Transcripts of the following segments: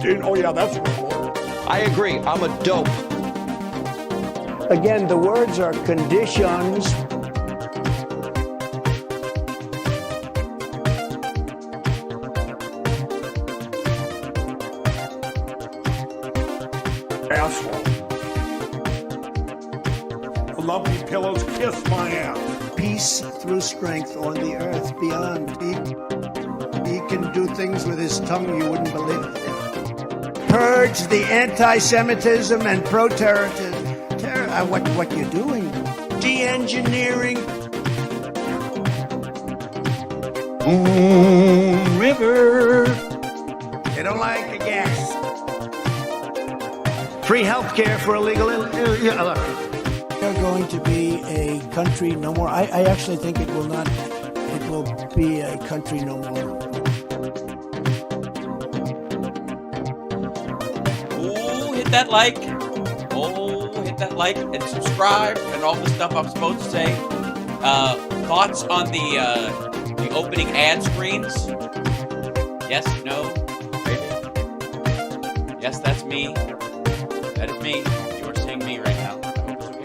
Oh, yeah, that's reform. I agree. I'm a dope. Again, the words are conditions. Asshole. Lumpy pillows kiss my ass. Peace through strength on the earth beyond. He can do things with his tongue you wouldn't believe. Purge the anti-Semitism and pro-terrorism. What you're doing? De-engineering. Moon River. They don't like the gas. Free health care for illegal. They're going to be a country no more. I actually think it will not. It will be a country no more. Oh, hit that like. Oh, hit that like and subscribe and all the stuff I'm supposed to say. Thoughts on the opening ad screens? Yes, no, maybe. Yes, that's me. That is me. You are seeing me right now. I hope it's okay.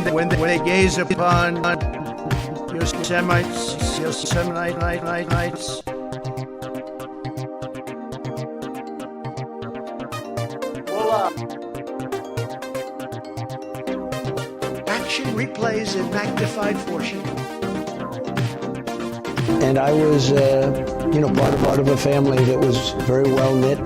When they gaze upon your Semites, your Seminites. Action replays in magnified fortune. And I was, part of a family that was very well knit.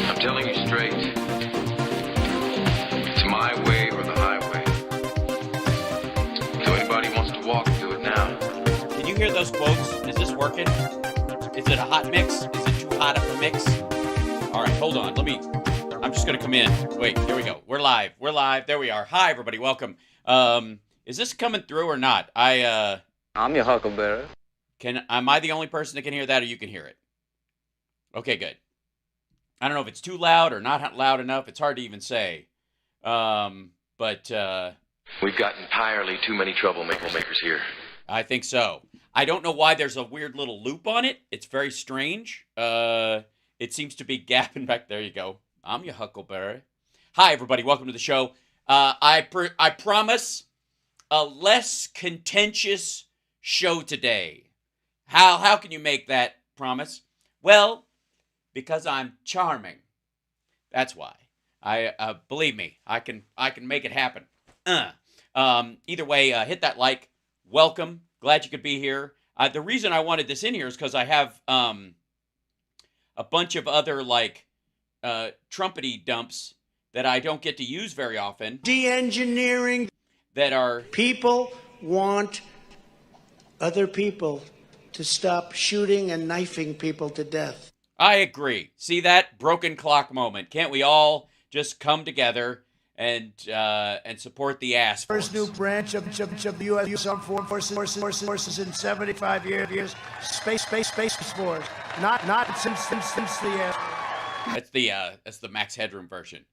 I'm telling you straight. It's my way or the highway. So anybody wants to walk, do it now. Can you hear those quotes? Is this working? Is it a hot mix? Is it too hot of a mix? All right, hold on. I'm just going to come in. Wait, here we go. We're live. There we are. Hi, everybody. Welcome. Is this coming through or not? I'm your huckleberry. Am I the only person that can hear that, or you can hear it? Okay, good. I don't know if it's too loud or not loud enough. It's hard to even say. But we've got entirely too many troublemakers here. I think so. I don't know why there's a weird little loop on it. It's very strange. It seems to be gapping back. There you go. I'm your huckleberry. Hi, everybody. Welcome to the show. I promise a less contentious show today. How can you make that promise? Well, because I'm charming. That's why. Believe me, I can make it happen. Either way, hit that like. Welcome. Glad you could be here. The reason I wanted this in here is because I have a bunch of other trumpety dumps that I don't get to use very often. De-engineering. That are People want other people to stop shooting and knifing people to death. I agree. See that broken clock moment? Can't we all just come together and support the ass force. First new branch of the U.S. Armed Forces in 75 years. Space Force. Not since the That's the Max Headroom version.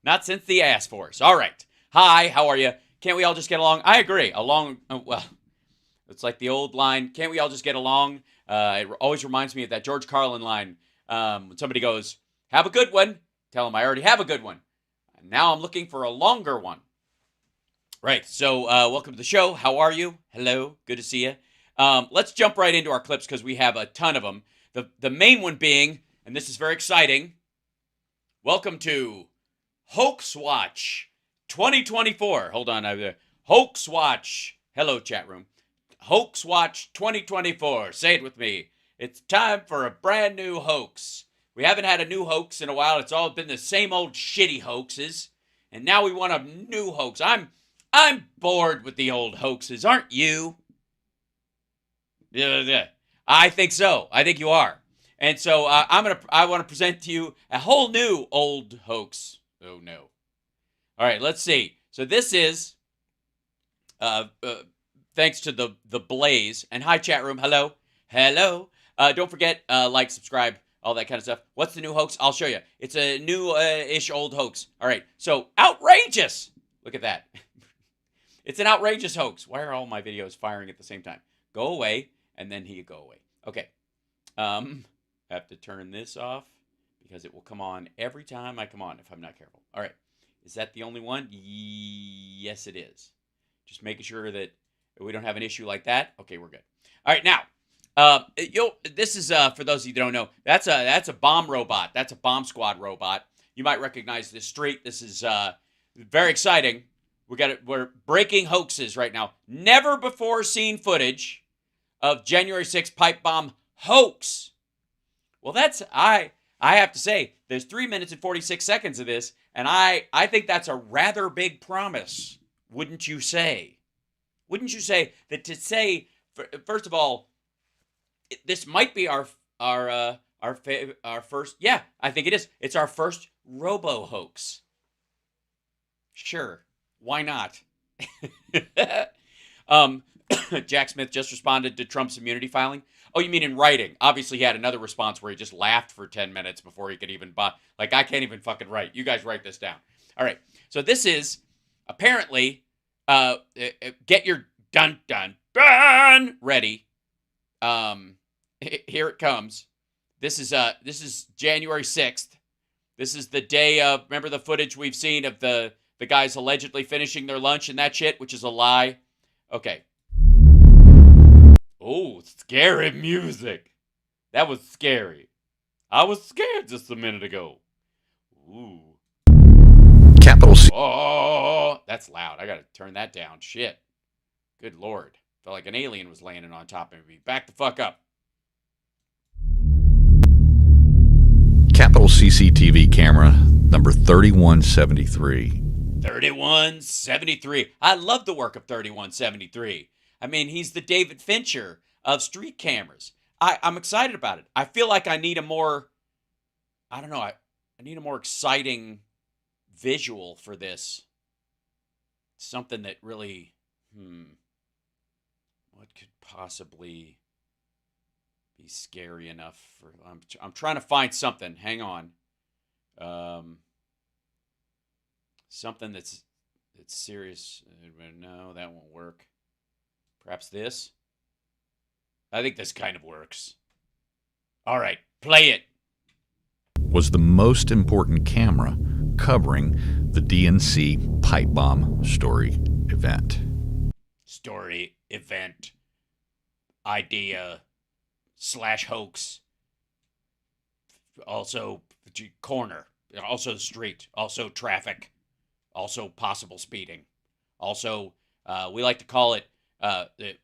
Not since the ass force. All right. Hi, how are you? Can't we all just get along? I agree. Well, it's like the old line, can't we all just get along? It always reminds me of that George Carlin line. When somebody goes, have a good one. Tell them I already have a good one. Now I'm looking for a longer one. Right. So welcome to the show. How are you? Hello. Good to see you. Let's jump right into our clips because we have a ton of them. The main one being, and this is very exciting, welcome to Hoax Watch 2024. Hold on. Hoax Watch. Hello, chat room. Hoax Watch 2024. Say it with me. It's time for a brand new hoax. We haven't had a new hoax in a while. It's all been the same old shitty hoaxes. And now we want a new hoax. I'm bored with the old hoaxes. Aren't you? Yeah. I think so. I think you are. And so I want to present to you a whole new old hoax. Oh no. All right, let's see. So this is thanks to the Blaze. And hi, chat room. Hello. Don't forget, like, subscribe, all that kind of stuff. What's the new hoax? I'll show you. It's a new-ish old hoax. All right, so outrageous. Look at that. It's an outrageous hoax. Why are all my videos firing at the same time? Go away, and then he go away. Okay. Have to turn this off because it will come on every time I come on if I'm not careful. All right. Is that the only one? Yes, it is. Just making sure that we don't have an issue like that. Okay, we're good. All right, now, this is, for those of you that don't know, that's a bomb robot. That's a bomb squad robot. You might recognize this street. This is very exciting. We're breaking hoaxes right now. Never before seen footage of January 6th pipe bomb hoax. Well, I have to say, there's 3 minutes and 46 seconds of this, and I think that's a rather big promise. Wouldn't you say? Wouldn't you say that to say, first of all, this might be our first, yeah, I think it is. It's our first robo hoax. Sure. Why not? Jack Smith just responded to Trump's immunity filing. Oh, you mean in writing? Obviously, he had another response where he just laughed for 10 minutes before he could even, like, I can't even fucking write. You guys write this down. All right. So this is apparently, get your dun ready. Here it comes. This is January 6th. This is the day of, remember the footage we've seen of the guys allegedly finishing their lunch and that shit, which is a lie. Okay. Oh, scary music. That was scary. I was scared just a minute ago. Ooh. Capital C. Oh, that's loud. I gotta turn that down. Shit. Good Lord. Felt like an alien was landing on top of me. Back the fuck up. Capital CCTV camera number 3173. 3173. I love the work of 3173. I mean, he's the David Fincher of street cameras. I'm excited about it. I feel like I need a more, I don't know, I need a more exciting visual for this. Something that really, what could possibly be scary enough for, I'm trying to find something. Hang on. Something that's serious. No, that won't work. Perhaps this? I think this kind of works. All right, play it. Was the most important camera covering the DNC pipe bomb story event. Story, event, idea, / hoax. Also corner. Also street. Also traffic. Also possible speeding. Also, we like to call it,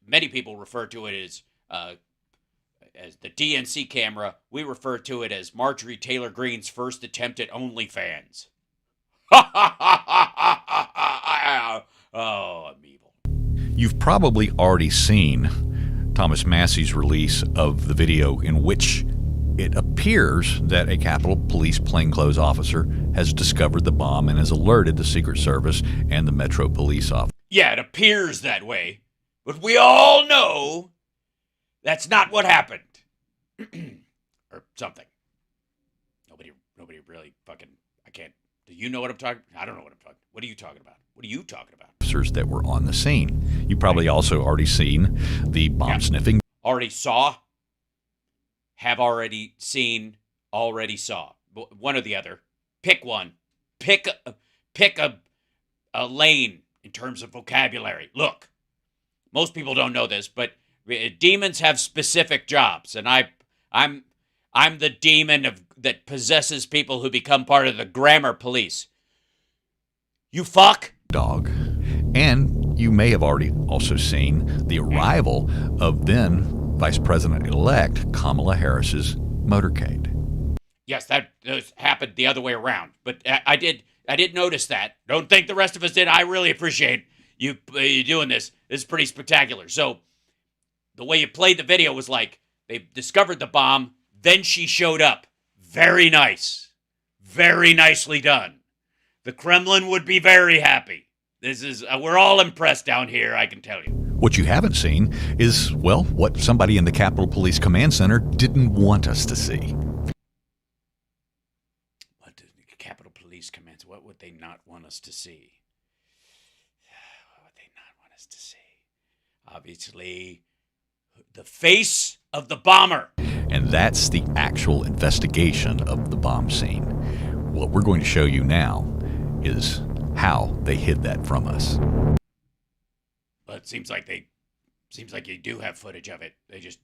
many people refer to it as the DNC camera. We refer to it as Marjorie Taylor Greene's first attempt at OnlyFans. Oh, I'm evil. You've probably already seen Thomas Massey's release of the video in which It appears that a Capitol Police plainclothes officer has discovered the bomb and has alerted the Secret Service and the Metro Police Office. Yeah, it appears that way. But we all know that's not what happened. Or something. Nobody really fucking, I can't, do you know what I'm talking about? I don't know what I'm talking about. What are you talking about? What are you talking about? Officers that were on the scene. You probably also already seen the bomb sniffing. Already saw, have already seen, already saw. One or the other. Pick one. Pick a lane in terms of vocabulary. Look, most people don't know this, but demons have specific jobs, and I'm the demon that possesses people who become part of the grammar police. You fuck. Dog. And you may have already also seen the arrival of then Vice President-elect Kamala Harris's motorcade. Yes, that happened the other way around. But I did notice that. Don't think the rest of us did. I really appreciate you doing this. This is pretty spectacular. So the way you played the video was like they discovered the bomb, then she showed up. Very nice. Very nicely done. The Kremlin would be very happy. This is we're all impressed down here, I can tell you. What you haven't seen is, well, what somebody in the Capitol Police Command Center didn't want us to see. What did the Capitol Police Command Center, what would they not want us to see? What would they not want us to see? Obviously, the face of the bomber. And that's the actual investigation of the bomb scene. What we're going to show you now is how they hid that from us. But it seems like you do have footage of it. They just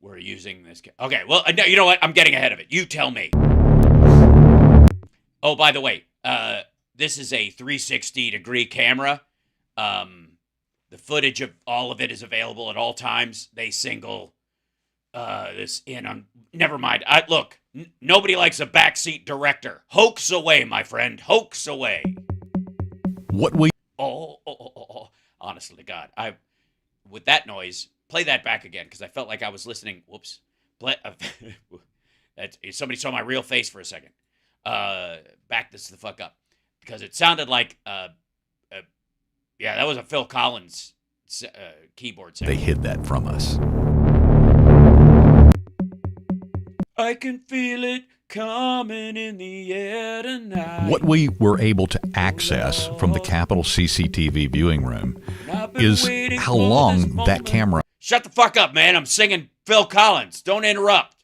were using this. Okay, well, you know what? I'm getting ahead of it. You tell me. Oh, by the way, this is a 360-degree camera. The footage of all of it is available at all times. They single this in on. Never mind. Look, nobody likes a backseat director. Hoax away, my friend. Hoax away. What we... Oh. Honestly to God. With that noise, play that back again, because I felt like I was listening. Whoops. Somebody saw my real face for a second. Back this the fuck up. Because it sounded like, yeah, that was a Phil Collins keyboard sound. They hid that from us. I can feel it coming in the air tonight. What we were able to access from the Capitol CCTV viewing room is how long that camera... Shut the fuck up, man. I'm singing Phil Collins. Don't interrupt.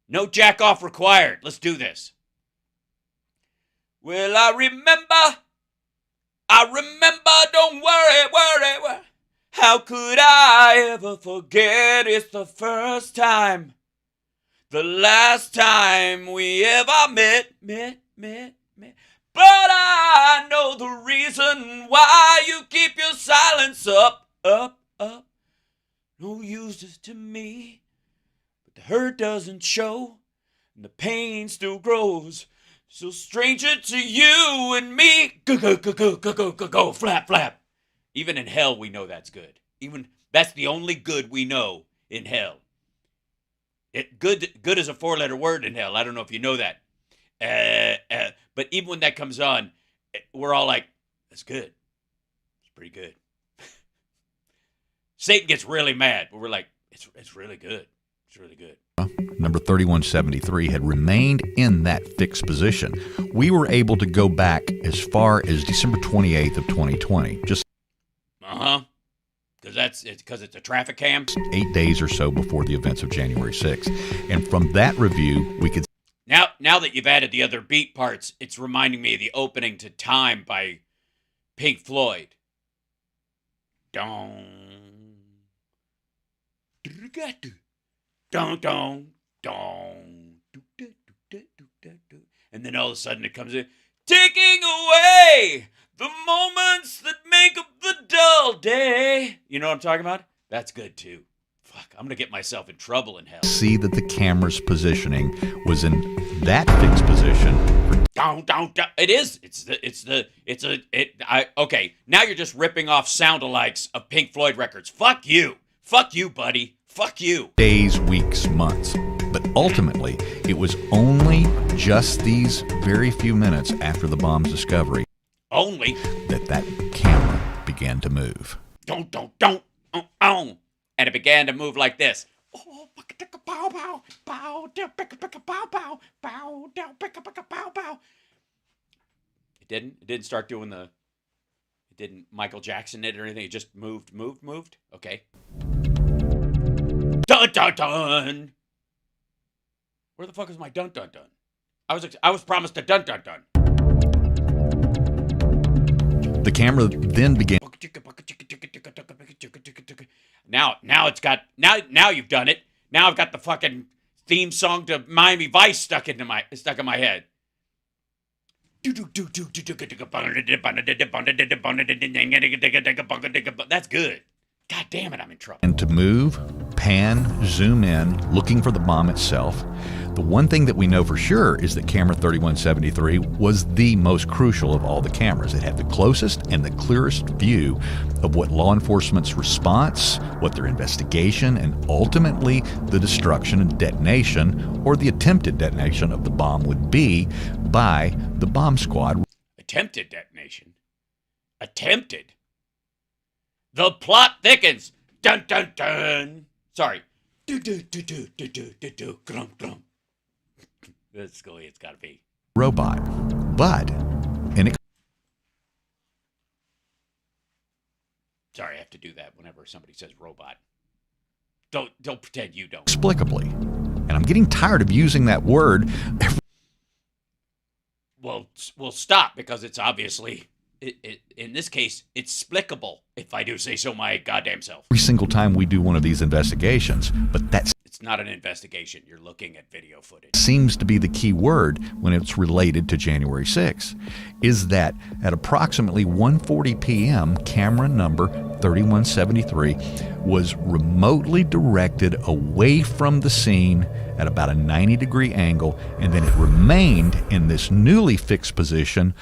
No jack off required. Let's do this. Well, I remember, don't worry. How could I ever forget? It's the first time. The last time we ever met. But I know the reason why you keep your silence up. No use to me, but the hurt doesn't show, and the pain still grows. So stranger to you and me. Go, flap. Even in hell, we know that's good. Even that's the only good we know in hell. Good is a four-letter word in hell. I don't know if you know that. But even when that comes on, we're all like, that's good. It's pretty good. Satan gets really mad, but we're like, it's really good. It's really good. Number 3173 had remained in that fixed position. We were able to go back as far as December 28th of 2020. Just because it's a traffic cam. 8 days or so before the events of January 6th. And from that review, we could... Now that you've added the other beat parts, it's reminding me of the opening to Time by Pink Floyd. Dong. Dong. And then all of a sudden it comes in, taking away the moments that make up the dull day. You know what I'm talking about? That's good too. Fuck, I'm gonna get myself in trouble in hell. See that the camera's positioning was in that fixed position. Down. It is. Okay, now you're just ripping off sound-alikes of Pink Floyd records. Fuck you, buddy. Fuck you. days, weeks, months. But ultimately, it was only just these very few minutes after the bomb's discovery Only. that camera began to move. Don't. And it began to move like this. Oh, bow, bow, bow, down, bow, bow, bow, down, bow, bow. It didn't start doing the. It didn't Michael Jackson it or anything. It just moved. Okay. Dun dun dun. Where the fuck is my dun dun dun? I was promised a dun dun dun. The camera then began Now it's got now you've done it. Now I've got the fucking theme song to Miami Vice stuck in my head. That's good. God damn it, I'm in trouble. to move, pan, zoom in, looking for the bomb itself. The one thing that we know for sure is that camera 3173 was the most crucial of all the cameras. It had the closest and the clearest view of what law enforcement's response, what their investigation, and ultimately the destruction and detonation, or the attempted detonation of the bomb would be by the bomb squad. Attempted detonation. Attempted. The plot thickens. Dun dun dun. Sorry. Do do do do do do do do. Grum grum. That's the way it's got to be. Robot, but Sorry, I have to do that whenever somebody says robot. Don't pretend you don't. inexplicably, and I'm getting tired of using that word Well, stop, because it's obviously in this case it's explicable, if I do say so my goddamn self. every single time we do one of these investigations. But that It's not an investigation. You're looking at video footage. seems to be the key word when it's related to January 6th, is that at approximately 1:40 p.m., camera number 3173 was remotely directed away from the scene at about a 90-degree angle, and then it remained in this newly fixed position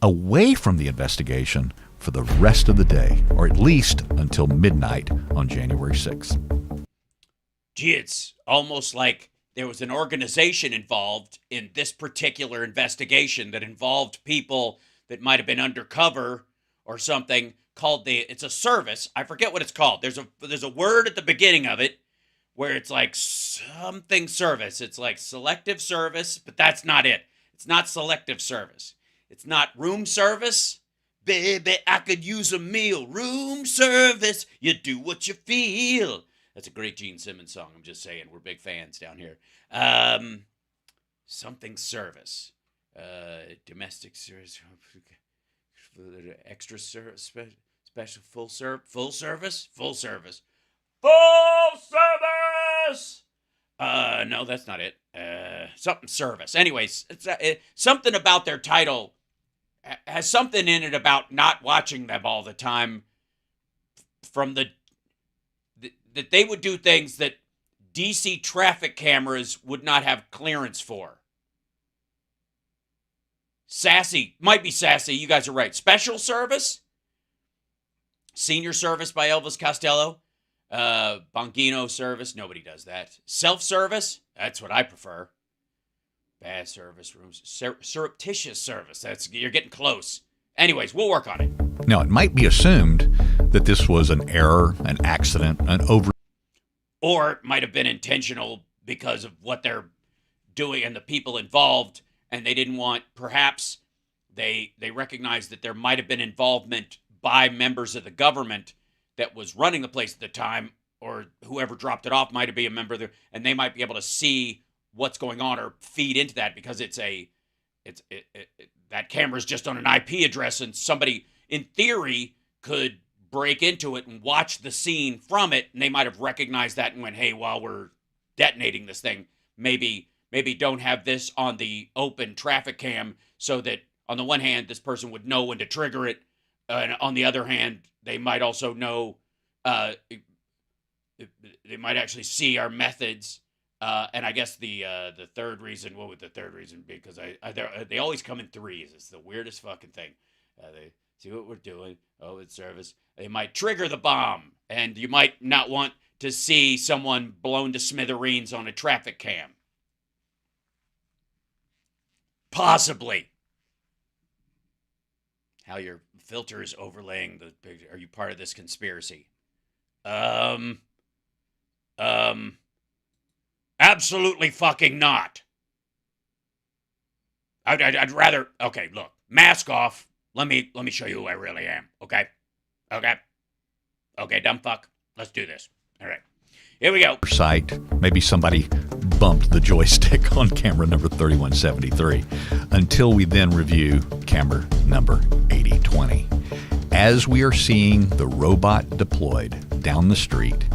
away from the investigation for the rest of the day, or at least until midnight on January 6th. Gee, it's almost like there was an organization involved in this particular investigation that involved people that might have been undercover or something, called it's a service. I forget what it's called. There's a word at the beginning of it where it's like something service. It's like selective service, but that's not it. It's not selective service. It's not room service. Baby, I could use a meal. Room service. You do what you feel. That's a great Gene Simmons song. I'm just saying. We're big fans down here. Something service. Domestic service. Extra service. Special full service. Full service. Full service. Full service! No, that's not it. Something service. Anyways, it's something about their title has something in it about not watching them all the time, from that they would do things that DC traffic cameras would not have clearance for. Sassy. Might be sassy. You guys are right. Special service. Senior service by Elvis Costello. Bongino service. Nobody does that. Self-service. That's what I prefer. Bad service rooms. Surreptitious service. You're getting close. Anyways, we'll work on it. Now, it might be assumed that this was an error, an accident, an or it might have been intentional because of what they're doing and the people involved, and they didn't want, perhaps they recognized that there might have been involvement by members of the government that was running the place at the time, or whoever dropped it off might have been a member there, and they might be able to see what's going on or feed into that, because that camera's just on an IP address, and somebody in theory could break into it and watch the scene from it, and they might have recognized that and went, hey, while we're detonating this thing, maybe don't have this on the open traffic cam, so that on the one hand, this person would know when to trigger it, and on the other hand, they might also know, they might actually see our methods. And I guess the third reason, what would the third reason be? Because they always come in threes. It's the weirdest fucking thing. They see what we're doing. Oh, it's service. They might trigger the bomb, and you might not want to see someone blown to smithereens on a traffic cam. Possibly. How your filter is overlaying the picture. Are you part of this conspiracy? Absolutely fucking not. I'd rather. Okay, look, mask off. Let me show you who I really am. Okay, dumb fuck. Let's do this. All right, here we go. Site. Maybe somebody bumped the joystick on camera number 3173 until we then review camera number 8020. As we are seeing the robot deployed down the street,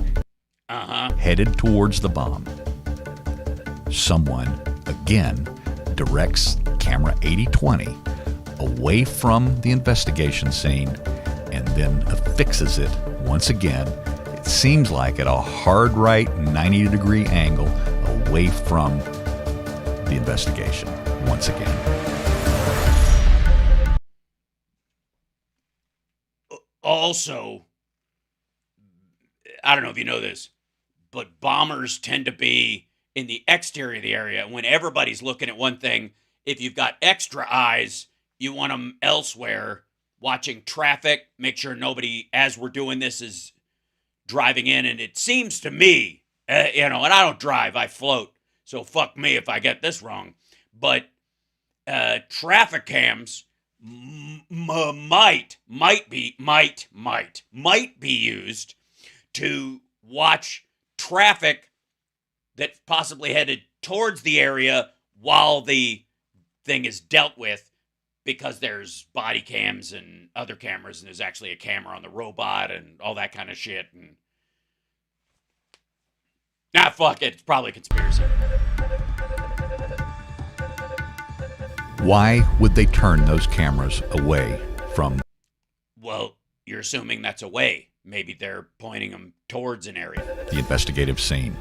headed towards the bomb, someone again directs camera 8020 away from the investigation scene and then affixes it once again. It seems like at a hard right 90-degree angle away from the investigation once again. Also, I don't know if you know this, but bombers tend to be in the exterior of the area. When everybody's looking at one thing, if you've got extra eyes, you want them elsewhere, watching traffic, make sure nobody, as we're doing this, is driving in. And it seems to me, and I don't drive, I float, so fuck me if I get this wrong, but traffic cams might be used to watch traffic that possibly headed towards the area while the thing is dealt with, because there's body cams and other cameras, and there's actually a camera on the robot and all that kind of shit. And fuck it, it's probably a conspiracy. Why would they turn those cameras away from? Well, you're assuming that's away. Maybe they're pointing them towards an area. The investigative scene.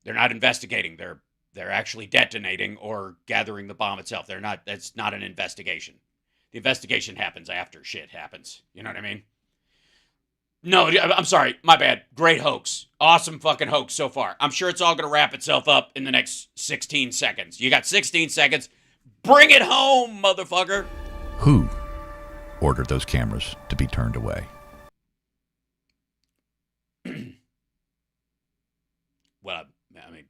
They're not investigating. They're actually detonating or gathering the bomb itself. They're not. That's not an investigation. The investigation happens after shit happens. You know what I mean? No, I'm sorry. My bad. Great hoax. Awesome fucking hoax so far. I'm sure it's all going to wrap itself up in the next 16 seconds. You got 16 seconds. Bring it home, motherfucker. Who ordered those cameras to be turned away? Well, I mean,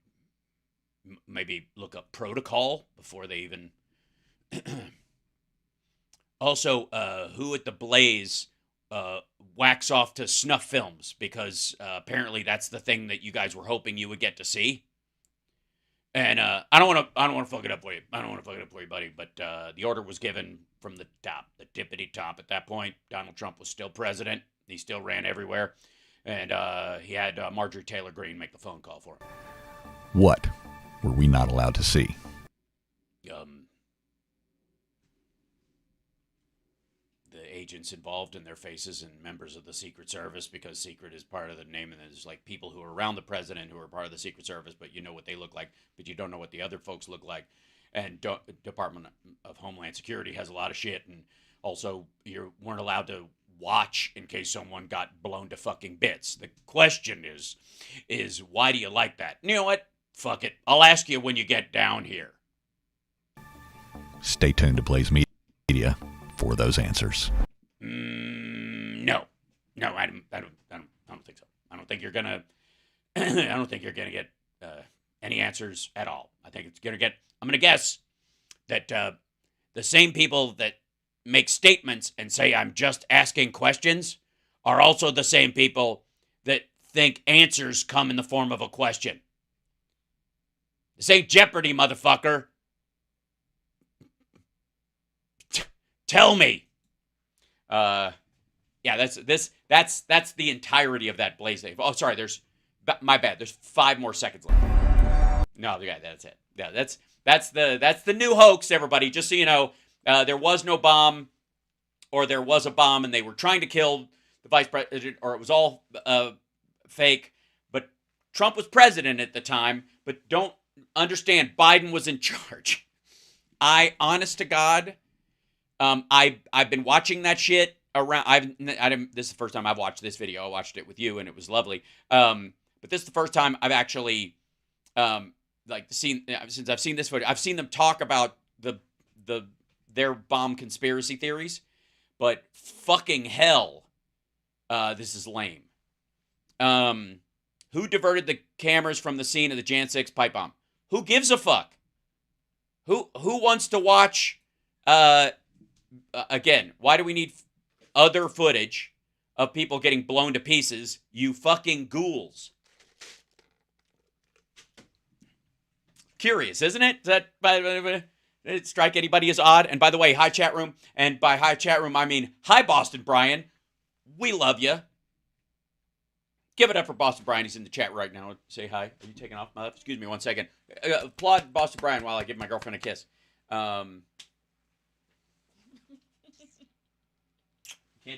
maybe look up protocol before they even. Also, who at the Blaze whacks off to snuff films, because apparently that's the thing that you guys were hoping you would get to see. And I don't want to fuck it up for you. I don't want to fuck it up for you, buddy. But the order was given from the top, the tippity top. At that point, Donald Trump was still president. He still ran everywhere, and he had Marjorie Taylor Greene make the phone call for him. What were we not allowed to see? The agents involved in their faces and members of the Secret Service, because secret is part of the name, and there's like people who are around the president who are part of the Secret Service, but you know what they look like, but you don't know what the other folks look like. And Department of Homeland Security has a lot of shit, and also you weren't allowed to watch in case someone got blown to fucking bits. The question is why do you like that? You know what? Fuck it. I'll ask you when you get down here. Stay tuned to Blaze Media for those answers. No, I don't think so. I don't think you're gonna. I don't think you're gonna get any answers at all. I think it's gonna get. I'm gonna guess that the same people that make statements and say I'm just asking questions are also the same people that think answers come in the form of a question. This ain't Jeopardy, motherfucker. Tell me. Yeah, that's the entirety of that Blaze Day. Oh, sorry. My bad. There's 5 more seconds left. No, yeah, that's it. Yeah, that's the new hoax, everybody. Just so you know, there was no bomb, or there was a bomb, and they were trying to kill the vice president, or it was all fake. But Trump was president at the time. But don't understand, Biden was in charge. Honest to God. I've been watching that shit around. This is the first time I've watched this video. I watched it with you, and it was lovely. but this is the first time I've actually seen, since I've seen this footage, I've seen them talk about their bomb conspiracy theories, but fucking hell, this is lame. Who diverted the cameras from the scene of the Jan 6 pipe bomb? Who gives a fuck? Who wants to watch? Again, why do we need other footage of people getting blown to pieces? You fucking ghouls. Curious, isn't it? Does that strike anybody as odd? And by the way, hi chat room. And by hi chat room, I mean hi Boston Brian. We love you. Give it up for Boston Brian. He's in the chat right now. Say hi. Are you taking off? Excuse me 1 second. Applaud Boston Brian while I give my girlfriend a kiss. Can't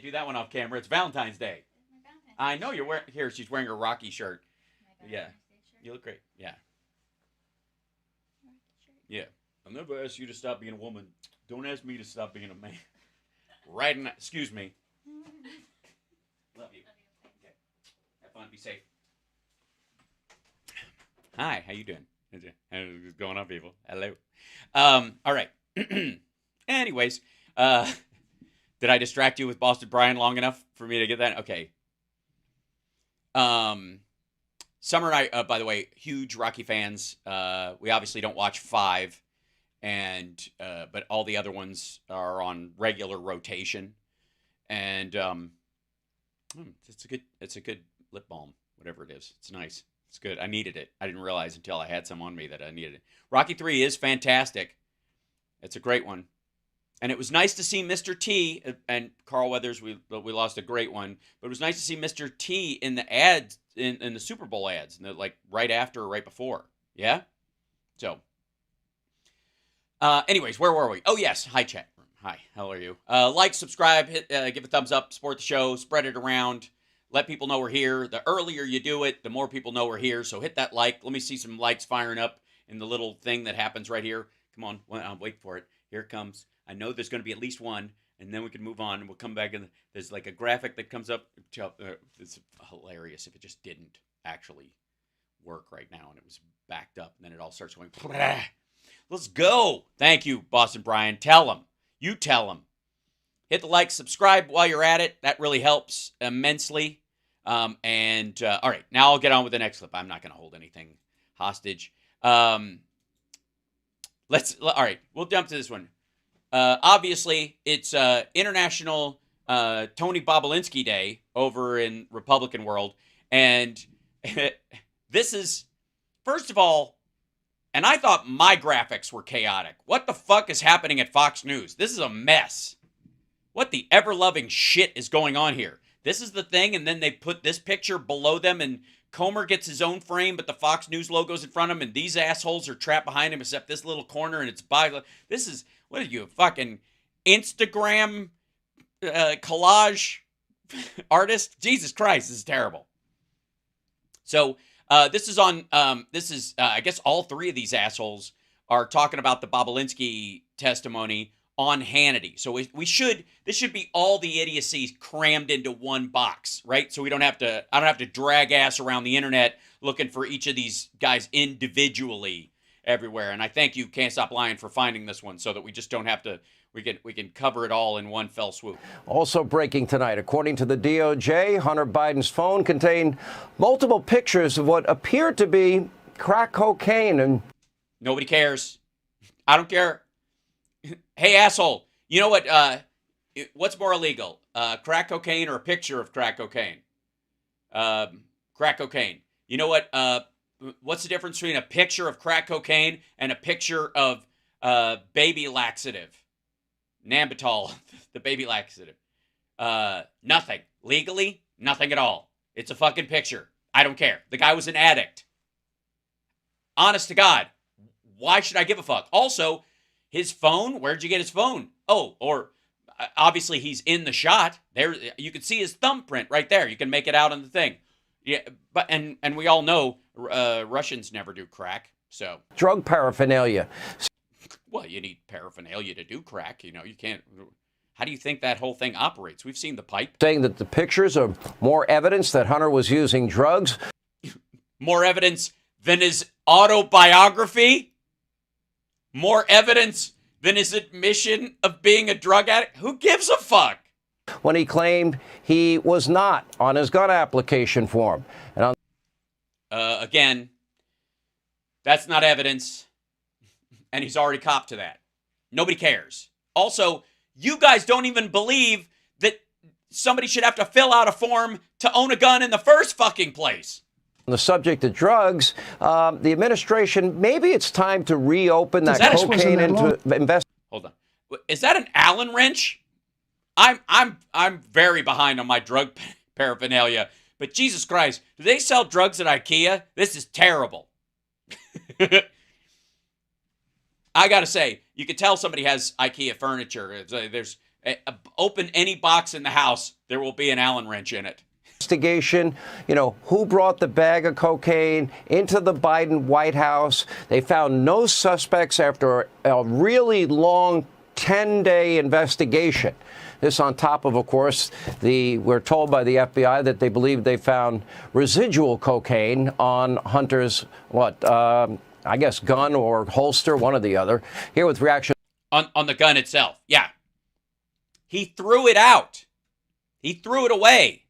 do that one off camera. It's Valentine's Day. I know you're wearing. Here, she's wearing a Rocky shirt. Yeah. You look great. Yeah. Yeah. I'll never ask you to stop being a woman. Don't ask me to stop being a man. Right now. Excuse me. Love you. Okay. Have fun. Be safe. Hi. How you doing? What's going on, people? Hello. All right. Anyways, did I distract you with Boston Brian long enough for me to get that? Okay. Summer and I, by the way, huge Rocky fans. We obviously don't watch 5, but all the other ones are on regular rotation. And it's a good lip balm, whatever it is. It's nice. It's good. I needed it. I didn't realize until I had some on me that I needed it. Rocky 3 is fantastic. It's a great one. And it was nice to see Mr. T and Carl Weathers. We lost a great one, but it was nice to see Mr. T in the ads, in the Super Bowl ads, like right after or right before. Yeah. So, anyways, where were we? Oh yes, hi chat room. Hi, how are you? Like, subscribe, hit, give a thumbs up, support the show, spread it around, let people know we're here. The earlier you do it, the more people know we're here. So hit that like. Let me see some likes firing up in the little thing that happens right here. Come on, I'll wait for it. Here it comes. I know there's going to be at least one, and then we can move on, and we'll come back, and there's like a graphic that comes up. It's hilarious if it just didn't actually work right now, and it was backed up, and then it all starts going, let's go. Thank you, Boston Brian. Tell them. You tell them. Hit the like, subscribe while you're at it. That really helps immensely. All right, now I'll get on with the next clip. I'm not going to hold anything hostage. All right, we'll jump to this one. Obviously, it's International Tony Bobulinski Day over in Republican world. And this is, first of all, and I thought my graphics were chaotic. What the fuck is happening at Fox News? This is a mess. What the ever-loving shit is going on here? This is the thing, and then they put this picture below them, and Comer gets his own frame, but the Fox News logo's in front of him, and these assholes are trapped behind him except this little corner, and it's by... This is... What are you, fucking Instagram collage artist? Jesus Christ, this is terrible. So this is on, I guess all 3 of these assholes are talking about the Bobulinski testimony on Hannity. So this should be all the idiocies crammed into one box, right? So I don't have to drag ass around the internet looking for each of these guys individually everywhere. And I thank you, Can't Stop Lying, for finding this one so that we just don't have to, we can cover it all in one fell swoop. Also breaking tonight, according to the DOJ, Hunter Biden's phone contained multiple pictures of what appeared to be crack cocaine. And nobody cares. I don't care. Hey, asshole, you know what? What's more illegal, crack cocaine or a picture of crack cocaine? Crack cocaine. You know what? What's the difference between a picture of crack cocaine and a picture of baby laxative? Nambutal, the baby laxative. Nothing. Legally, nothing at all. It's a fucking picture. I don't care. The guy was an addict. Honest to God. Why should I give a fuck? Also, his phone, where'd you get his phone? Oh, or obviously he's in the shot. There, you can see his thumbprint right there. You can make it out on the thing. Yeah, but and we all know Russians never do crack. So drug paraphernalia. Well, you need paraphernalia to do crack. You know, you can't. How do you think that whole thing operates? We've seen the pipe. Saying that the pictures are more evidence that Hunter was using drugs. More evidence than his autobiography? More evidence than his admission of being a drug addict? Who gives a fuck? When he claimed he was not on his gun application form. And on again, that's not evidence, and he's already copped to that. Nobody cares. Also, you guys don't even believe that somebody should have to fill out a form to own a gun in the first fucking place. On the subject of drugs, the administration, maybe it's time to reopen that cocaine into invest. Hold on. Is that an Allen wrench? I'm very behind on my drug paraphernalia, but Jesus Christ, do they sell drugs at IKEA? This is terrible. I gotta say, you could tell somebody has IKEA furniture. There's open any box in the house, there will be an Allen wrench in it. Investigation, who brought the bag of cocaine into the Biden White House. They found no suspects after a really long 10-day investigation. This on top of course, we're told by the FBI that they believe they found residual cocaine on Hunter's, I guess gun or holster, one or the other. Here with reaction. On the gun itself, yeah. He threw it out. He threw it away.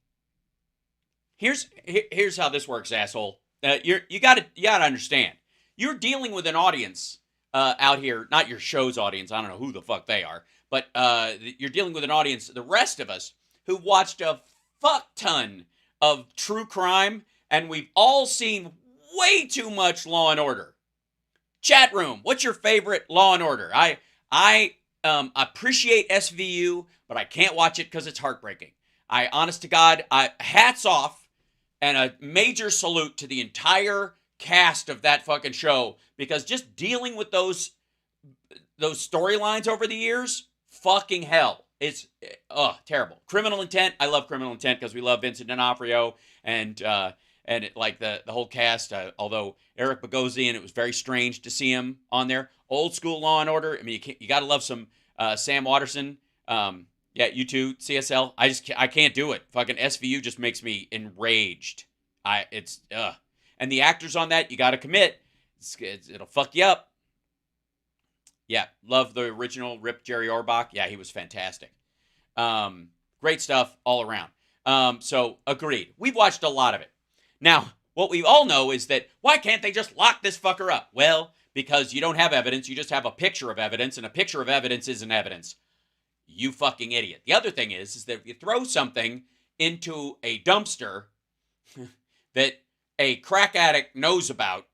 Here's how this works, asshole. You gotta understand. You're dealing with an audience out here, not your show's audience. I don't know who the fuck they are, but you're dealing with an audience, the rest of us, who watched a fuck ton of true crime, and we've all seen way too much Law and Order. Chat room, what's your favorite Law and Order? I appreciate SVU, but I can't watch it because it's heartbreaking. Honest to God, hats off and a major salute to the entire cast of that fucking show, because just dealing with those storylines over the years, fucking hell. It's terrible. Criminal Intent, I love Criminal Intent because we love Vincent D'Onofrio and the whole cast, although Eric Bogosian, it was very strange to see him on there. Old school Law and Order, I mean, you got to love some Sam Watterson. Yeah, you too, CSL. I can't do it. Fucking SVU just makes me enraged. And the actors on that, you got to commit. It'll fuck you up. Yeah, love the original Rip Jerry Orbach. Yeah, he was fantastic. Great stuff all around. So agreed. We've watched a lot of it. Now, what we all know is that why can't they just lock this fucker up? Well, because you don't have evidence. You just have a picture of evidence, and a picture of evidence isn't evidence. You fucking idiot. The other thing is that if you throw something into a dumpster that a crack addict knows about,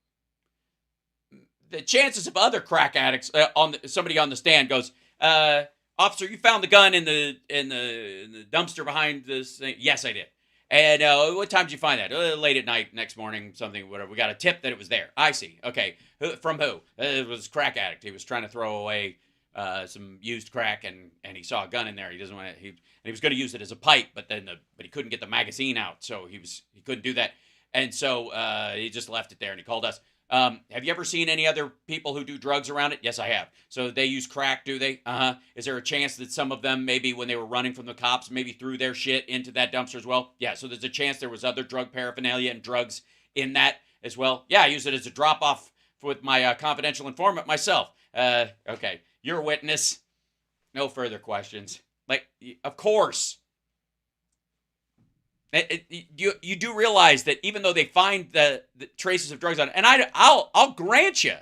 the chances of other crack addicts, somebody on the stand goes, officer, you found the gun in the dumpster behind this thing? Yes, I did. And what time did you find that? Late at night, next morning, something, whatever. We got a tip that it was there. I see. Okay. From who? It was a crack addict. He was trying to throw away some used crack, and he saw a gun in there. He doesn't want to. He was going to use it as a pipe, but he couldn't get the magazine out, so he couldn't do that, and so he just left it there, and he called us. Have you ever seen any other people who do drugs around it? Yes, I have. So they use crack, do they? Is there a chance that some of them, maybe when they were running from the cops, maybe threw their shit into that dumpster as well? Yeah. So there's a chance there was other drug paraphernalia and drugs in that as well. Yeah, I use it as a drop off with my confidential informant myself. Okay. You're a witness. No further questions. Of course. You do realize that even though they find the traces of drugs on it, and I'll grant you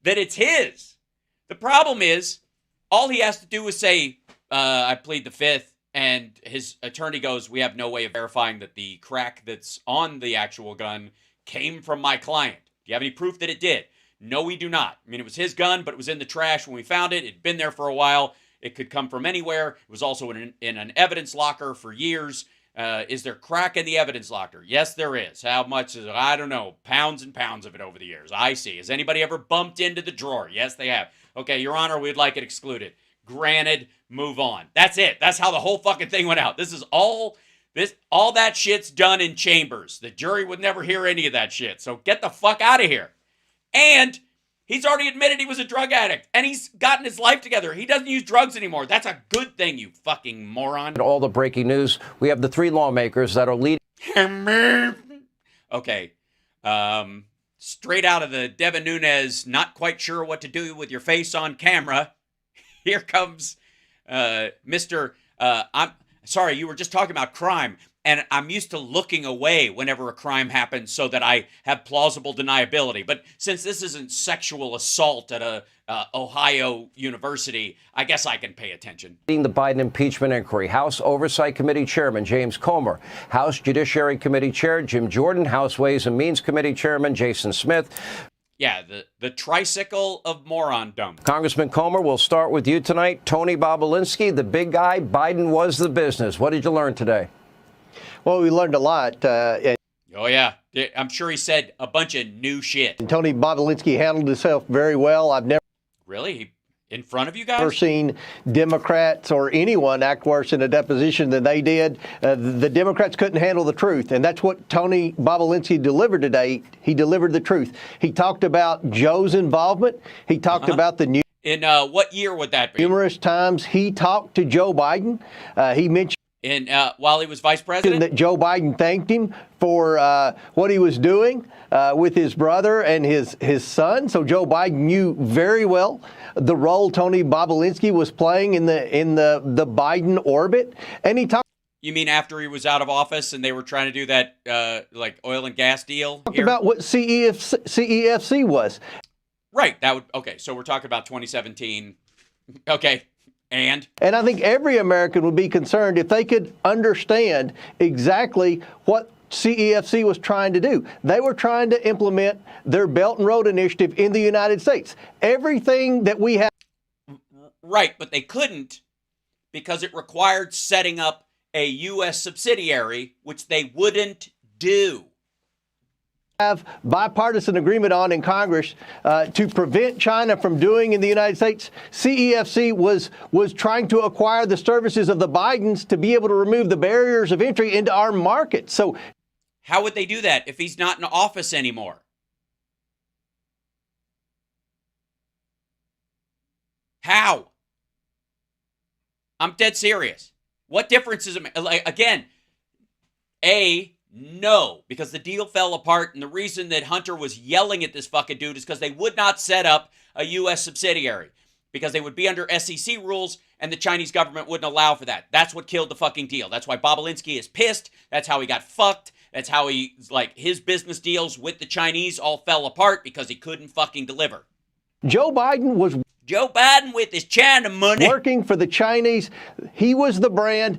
that it's his. The problem is, all he has to do is say, I plead the fifth, and his attorney goes, we have no way of verifying that the crack that's on the actual gun came from my client. Do you have any proof that it did? No, we do not. I mean, it was his gun, but it was in the trash when we found it. It'd been there for a while. It could come from anywhere. It was also in an evidence locker for years. Is there crack in the evidence locker? Yes, there is. How much is it? I don't know. Pounds and pounds of it over the years. I see. Has anybody ever bumped into the drawer? Yes, they have. Okay, Your Honor, we'd like it excluded. Granted, move on. That's it. That's how the whole fucking thing went out. This is all that shit's done in chambers. The jury would never hear any of that shit. So get the fuck out of here. And he's already admitted he was a drug addict, and he's gotten his life together. He doesn't use drugs anymore. That's a good thing, you fucking moron. All the breaking news. We have the three lawmakers that are leading. Okay. Straight out of the Devin Nunes, not quite sure what to do with your face on camera. Here comes Mr. I'm sorry, you were just talking about crime, and I'm used to looking away whenever a crime happens so that I have plausible deniability. But since this isn't sexual assault at a Ohio university, I guess I can pay attention. The Biden impeachment inquiry. House Oversight Committee Chairman James Comer, House Judiciary Committee Chair Jim Jordan, House Ways and Means Committee Chairman Jason Smith. Yeah, the tricycle of morondom. Congressman Comer, we'll start with you tonight. Tony Bobulinski, the big guy. Biden was the business. What did you learn today? Well, we learned a lot. Oh, yeah. I'm sure he said a bunch of new shit. Tony Bobulinski handled himself very well. I've never Really? In front of you guys? seen Democrats or anyone act worse in a deposition than they did. The Democrats couldn't handle the truth, and that's what Tony Bobulinski delivered today. He delivered the truth. He talked about Joe's involvement. He talked about the new. In what year would that be? Numerous times he talked to Joe Biden. He mentioned while he was vice president? that Joe Biden thanked him for what he was doing with his brother and his son. So Joe Biden knew very well the role Tony Bobulinski was playing in the Biden orbit. And he talked. You mean after he was out of office and they were trying to do that like oil and gas deal? Talked about what CEFC was. Right. Okay. So we're talking about 2017. Okay. And I think every American would be concerned if they could understand exactly what CEFC was trying to do. They were trying to implement their Belt and Road Initiative in the United States. Everything that we have. Right, but they couldn't because it required setting up a U.S. subsidiary, which they wouldn't do. Have bipartisan agreement on in Congress to prevent China from doing in the United States. CEFC was trying to acquire the services of the Bidens to be able to remove the barriers of entry into our market. So how would they do that if he's not in office anymore? How? I'm dead serious. What difference does it make? Like, again, no, because the deal fell apart, and the reason that Hunter was yelling at this fucking dude is because they would not set up a U.S. subsidiary, because they would be under SEC rules, and the Chinese government wouldn't allow for that. That's what killed the fucking deal. That's why Bobulinski is pissed. That's how he got fucked. That's how his business deals with the Chinese all fell apart because he couldn't fucking deliver. Joe Biden with his China money. Working for the Chinese. He was the brand.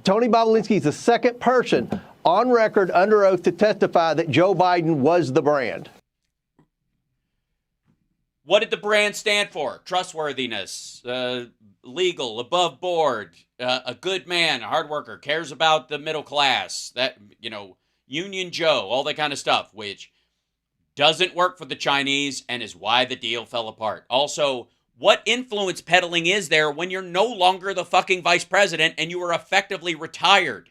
Tony Bobulinski is the second person on record under oath to testify that Joe Biden was the brand. What did the brand stand for? Trustworthiness, legal, above board, a good man, a hard worker, cares about the middle class, that, Union Joe, all that kind of stuff, which doesn't work for the Chinese and is why the deal fell apart. Also, what influence peddling is there when you're no longer the fucking vice president and you are effectively retired?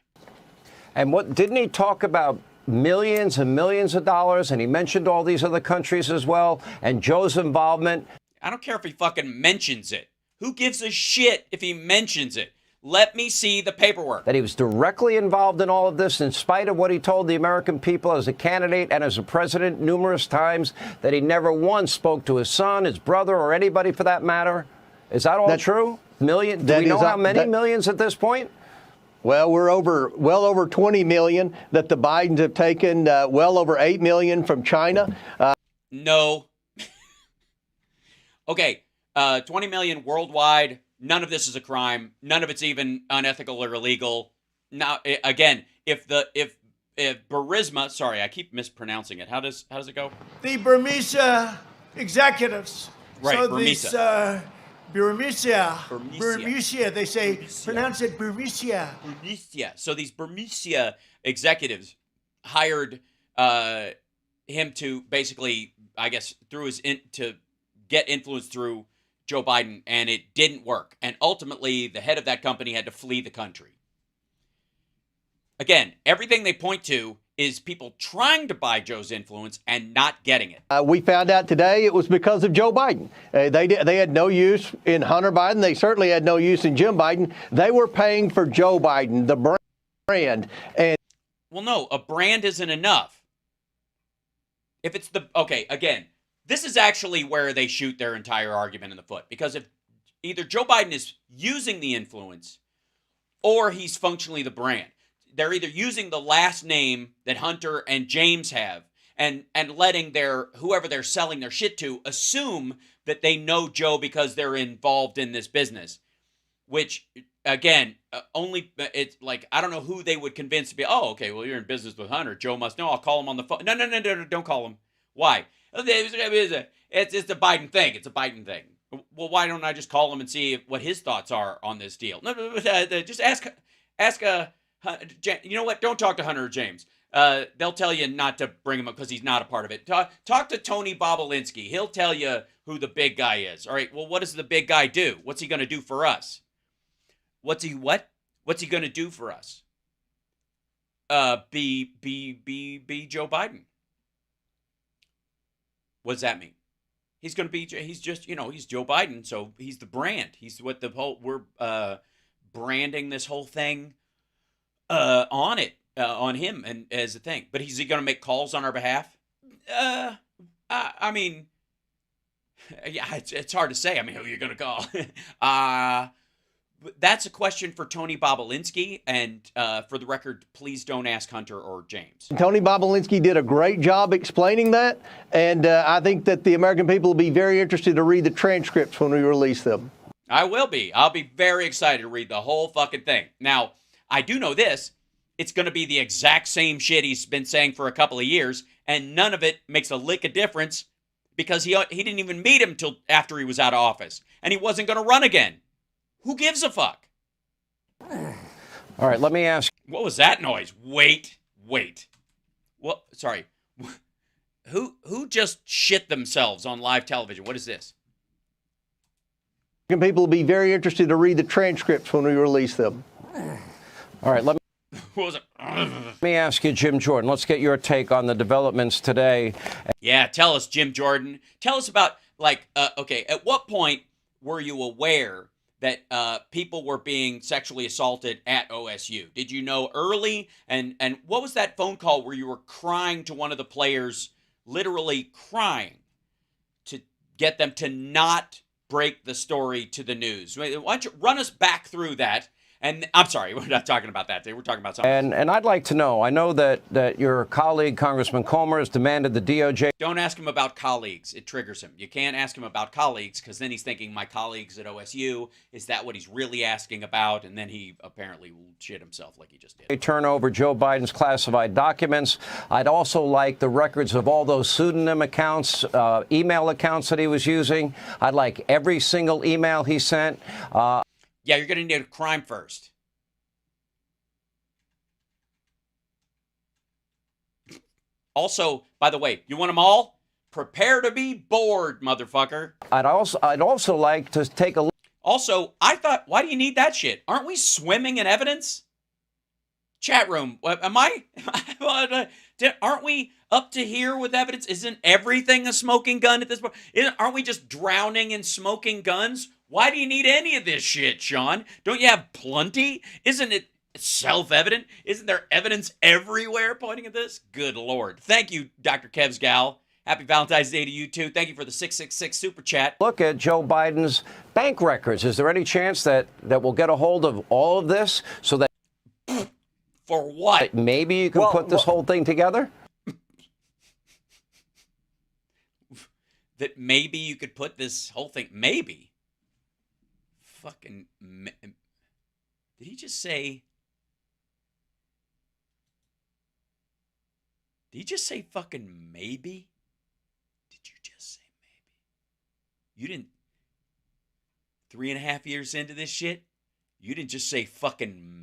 And didn't he talk about millions and millions of dollars? And he mentioned all these other countries as well, and Joe's involvement. I don't care if he fucking mentions it. Who gives a shit if he mentions it? Let me see the paperwork. That he was directly involved in all of this, in spite of what he told the American people as a candidate and as a president numerous times, that he never once spoke to his son, his brother, or anybody for that matter. Is that all true? Do we know how many millions at this point? Well, we're well over 20 million that the Bidens have taken, well over 8 million from China. No. Okay, 20 million worldwide. None of this is a crime. None of it's even unethical or illegal. Now, again, if Burisma, sorry, I keep mispronouncing it. How does it go? The Burmese executives. Right, so Burmese. Burmese, they say, pronounce it Burmese. Burmese. So these Burmese executives hired him to basically, I guess, to get influence through Joe Biden, and it didn't work. And ultimately, the head of that company had to flee the country. Again, everything they point to is people trying to buy Joe's influence and not getting it. We found out today it was because of Joe Biden. They had no use in Hunter Biden. They certainly had no use in Jim Biden. They were paying for Joe Biden, the brand. And well, no, a brand isn't enough. if it's the, okay, again, this is actually where they shoot their entire argument in the foot. Because if either Joe Biden is using the influence or he's functionally the brand. They're either using the last name that Hunter and James have and letting their, whoever they're selling their shit to, assume that they know Joe because they're involved in this business. Which, again, only, it's like, I don't know who they would convince to be, oh, okay, well, you're in business with Hunter. Joe must know. I'll call him on the phone. No, don't call him. Why? It's a Biden thing. It's a Biden thing. Well, why don't I just call him and see what his thoughts are on this deal? No, just ask, you know what? Don't talk to Hunter or James. They'll tell you not to bring him up because he's not a part of it. Talk to Tony Bobolinsky. He'll tell you who the big guy is. All right, well, what does the big guy do? What's he going to do for us? What's he going to do for us? Be Joe Biden. What does that mean? He's going to be, he's just, he's Joe Biden, so he's the brand. He's what the whole, we're branding this whole thing on him and as a thing. But is he going to make calls on our behalf? I mean, yeah, it's hard to say. I mean, who are you going to call? That's a question for Tony Bobolinsky, and for the record, please don't ask Hunter or James. Tony Bobolinsky did a great job explaining that, and I think that the American people will be very interested to read the transcripts when we release them. I will be. I'll be very excited to read the whole fucking thing. Now, I do know this. It's going to be the exact same shit he's been saying for a couple of years, and none of it makes a lick of difference because he didn't even meet him till after he was out of office, and he wasn't going to run again. Who gives a fuck? All right, let me ask. What was that noise? Wait. What? Sorry. Who just shit themselves on live television? What is this? People will be very interested to read the transcripts when we release them. All right, let What was it? me ask you, Jim Jordan. Let's get your take on the developments today. Yeah, tell us, Jim Jordan. Tell us about, okay, at what point were you aware that people were being sexually assaulted at OSU? Did you know early? And what was that phone call where you were crying to one of the players, literally crying, to get them to not break the story to the news? Why don't you run us back through that? And I'm sorry, we're not talking about that today. We're talking about something. And I'd like to know, I know that your colleague, Congressman Comer, has demanded the DOJ. Don't ask him about colleagues. It triggers him. You can't ask him about colleagues because then he's thinking, my colleagues at OSU, is that what he's really asking about? And then he apparently will shit himself like he just did. Turn over Joe Biden's classified documents. I'd also like the records of all those pseudonym accounts, email accounts that he was using. I'd like every single email he sent. Yeah, you're going to need a crime first. Also, by the way, you want them all? Prepare to be bored, motherfucker. I'd also like to take a look. Also, I thought, why do you need that shit? Aren't we swimming in evidence? Chat room, aren't we up to here with evidence? Isn't everything a smoking gun at this point? Aren't we just drowning in smoking guns? Why do you need any of this shit, Sean? Don't you have plenty? Isn't it self-evident? Isn't there evidence everywhere pointing at this? Good Lord. Thank you, Dr. Kev's gal. Happy Valentine's Day to you, too. Thank you for the 666 Super Chat. Look at Joe Biden's bank records. Is there any chance that we'll get a hold of all of this so that... For what? Maybe you can put this whole thing together? That maybe you could put this whole thing... Maybe. Fucking... Did he just say... Did he just say fucking maybe? Did you just say maybe? You didn't... 3.5 years into this shit? You didn't just say fucking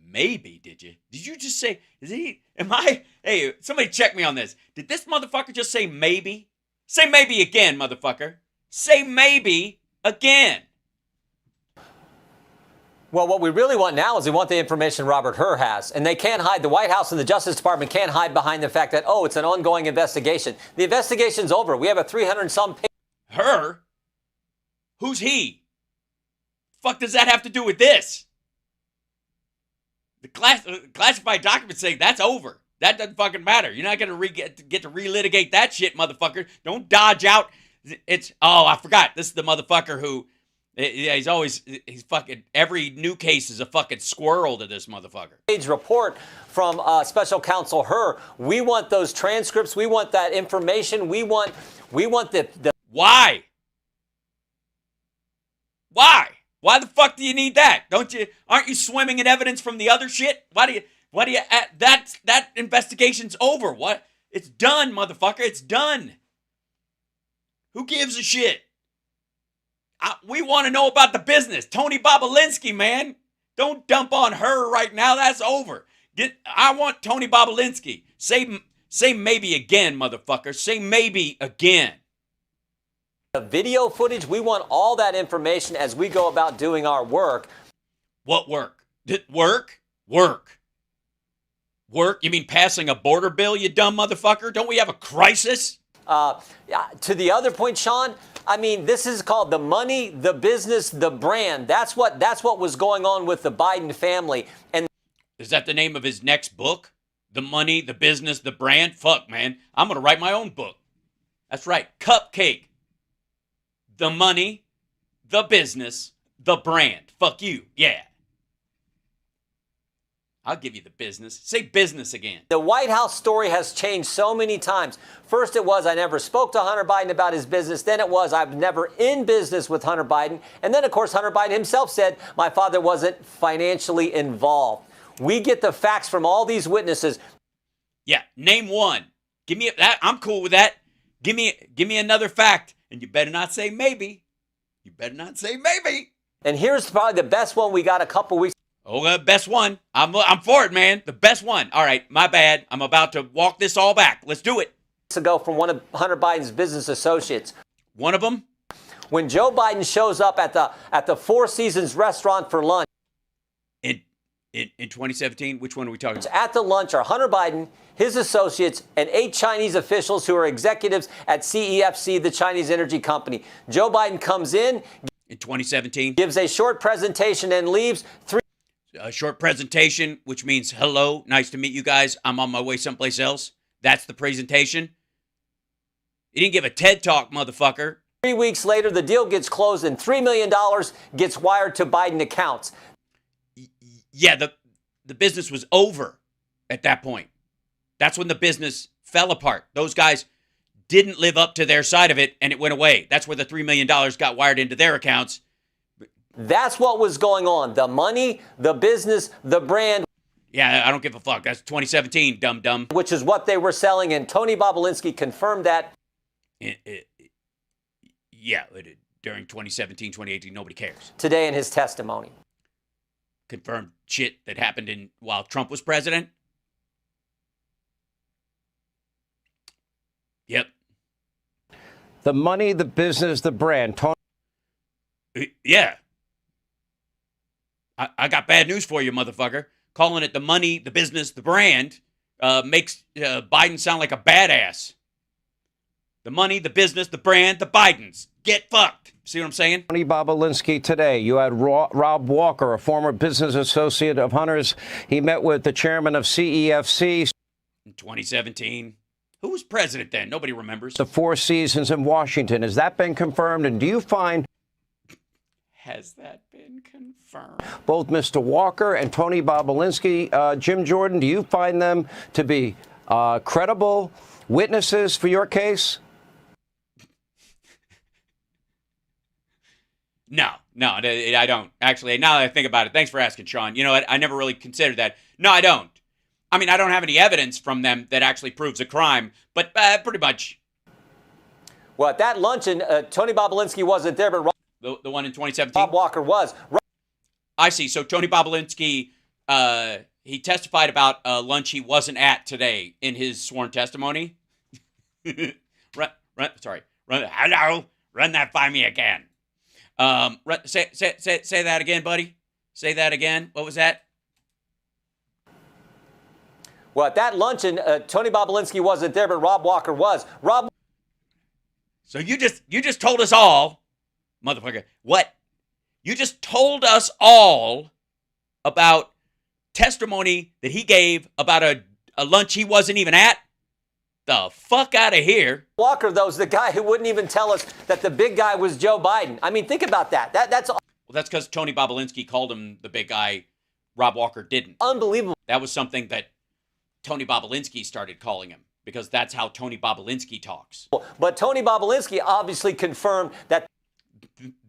maybe, did you? Did you just say... Hey, somebody check me on this. Did this motherfucker just say maybe? Say maybe again, motherfucker. Say maybe again. Well, what we really want now is we want the information Robert Errr has. And they can't hide, the White House and the Justice Department can't hide behind the fact that, oh, it's an ongoing investigation. The investigation's over. We have a 300-some page. Errr? Who's he? Fuck does that have to do with this? The classified documents say that's over. That doesn't fucking matter. You're not going to get to relitigate that shit, motherfucker. Don't dodge out. I forgot. This is the motherfucker who, he's fucking, every new case is a fucking squirrel to this motherfucker. Page report from Special Counsel Errr. We want those transcripts. We want that information. We want the Why? Why? Why the fuck do you need that? Aren't you swimming in evidence from the other shit? Why do you, that investigation's over. What? It's done, motherfucker. It's done. Who gives a shit? We want to know about the business. Tony Bobolinsky, man. Don't dump on her right now. That's over. I want Tony Bobolinsky. Say maybe again, motherfucker. Say maybe again. The video footage, we want all that information as we go about doing our work. What work? Work? You mean passing a border bill, you dumb motherfucker? Don't we have a crisis? To the other point, Sean, I mean, this is called the money, the business, the brand. That's what was going on with the Biden family. And is that the name of his next book? The money, the business, the brand? Fuck, man. I'm going to write my own book. That's right. Cupcake. The money, the business, the brand. Fuck you. Yeah. I'll give you the business. Say business again. The White House story has changed so many times. First it was I never spoke to Hunter Biden about his business. Then it was I'm never in business with Hunter Biden. And then, of course, Hunter Biden himself said my father wasn't financially involved. We get the facts from all these witnesses. Yeah, name one. Give me that. I'm cool with that. Give me another fact. And you better not say maybe. You better not say maybe. And here's probably the best one we got a couple weeks. Oh, best one. I'm for it, man. The best one. All right, my bad. I'm about to walk this all back. Let's do it. Ago from one of Hunter Biden's business associates. One of them? When Joe Biden shows up at the Four Seasons restaurant for lunch. In 2017, which one are we talking about? At the lunch are Hunter Biden, his associates, and 8 Chinese officials who are executives at CEFC, the Chinese energy company. Joe Biden comes in 2017, gives a short presentation and leaves. A short presentation, which means hello, nice to meet you guys. I'm on my way someplace else. That's the presentation. He didn't give a TED talk, motherfucker. 3 weeks later, the deal gets closed and $3 million gets wired to Biden accounts. Yeah, the business was over at that point. That's when the business fell apart. Those guys didn't live up to their side of it, and it went away. That's where the $3 million got wired into their accounts. That's what was going on. The money, the business, the brand. Yeah, I don't give a fuck. That's 2017, dum-dum. Which is what they were selling, and Tony Bobolinsky confirmed that. During 2017, 2018, nobody cares. Today in his testimony. Confirmed shit that happened while Trump was president. Yep. The money, the business, the brand. Yeah. I got bad news for you, motherfucker. Calling it the money, the business, the brand makes Biden sound like a badass. The money, the business, the brand, the Bidens. Get fucked. See what I'm saying? Tony Bobolinsky today. You had Rob Walker, a former business associate of Hunter's. He met with the chairman of CEFC. In 2017. Who was president then? Nobody remembers. The Four Seasons in Washington. Has that been confirmed? And do you find... Has that been confirmed? Both Mr. Walker and Tony Bobolinsky, Jim Jordan, do you find them to be credible witnesses for your case? No, I don't. Actually, now that I think about it, thanks for asking, Sean. You know what? I never really considered that. No, I don't. I mean, I don't have any evidence from them that actually proves a crime, but pretty much. Well, at that luncheon, Tony Bobolinsky wasn't there, but the one in 2017? Rob Walker was. I see. So Tony Bobolinsky, he testified about a lunch he wasn't at today in his sworn testimony. Hello, run that by me again. Say that again, buddy. Say that again. What was that? Well, at that luncheon, Tony Bobolinsky wasn't there, but Rob Walker was. So you just told us all, motherfucker, what? You just told us all about testimony that he gave about a lunch he wasn't even at? The fuck out of here. Walker, though, is the guy who wouldn't even tell us that the big guy was Joe Biden. I mean, think about that. That's Well, that's because Tony Bobulinski called him the big guy. Rob Walker didn't. unbelievable. That was something that Tony Bobulinski started calling him because that's how Tony Bobulinski talks. But Tony Bobulinski obviously confirmed that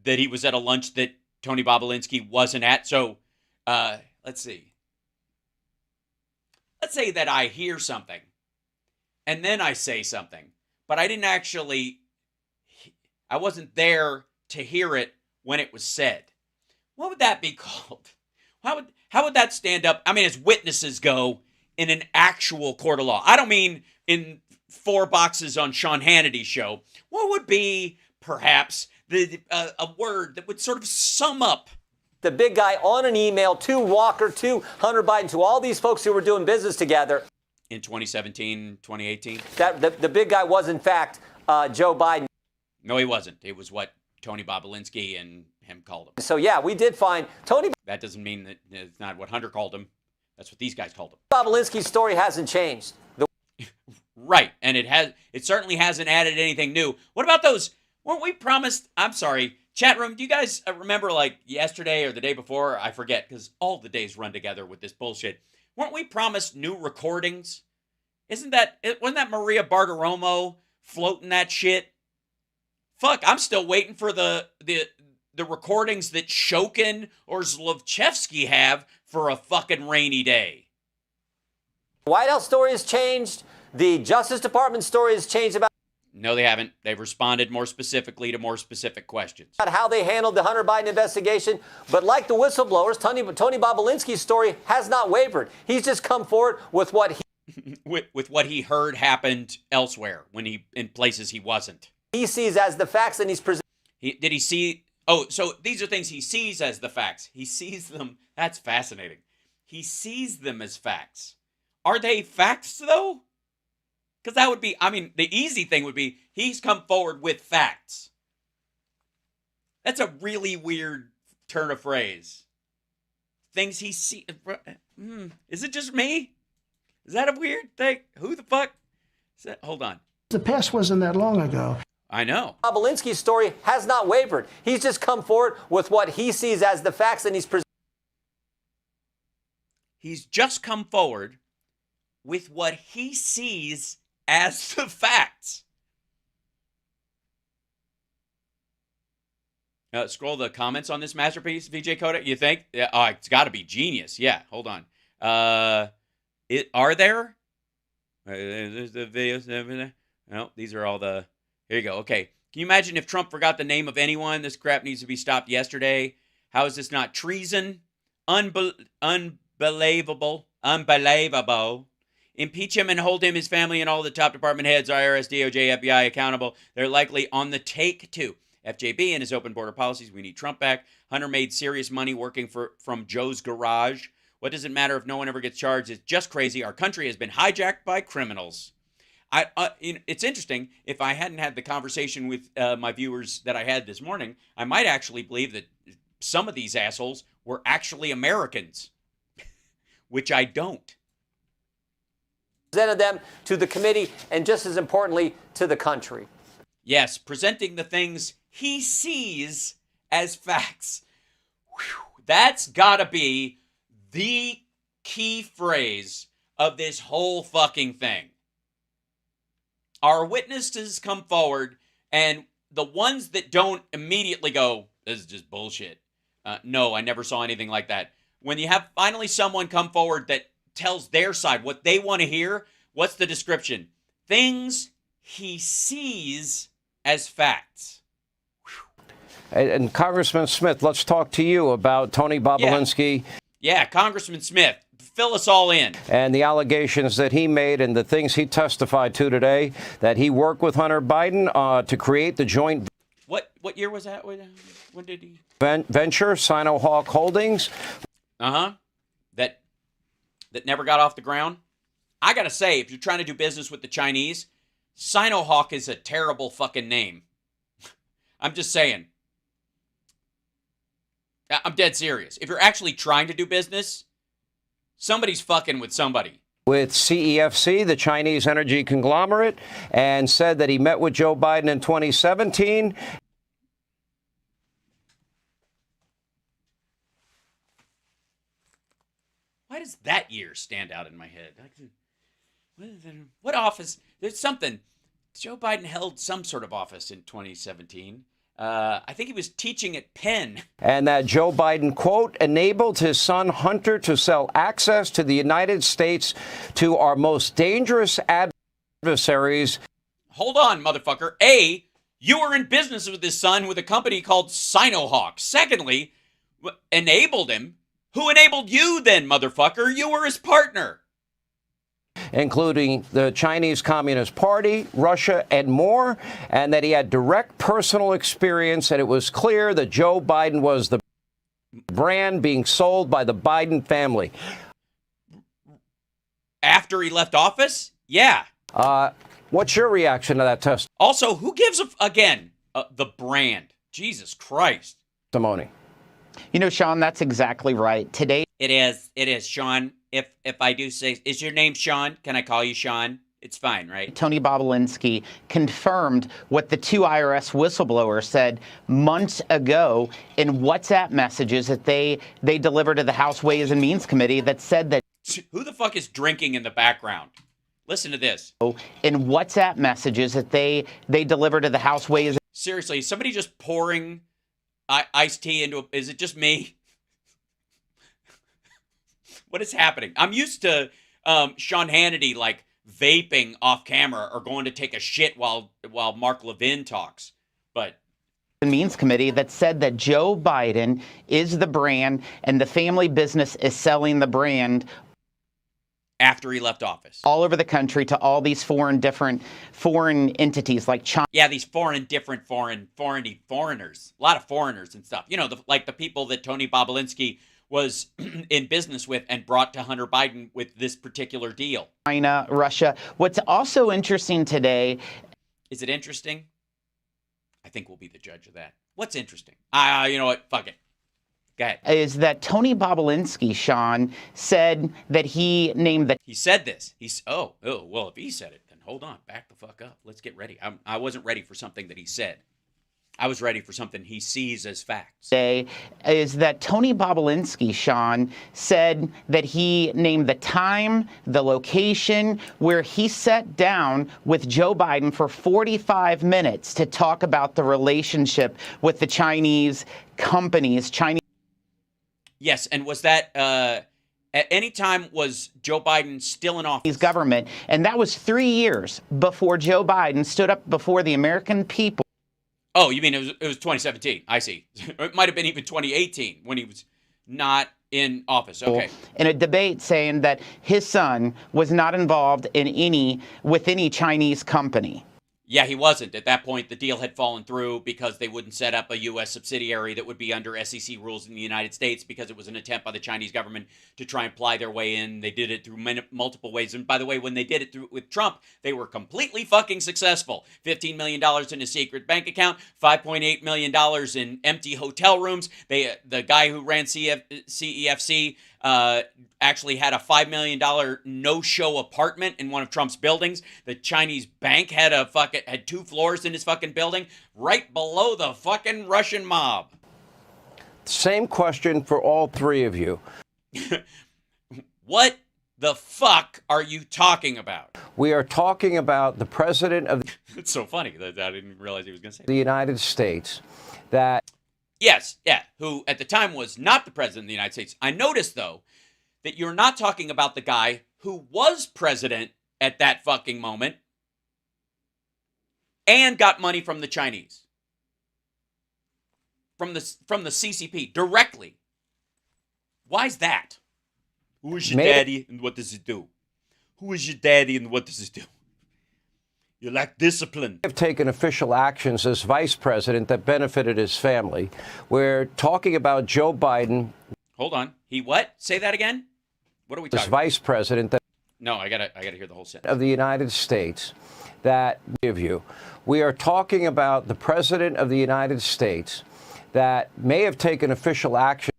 He was at a lunch that Tony Bobulinski wasn't at. So, let's see. Let's say that I hear something and then I say something, but I wasn't there to hear it when it was said. What would that be called? How would that stand up? I mean, as witnesses go in an actual court of law. I don't mean in 4 boxes on Sean Hannity's show. What would be perhaps a word that would sort of sum up the big guy on an email to Walker, to Hunter Biden, to all these folks who were doing business together in 2017, 2018? That the big guy was, in fact, Joe Biden. No, he wasn't. It was what Tony Bobulinski and him called him. So, yeah, we did find Tony. That doesn't mean that it's not what Hunter called him. That's what these guys called him. Bobulinski's story hasn't changed. Right, and it certainly hasn't added anything new. What about those? Weren't we promised? I'm sorry, chat room. Do you guys remember like yesterday or the day before? I forget because all the days run together with this bullshit. Weren't we promised new recordings? Wasn't that Maria Bartiromo floating that shit? Fuck, I'm still waiting for the recordings that Shokin or Zlovchevsky have for a fucking rainy day. The White House story has changed. The Justice Department story has changed about No, they haven't. They've responded more specifically to more specific questions. how they handled the Hunter Biden investigation. But like the whistleblowers, Tony Bobulinski's story has not wavered. He's just come forward with what with what he heard happened elsewhere in places he wasn't. He sees as the facts, and he's presenting. Did he see? Oh, so these are things he sees as the facts. He sees them. That's fascinating. He sees them as facts. Are they facts though? Because that would be, I mean, the easy thing would be he's come forward with facts. That's a really weird turn of phrase. Things he sees. Is it just me? Is that a weird thing? Who the fuck? Hold on. The past wasn't that long ago. I know. Bobulinski's story has not wavered. He's just come forward with what he sees as the facts, and he's just come forward with what he sees as the facts. Scroll the comments on this masterpiece, VJ Kodak. You think? Yeah, it's got to be genius. Yeah, hold on. Are there? There's the videos. No, these are all the. Here you go. Okay. Can you imagine if Trump forgot the name of anyone? This crap needs to be stopped yesterday. How is this not treason? Unbelievable. Unbelievable. Impeach him and hold him, his family, and all the top department heads, IRS, DOJ, FBI accountable. They're likely on the take, too. FJB and his open border policies. We need Trump back. Hunter made serious money working from Joe's garage. What does it matter if no one ever gets charged? It's just crazy. Our country has been hijacked by criminals. It's interesting. If I hadn't had the conversation with my viewers that I had this morning, I might actually believe that some of these assholes were actually Americans, which I don't. Presented them to the committee and, just as importantly, to the country. Yes, presenting the things he sees as facts. Whew, that's got to be the key phrase of this whole fucking thing. Our witnesses come forward, and the ones that don't immediately go, this is just bullshit. No, I never saw anything like that. When you have finally someone come forward that tells their side what they want to hear, what's the description? Things he sees as facts. And Congressman Smith, let's talk to you about Tony Bobulinski. Yeah, Congressman Smith, fill us all in. And the allegations that he made and the things he testified to today, that he worked with Hunter Biden to create the joint. What year was that? When did he? Venture, Sinohawk Holdings. That never got off the ground. I got to say, if you're trying to do business with the Chinese, Sinohawk is a terrible fucking name. I'm just saying. I'm dead serious. If you're actually trying to do business, somebody's fucking with somebody. with CEFC, the Chinese energy conglomerate, and said that he met with Joe Biden in 2017. Why does that year stand out in my head? What office? There's something. Joe Biden held some sort of office in 2017. I think he was teaching at Penn. And that Joe Biden, quote, enabled his son Hunter to sell access to the United States to our most dangerous adversaries. Hold on, motherfucker. A, you were in business with his son with a company called Sinohawk. Secondly, enabled him. Who enabled you then, motherfucker? You were his partner. Including the Chinese Communist Party, Russia, and more, and that he had direct personal experience, and it was clear that Joe Biden was the brand being sold by the Biden family. After he left office? Yeah. What's your reaction to that testimony? Also, who gives the brand? Jesus Christ. Testimony. You know, Sean, that's exactly right. Today, It is, Sean. If I do say, is your name Sean? Can I call you Sean? It's fine, right? Tony Bobulinski confirmed what the two IRS whistleblowers said months ago in WhatsApp messages that they delivered to the House Ways and Means Committee that said that. Who the fuck is drinking in the background? Listen to this. In WhatsApp messages that they delivered to the House Ways. Seriously, is somebody just pouring iced tea into is it just me? What is happening? I'm used to Sean Hannity like vaping off camera or going to take a shit while Mark Levin talks. But Means Committee that said that Joe Biden is the brand and the family business is selling the brand after he left office all over the country to all these foreign entities like China. Yeah, these foreigners, a lot of foreigners and stuff. You know, like the people that Tony Bobulinski was in business with and brought to Hunter Biden with this particular deal. China, Russia. What's also interesting today. Is it interesting? I think we'll be the judge of that. What's interesting? You know what? Fuck it. Go ahead. Is that Tony Bobulinski, Sean, said that he named the. He said this. Oh, well, if he said it, then hold on. Back the fuck up. Let's get ready. I wasn't ready for something that he said. I was ready for something he sees as facts. Is that Tony Bobulinski, Sean, said that he named the time, the location where he sat down with Joe Biden for 45 minutes to talk about the relationship with the Chinese companies. Yes, and was that at any time was Joe Biden still in office? Government, and that was 3 years before Joe Biden stood up before the American people. Oh, you mean it was 2017? I see. It might have been even 2018 when he was not in office. Okay. In a debate saying that his son was not involved with any Chinese company. Yeah, he wasn't. At that point, the deal had fallen through because they wouldn't set up a U.S. subsidiary that would be under SEC rules in the United States because it was an attempt by the Chinese government to try and ply their way in. They did it through multiple ways. And by the way, when they did it with Trump, they were completely fucking successful. $15 million in a secret bank account, $5.8 million in empty hotel rooms. The guy who ran CEFC actually had a $5 million no-show apartment in one of Trump's buildings. The Chinese bank had had 2 floors in his fucking building, right below the fucking Russian mob. Same question for all three of you. What the fuck are you talking about? We are talking about the president of It's so funny that I didn't realize he was going to say the United States that... Yes, yeah, who at the time was not the president of the United States. I noticed, though, that you're not talking about the guy who was president at that fucking moment and got money from the Chinese. From the CCP, directly. Why is that? Who is your daddy and what does he do? Who is your daddy and what does he do? You lack discipline. Have taken official actions as vice president that benefited his family. We're talking about Joe Biden. Hold on. He what? Say that again? What are we talking as vice president that No, I gotta hear the whole sentence. of the United States that give you. We are talking about the president of the United States that may have taken official action.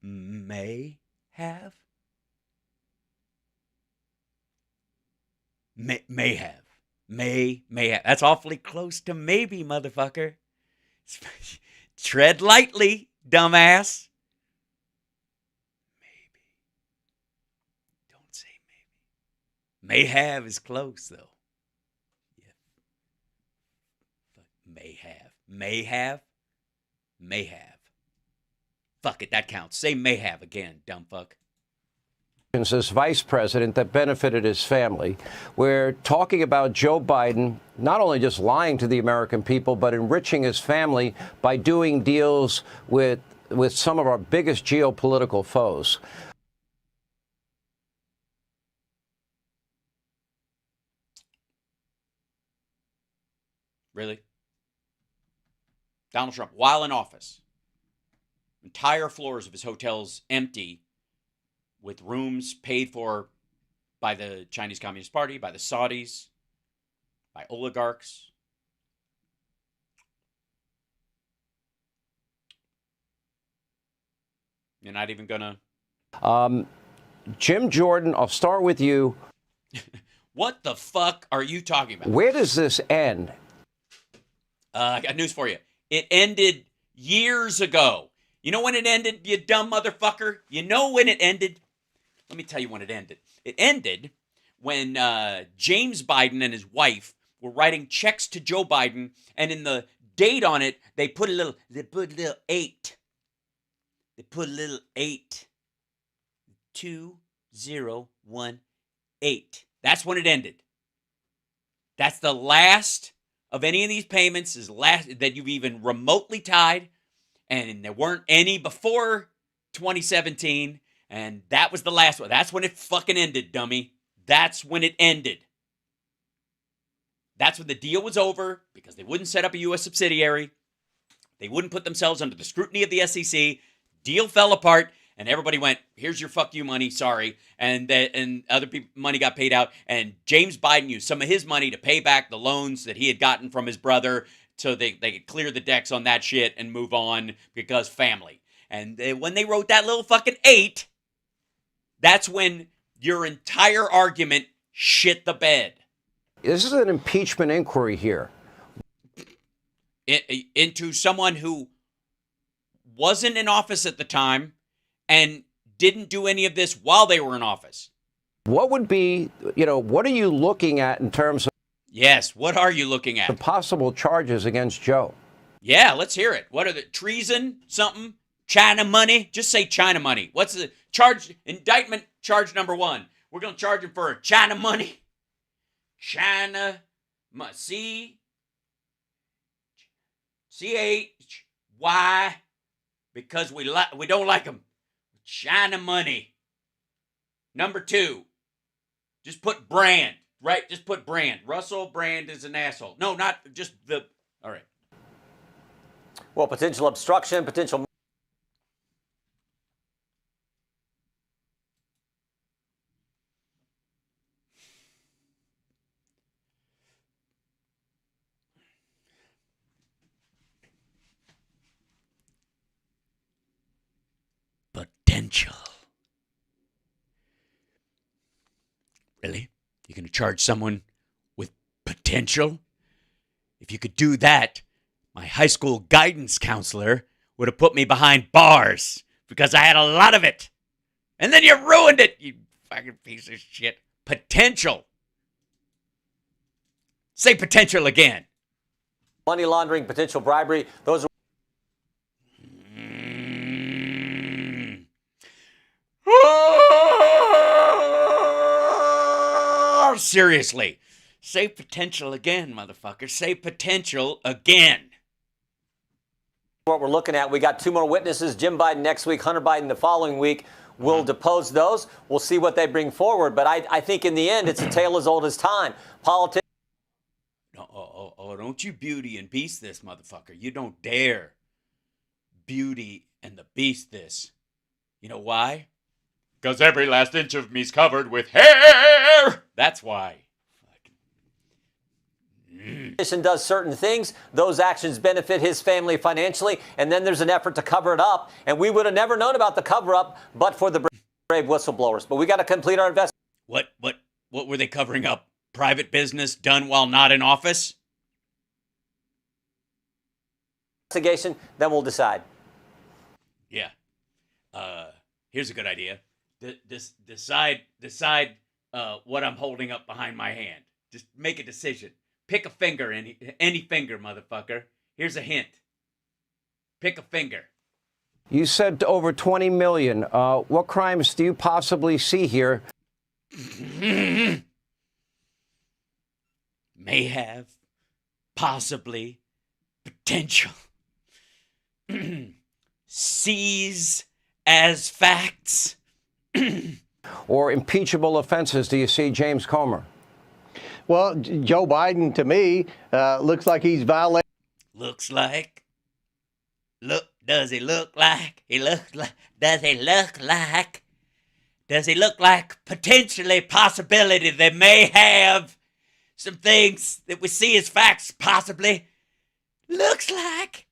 may have. May have. May have. That's awfully close to maybe, motherfucker. Tread lightly, dumbass. Maybe. Don't say maybe. May have is close, though. Yeah. May have. May have. May have. Fuck it, that counts. Say may have again, dumb fuck. As vice president that benefited his family. We're talking about Joe Biden not only just lying to the American people, but enriching his family by doing deals with some of our biggest geopolitical foes. Really? Donald Trump, while in office, entire floors of his hotels empty, with rooms paid for by the Chinese Communist Party, by the Saudis, by oligarchs. You're not even gonna... Jim Jordan, I'll start with you. What the fuck are you talking about? Where does this end? I got news for you. It ended years ago. You know when it ended, you dumb motherfucker? You know when it ended? Let me tell you when it ended. It ended when James Biden and his wife were writing checks to Joe Biden, and in the date on it, they put a little 8. They put a little 8. 2018. That's when it ended. That's the last of any of these payments is last that you've even remotely tied, and there weren't any before 2017. And that was the last one. That's when it fucking ended, dummy. That's when it ended. That's when the deal was over because they wouldn't set up a U.S. subsidiary. They wouldn't put themselves under the scrutiny of the SEC. Deal fell apart, and everybody went, here's your fuck you money, sorry. And other people money got paid out. And James Biden used some of his money to pay back the loans that he had gotten from his brother so they could clear the decks on that shit and move on because family. And when they wrote that little fucking 8... that's when your entire argument shit the bed. This is an impeachment inquiry here. Into someone who wasn't in office at the time and didn't do any of this while they were in office. What would be, what are you looking at in terms of... Yes, what are you looking at? The possible charges against Joe. Yeah, let's hear it. What are the treason, something? China money? Just say China money. What's the charge? Indictment charge number 1. We're going to charge him for China money. China, C-H-Y, because we don't like him. China money. Number 2, just put Brand, right? Just put Brand. Russell Brand is an asshole. No, not just the, all right. Well, potential obstruction, potential... Potential. Really? You're going to charge someone with potential? If you could do that, my high school guidance counselor would have put me behind bars because I had a lot of it. And then you ruined it, you fucking piece of shit. Potential. Say potential again. Money laundering, potential bribery, those are... Oh, seriously. Say potential again, motherfucker. Say potential again. What we're looking at, we got 2 more witnesses, Jim Biden next week, Hunter Biden the following week. We'll depose those. We'll see what they bring forward. But I think in the end, it's a tale as old as time. Politics. Oh, don't you Beauty and Beast this, motherfucker. You don't dare Beauty and the Beast this. You know why? Because every last inch of me's covered with hair. That's why. does certain things, those actions benefit his family financially, and then there's an effort to cover it up. And we would have never known about the cover-up but for the brave whistleblowers. But we got to complete our investigation. What were they covering up? Private business done while not in office? Then we'll decide. Yeah. Here's a good idea. Decide what I'm holding up behind my hand. Just make a decision. Pick a finger, any finger, motherfucker. Here's a hint. Pick a finger. You said over 20 million. What crimes do you possibly see here? May have, possibly, potential. Seize as facts. Or impeachable offenses do you see James Comer? Well, Joe Biden, to me, looks like he's violating. Looks like. Does he look like? Does he look like? Does he look like potentially possibility they may have some things that we see as facts possibly? Looks like.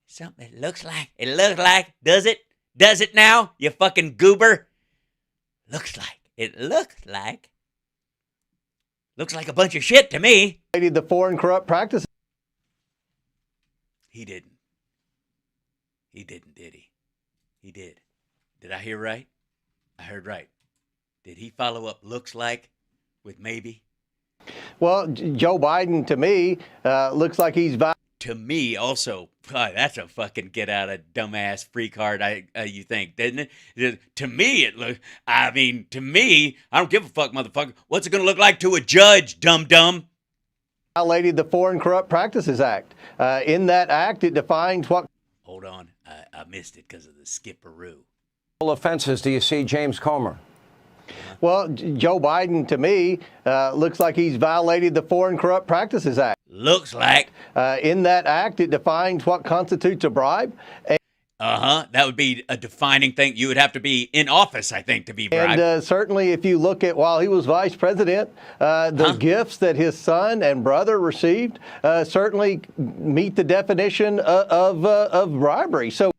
Something looks like. It looks like. Does it? Does it now? You fucking goober. Looks like. It looks like. Looks like a bunch of shit to me. The Foreign Corrupt Practices. He didn't. He didn't, did he? He did. Did I hear right? I heard right. Did he follow up looks like with maybe? Well, Joe Biden, to me, looks like he's to me also. God, that's a fucking get out of dumbass free card. You think, didn't it? To me, it look. I mean, to me, I don't give a fuck, motherfucker. What's it gonna look like to a judge, dum? Violated the Foreign Corrupt Practices Act. In that act, it defines what. Hold on, I missed it because of the skipperoo. What offenses do you see James Comer? Well, Joe Biden, to me, looks like he's violated the Foreign Corrupt Practices Act. Looks like. In that act, it defines what constitutes a bribe. That would be a defining thing. You would have to be in office, I think, to be bribed. And certainly, if you look at while he was vice president, the gifts that his son and brother received certainly meet the definition of bribery. So,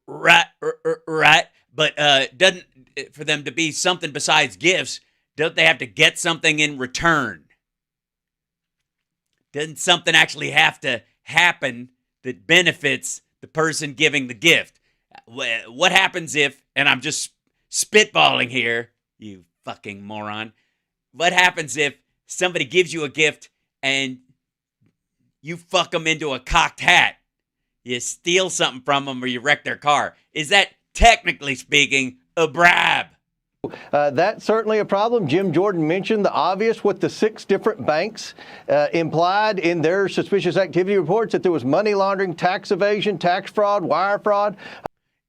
right. But doesn't for them to be something besides gifts? Don't they have to get something in return? Doesn't something actually have to happen that benefits the person giving the gift? What happens if, and I'm just spitballing here, you fucking moron. What happens if somebody gives you a gift and you fuck them into a cocked hat? You steal something from them or you wreck their car. Is that, technically speaking, a bribe? That's certainly a problem. Jim Jordan mentioned the obvious with the 6 different banks implied in their suspicious activity reports that there was money laundering, tax evasion, tax fraud, wire fraud.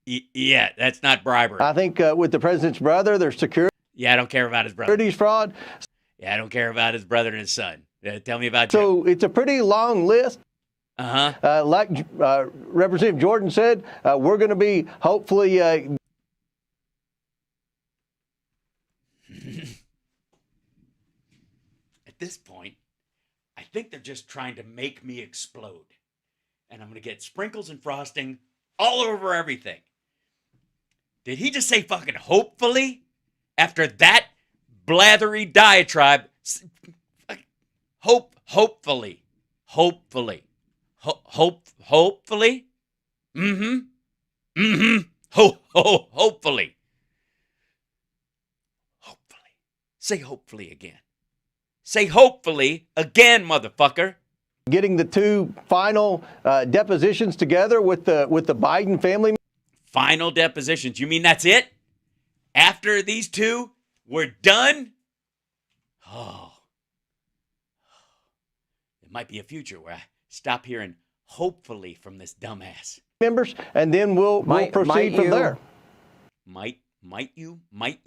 Yeah, that's not bribery. I think with the president's brother, there's security. Yeah, I don't care about his brother. Securities fraud. Yeah, I don't care about his brother and his son. Tell me about So Joe. it's a pretty long list. Like Representative Jordan said, we're going to be hopefully At this point, I think they're just trying to make me explode. And I'm going to get sprinkles and frosting all over everything. Did he just say fucking hopefully? After that blathery diatribe, hopefully. Hopefully. Hopefully? Hopefully. Say hopefully again. Say hopefully again, motherfucker. Getting the 2 final depositions together with the Biden family. Final depositions. You mean that's it? After these 2, we're done? Oh. It might be a future where I stop hearing hopefully from this dumbass. Members, and then we'll proceed from there. Might you? Might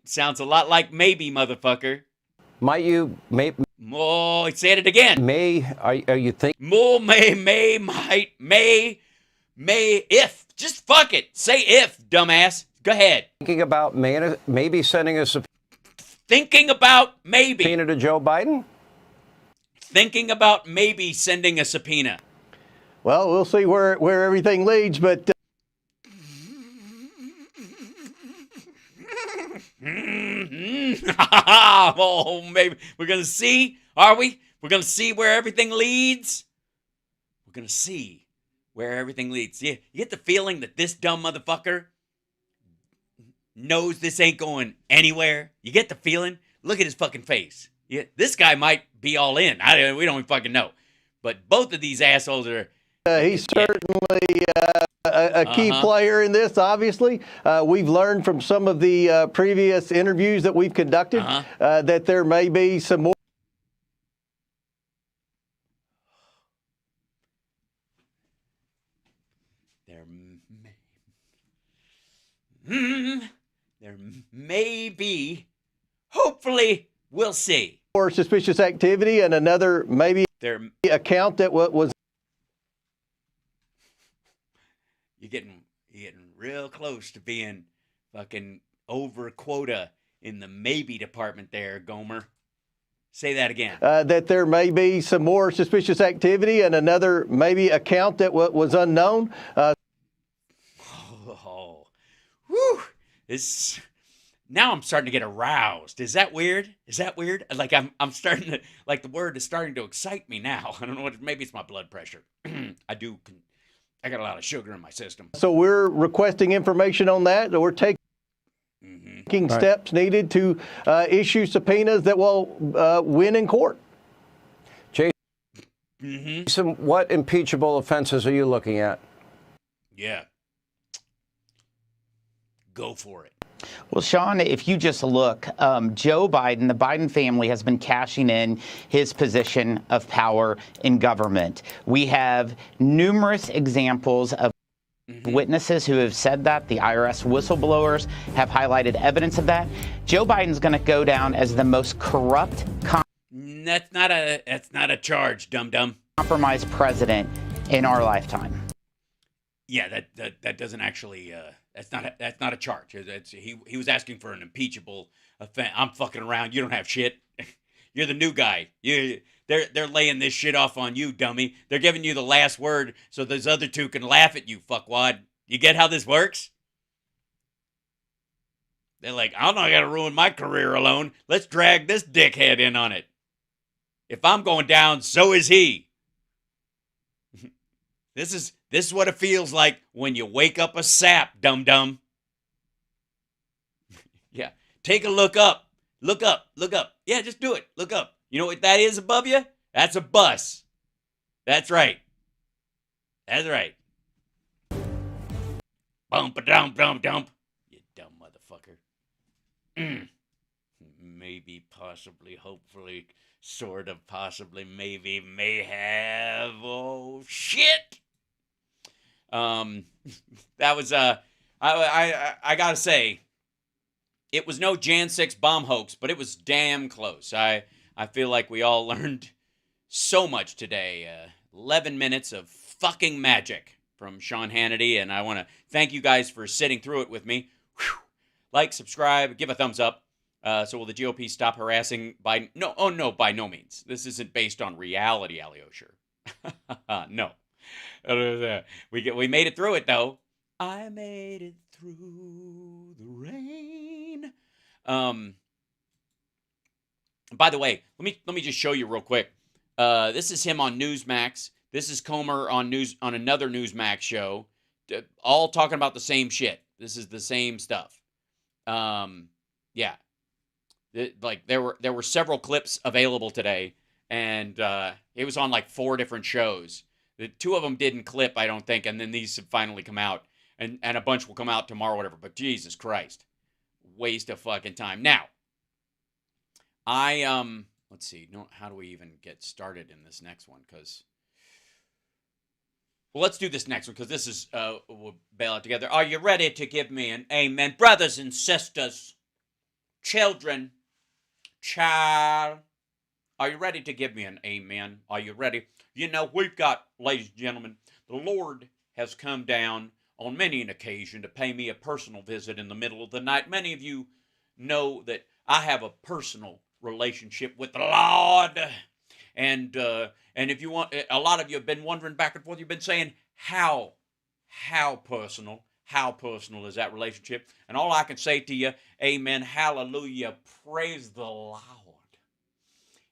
sounds a lot like maybe, motherfucker. Might you? Oh, say it again. Are you thinking? More, might, may, if. Just fuck it. Say if, dumbass. Go ahead. Thinking about maybe sending us a thinking about maybe. Subpoena to Joe Biden? Thinking about maybe sending a subpoena. Well, we'll see where everything leads, but Oh, maybe we're gonna see. Are we? We're gonna see where everything leads. We're gonna see where everything leads. You get the feeling that this dumb motherfucker knows this ain't going anywhere. You get the feeling. Look at his fucking face. Yeah, this guy might be all in. We don't even fucking know. But both of these assholes are. he's certainly a key player in this, obviously. We've learned from some of the previous interviews that we've conducted that there may be some more. There may be. Hopefully, we'll see. More suspicious activity and another maybe account that was. You're getting real close to being fucking over quota in the maybe department there, Gomer. Say that again. That there may be some more suspicious activity and another maybe account that was unknown. Whew. Now I'm starting to get aroused. Is that weird? Like I'm starting to, like the word is starting to excite me now. I don't know what, maybe it's my blood pressure. I got a lot of sugar in my system. So we're requesting information on that. We're taking steps needed to issue subpoenas that will win in court. Jason, what impeachable offenses are you looking at? Yeah. Go for it. Well, Sean, if you just look, Joe Biden, the Biden family has been cashing in his position of power in government. We have numerous examples of witnesses who have said that. The IRS whistleblowers have highlighted evidence of that. Joe Biden's going to go down as the most corrupt, That's not a charge, dum-dum. compromised president in our lifetime. Yeah, that doesn't actually. That's not a charge. He was asking for an impeachable offense. I'm fucking around. You don't have shit. You're the new guy. They're laying this shit off on you, dummy. They're giving you the last word so those other two can laugh at you, fuckwad. You get how this works? They're like, I'm not gonna ruin my career alone. Let's drag this dickhead in on it. If I'm going down, so is he. This is what it feels like when you wake up a sap, dum-dum. Yeah, take a look up. Look up. Yeah, just do it. Look up. You know what that is above you? That's a bus. That's right. Bump-a-dump. You dumb motherfucker. Maybe, possibly, hopefully, sort of, possibly, maybe, may have. Oh, shit. That was, I gotta say, it was no Jan 6 bomb hoax, but it was damn close. I feel like we all learned so much today. 11 minutes of fucking magic from Sean Hannity, and I want to thank you guys for sitting through it with me. Whew. Like, subscribe, give a thumbs up. So will the GOP stop harassing Biden? No, oh no, by no means. This isn't based on reality, Alyosher. No. We made it through it, though. I made it through the rain. By the way, let me just show you real quick. This is him on Newsmax. This is Comer on another Newsmax show. All talking about the same shit. This is the same stuff. Yeah. There were several clips available today, and it was on like 4 different shows. The 2 of them didn't clip, I don't think, and then these have finally come out, and a bunch will come out tomorrow, or whatever. But Jesus Christ, waste of fucking time. Now, let's see. No, how do we even get started in this next one? Well, let's do this next one because this is we'll bail out together. Are you ready to give me an amen, brothers and sisters, children, child? Are you ready to give me an amen? Are you ready? You know, we've got, ladies and gentlemen, the Lord has come down on many an occasion to pay me a personal visit in the middle of the night. Many of you know that I have a personal relationship with the Lord. And if you want, a lot of you have been wondering back and forth. You've been saying, how personal is that relationship? And all I can say to you, amen, hallelujah, praise the Lord,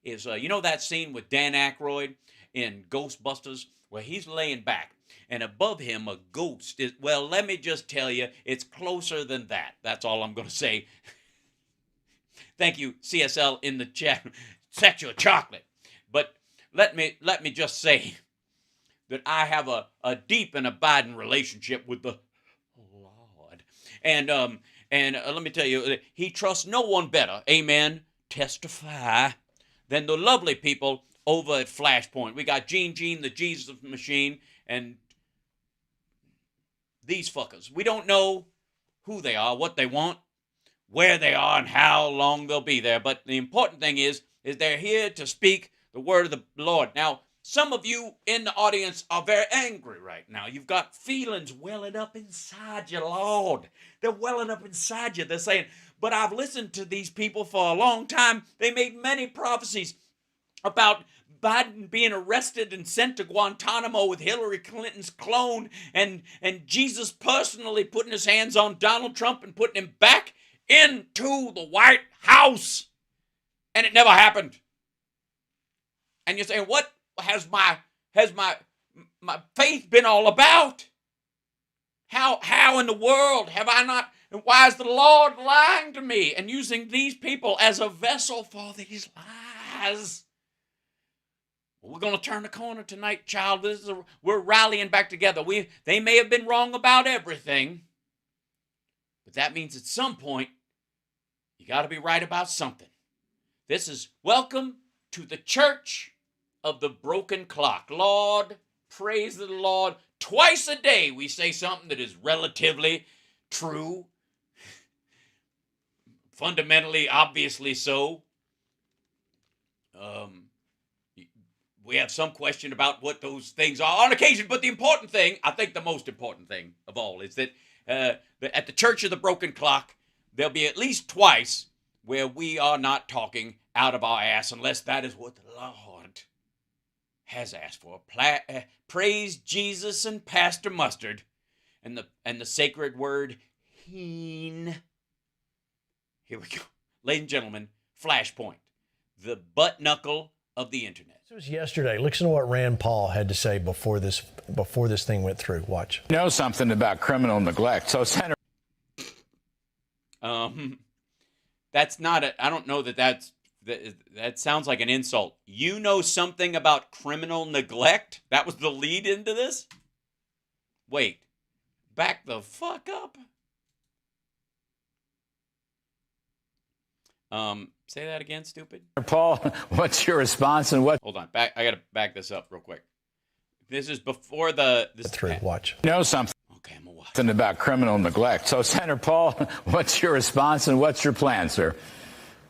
is, you know that scene with Dan Aykroyd in Ghostbusters where he's laying back and above him a ghost is, well, let me just tell you, it's closer than that. That's all I'm going to say. Thank you, CSL, in the chat. Sexual chocolate. But let me just say that I have a deep and abiding relationship with the Lord. And let me tell you, he trusts no one better, amen, testify, than the lovely people over at Flashpoint. We got Gene, the Jesus machine, and these fuckers. We don't know who they are, what they want, where they are, and how long they'll be there. But the important thing is they're here to speak the word of the Lord. Now, some of you in the audience are very angry right now. You've got feelings welling up inside you, Lord. They're welling up inside you. They're saying, but I've listened to these people for a long time. They made many prophecies about Biden being arrested and sent to Guantanamo with Hillary Clinton's clone, and Jesus personally putting his hands on Donald Trump and putting him back into the White House. And it never happened. And you say, what has my faith been all about? How in the world have I not, and why is the Lord lying to me and using these people as a vessel for these lies? Well, we're going to turn the corner tonight, child. We're rallying back together. They may have been wrong about everything, but that means at some point, you got to be right about something. This is welcome to the church of the broken clock. Lord, praise the Lord. Twice a day we say something that is relatively true. Fundamentally, obviously so. We have some question about what those things are on occasion, but the important thing, I think the most important thing of all, is that at the Church of the Broken Clock, there'll be at least twice where we are not talking out of our ass unless that is what the Lord has asked for. Praise Jesus and Pastor Mustard and the sacred word heen. Here we go. Ladies and gentlemen, Flashpoint, the butt knuckle of the internet. This was yesterday. Listen to what Rand Paul had to say before this thing went through. Watch. Know something about criminal neglect. So Senator that's not I don't know that sounds like an insult. You know something about criminal neglect? That was the lead into this? Wait. Back the fuck up. Say that again, stupid. Paul, what's your response and what? Hold on. I got to back this up real quick. This is before this. Through. Watch. Know something. Okay, I'm gonna watch. Something about criminal neglect. So, Senator Paul, what's your response and what's your plan, sir?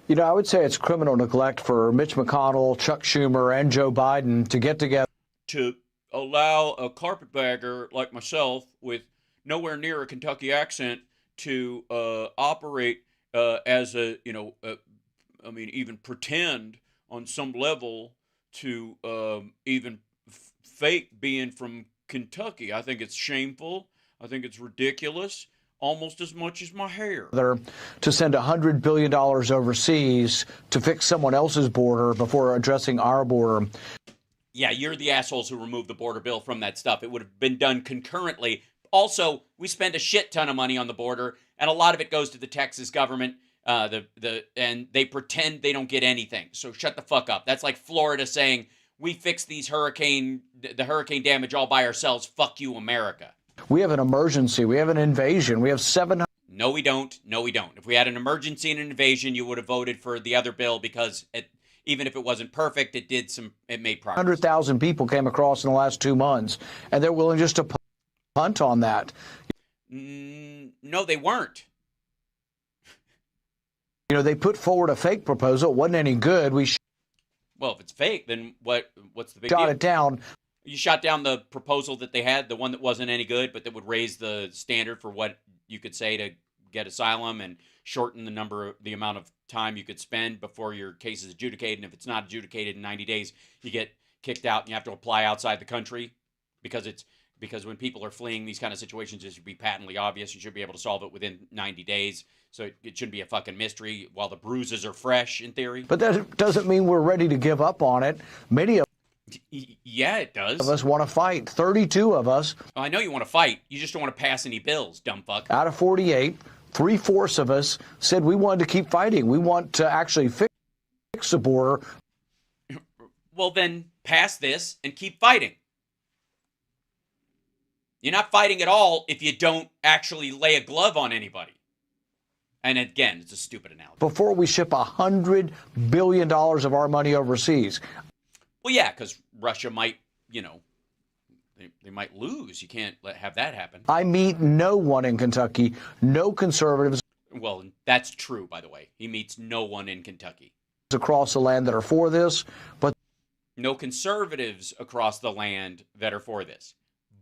You know, I would say it's criminal neglect for Mitch McConnell, Chuck Schumer, and Joe Biden to get together to allow a carpetbagger like myself with nowhere near a Kentucky accent to operate as a, even pretend on some level to even fake being from Kentucky. I think it's shameful. I think it's ridiculous, almost as much as my hair. To send $100 billion overseas to fix someone else's border before addressing our border. Yeah, you're the assholes who removed the border bill from that stuff. It would have been done concurrently. Also, we spend a shit ton of money on the border, and a lot of it goes to the Texas government. And they pretend they don't get anything. So shut the fuck up. That's like Florida saying, we fix the hurricane damage all by ourselves. Fuck you, America. We have an emergency. We have an invasion. We have 700. No, we don't. No, we don't. If we had an emergency and an invasion, you would have voted for the other bill because even if it wasn't perfect, it made progress. 100,000 people came across in the last 2 months, and they're willing just to punt on that. No, they weren't. You know, they put forward a fake proposal. It wasn't any good. Well, if it's fake, then what's the big deal? Shot it down. You shot down the proposal that they had, the one that wasn't any good, but that would raise the standard for what you could say to get asylum and shorten the amount of time you could spend before your case is adjudicated. And if it's not adjudicated in 90 days, you get kicked out and you have to apply outside the country because when people are fleeing these kind of situations, it should be patently obvious. You should be able to solve it within 90 days. So it shouldn't be a fucking mystery while the bruises are fresh, in theory. But that doesn't mean we're ready to give up on it. Many of Yeah, it does. us want to fight. 32 of us. I know you want to fight. You just don't want to pass any bills, dumb fuck. Out of 48, 3/4 of us said we wanted to keep fighting. We want to actually fix the border. Well, then pass this and keep fighting. You're not fighting at all if you don't actually lay a glove on anybody. And again, it's a stupid analogy. Before we ship $100 billion of our money overseas. Well, yeah, because Russia might, they might lose. You can't have that happen. I meet no one in Kentucky, no conservatives. Well, that's true, by the way. He meets no one in Kentucky. Across the land that are for this, but no conservatives across the land that are for this.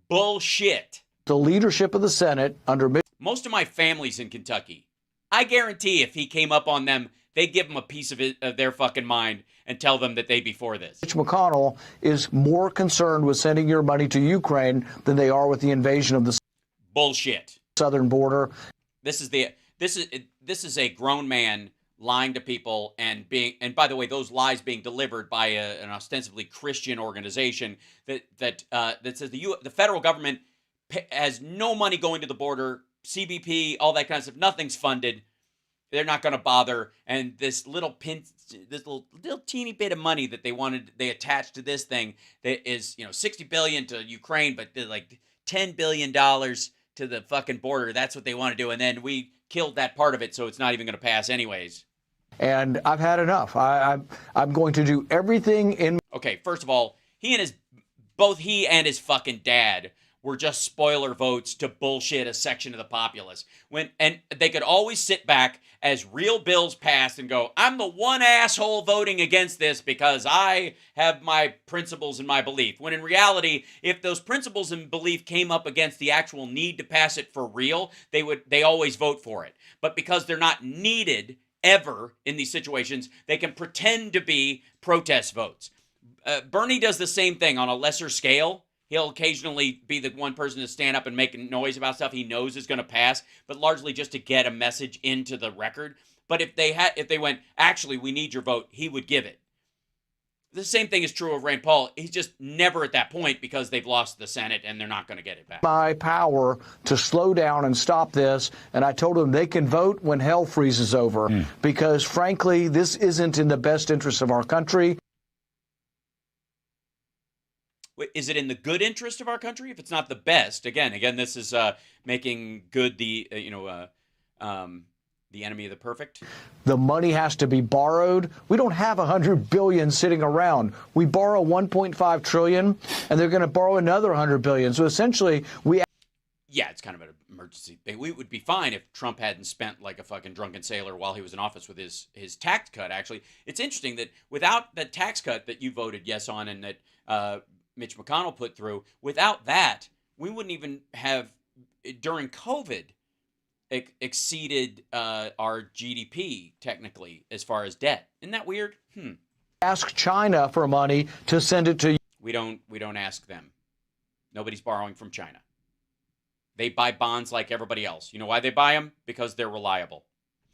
Bullshit. The leadership of the Senate under most of my family's in Kentucky. I guarantee if he came up on them, they'd give him a piece of their fucking mind and tell them that they'd be for this. Mitch McConnell is more concerned with sending your money to Ukraine than they are with the invasion of the bullshit southern border. This is a grown man lying to people and by the way, those lies being delivered by an ostensibly Christian organization that says the federal government has no money going to the border, CBP, all that kind of stuff. Nothing's funded. They're not going to bother. And this little teeny bit of money that they attached to this thing that is, $60 billion to Ukraine, but like $10 billion to the fucking border. That's what they want to do. And then we killed that part of it, so it's not even going to pass anyways. And I've had enough. I'm going to do everything in. Okay, first of all, both he and his fucking dad were just spoiler votes to bullshit a section of the populace. And they could always sit back as real bills passed and go, I'm the one asshole voting against this because I have my principles and my belief. When in reality, if those principles and belief came up against the actual need to pass it for real, they always vote for it. But because they're not needed ever in these situations, they can pretend to be protest votes. Bernie does the same thing on a lesser scale. He'll occasionally be the one person to stand up and make noise about stuff he knows is going to pass, but largely just to get a message into the record. But if they went, actually, we need your vote, he would give it. The same thing is true of Rand Paul. He's just never at that point because they've lost the Senate and they're not going to get it back. My power to slow down and stop this, and I told them they can vote when hell freezes over because, frankly, this isn't in the best interest of our country. Is it in the good interest of our country? If it's not the best, again, this is making good the enemy of the perfect. The money has to be borrowed. We don't have $100 billion sitting around. We borrow $1.5 trillion, and they're going to borrow another $100 billion. So essentially, yeah, it's kind of an emergency thing. We would be fine if Trump hadn't spent like a fucking drunken sailor while he was in office with his tax cut. Actually, it's interesting that without the tax cut that you voted yes on and that Mitch McConnell put through, without that, we wouldn't even have, during COVID, exceeded our GDP, technically, as far as debt. Isn't that weird? Ask China for money to send it to you. We don't ask them. Nobody's borrowing from China. They buy bonds like everybody else. You know why they buy them? Because they're reliable.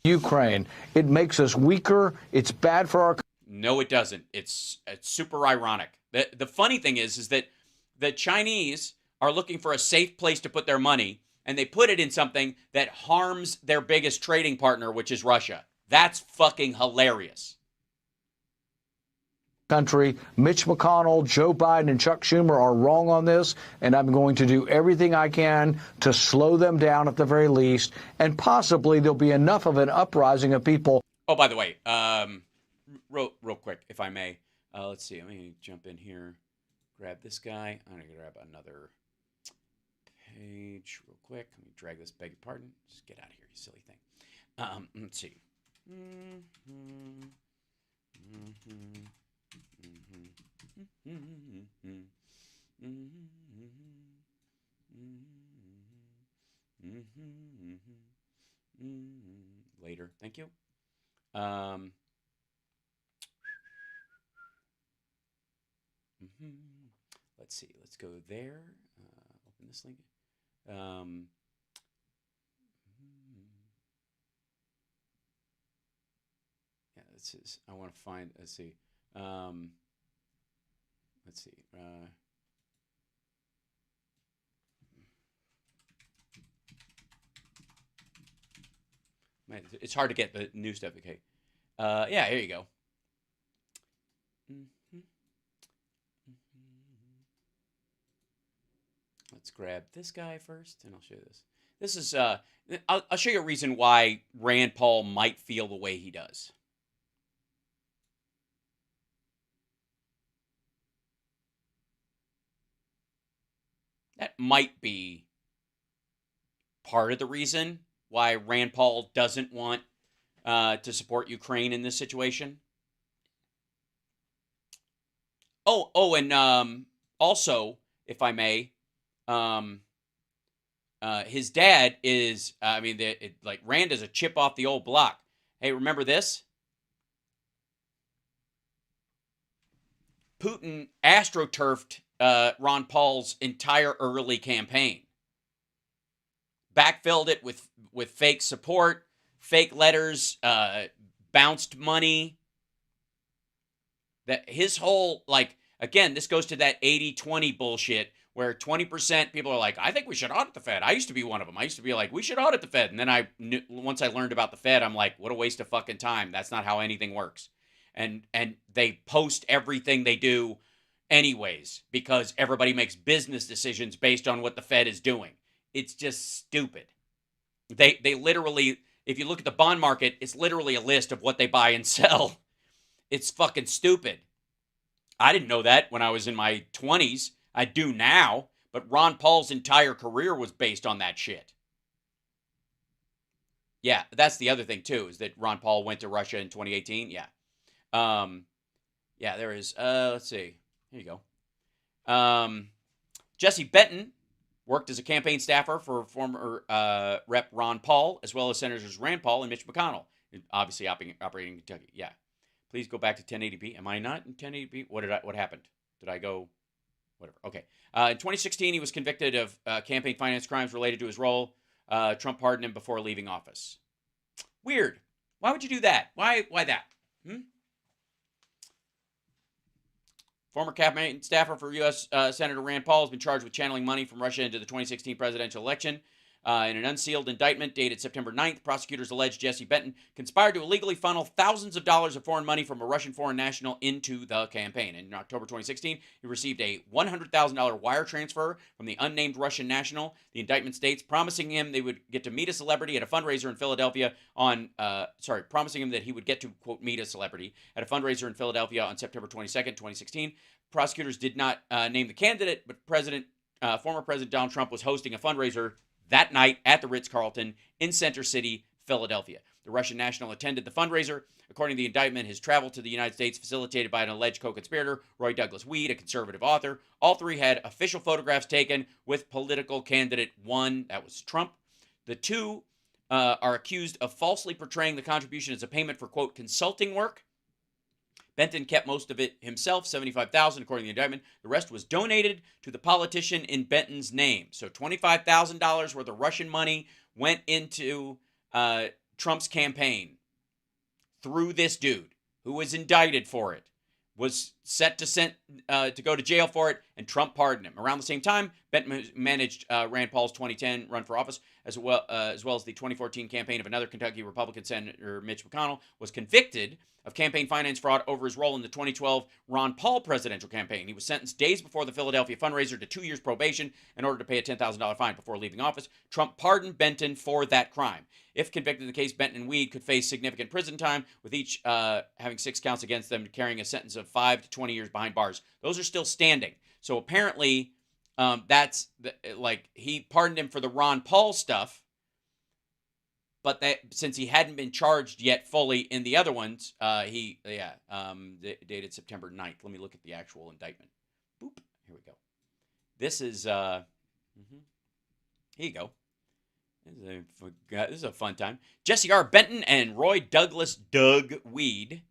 Ukraine. It makes us weaker. It's bad for our. No, it doesn't. It's super ironic. The funny thing is that the Chinese are looking for a safe place to put their money, and they put it in something that harms their biggest trading partner, which is Russia. That's fucking hilarious. Country, Mitch McConnell, Joe Biden, and Chuck Schumer are wrong on this, and I'm going to do everything I can to slow them down at the very least, and possibly there'll be enough of an uprising of people. Oh, by the way, real quick, if I may. Let's see. Let me jump in here. Grab this guy. I'm going to grab another page real quick. Let me drag this. Beg your pardon. Just get out of here, you silly thing. Let's see. Later. Let's see. Let's go there. Open this link. Yeah, this is. I want to find. Let's see. Let's see. Man, it's hard to get the new stuff. Okay. Yeah, here you go. Let's grab this guy first, and I'll show you this. This is, I'll show you a reason why Rand Paul might feel the way he does. That might be part of the reason why Rand Paul doesn't want to support Ukraine in this situation. And also, if I may, his dad is, like Rand is a chip off the old block. Hey, remember this? Putin astroturfed Ron Paul's entire early campaign. Backfilled it with fake support, fake letters, bounced money. That his whole, again, this goes to that 80-20 bullshit where 20% people are like, I think we should audit the Fed. I used to be one of them. I used to be like, we should audit the Fed. And then once I learned about the Fed, I'm like, what a waste of fucking time. That's not how anything works. And they post everything they do anyways because everybody makes business decisions based on what the Fed is doing. It's just stupid. They literally, if you look at the bond market, it's literally a list of what they buy and sell. It's fucking stupid. I didn't know that when I was in my 20s. I do now, but Ron Paul's entire career was based on that shit. Yeah, that's the other thing too, is that Ron Paul went to Russia in 2018. Yeah. Yeah, there is. Let's see. Here you go. Jesse Benton worked as a campaign staffer for former Rep. Ron Paul, as well as Senators Rand Paul and Mitch McConnell, obviously operating in Kentucky. Yeah. Please go back to 1080p. Am I not in 1080p? What happened? Did I go? Whatever. Okay. In 2016, he was convicted of campaign finance crimes related to his role. Trump pardoned him before leaving office. Weird. Why would you do that? Why that? Former campaign staffer for U.S. Senator Rand Paul has been charged with channeling money from Russia into the 2016 presidential election. In an unsealed indictment dated September 9th, prosecutors allege Jesse Benton conspired to illegally funnel thousands of dollars of foreign money from a Russian foreign national into the campaign. In October 2016, he received a $100,000 wire transfer from the unnamed Russian national. The indictment states, promising him they would get to meet a celebrity at a fundraiser in Philadelphia promising him that he would get to, quote, meet a celebrity at a fundraiser in Philadelphia on September 22nd, 2016. Prosecutors did not name the candidate, but former President Donald Trump was hosting a fundraiser that night at the Ritz-Carlton in Center City, Philadelphia. The Russian national attended the fundraiser. According to the indictment, his travel to the United States facilitated by an alleged co-conspirator, Roy Douglas Weed, a conservative author. All three had official photographs taken with political candidate one, that was Trump. The two are accused of falsely portraying the contribution as a payment for, quote, consulting work. Benton kept most of it himself, $75,000 according to the indictment. The rest was donated to the politician in Benton's name. So $25,000 worth of Russian money went into Trump's campaign through this dude who was indicted for it, was set to go to jail for it, and Trump pardoned him. Around the same time, Benton managed Rand Paul's 2010 run for office, as well as the 2014 campaign of another Kentucky Republican Senator Mitch McConnell, was convicted of campaign finance fraud over his role in the 2012 Ron Paul presidential campaign. He was sentenced days before the Philadelphia fundraiser to 2 years probation in order to pay a $10,000 fine before leaving office. Trump pardoned Benton for that crime. If convicted in the case, Benton and Weed could face significant prison time, with each having 6 counts against them, carrying a sentence of 5 to 20 years behind bars. Those are still standing. So apparently, he pardoned him for the Ron Paul stuff, but that since he hadn't been charged yet fully in the other ones, dated September 9th. Let me look at the actual indictment. Boop. Here we go. This is, here you go. This is a fun time. Jesse R. Benton and Roy Douglas Doug Weed.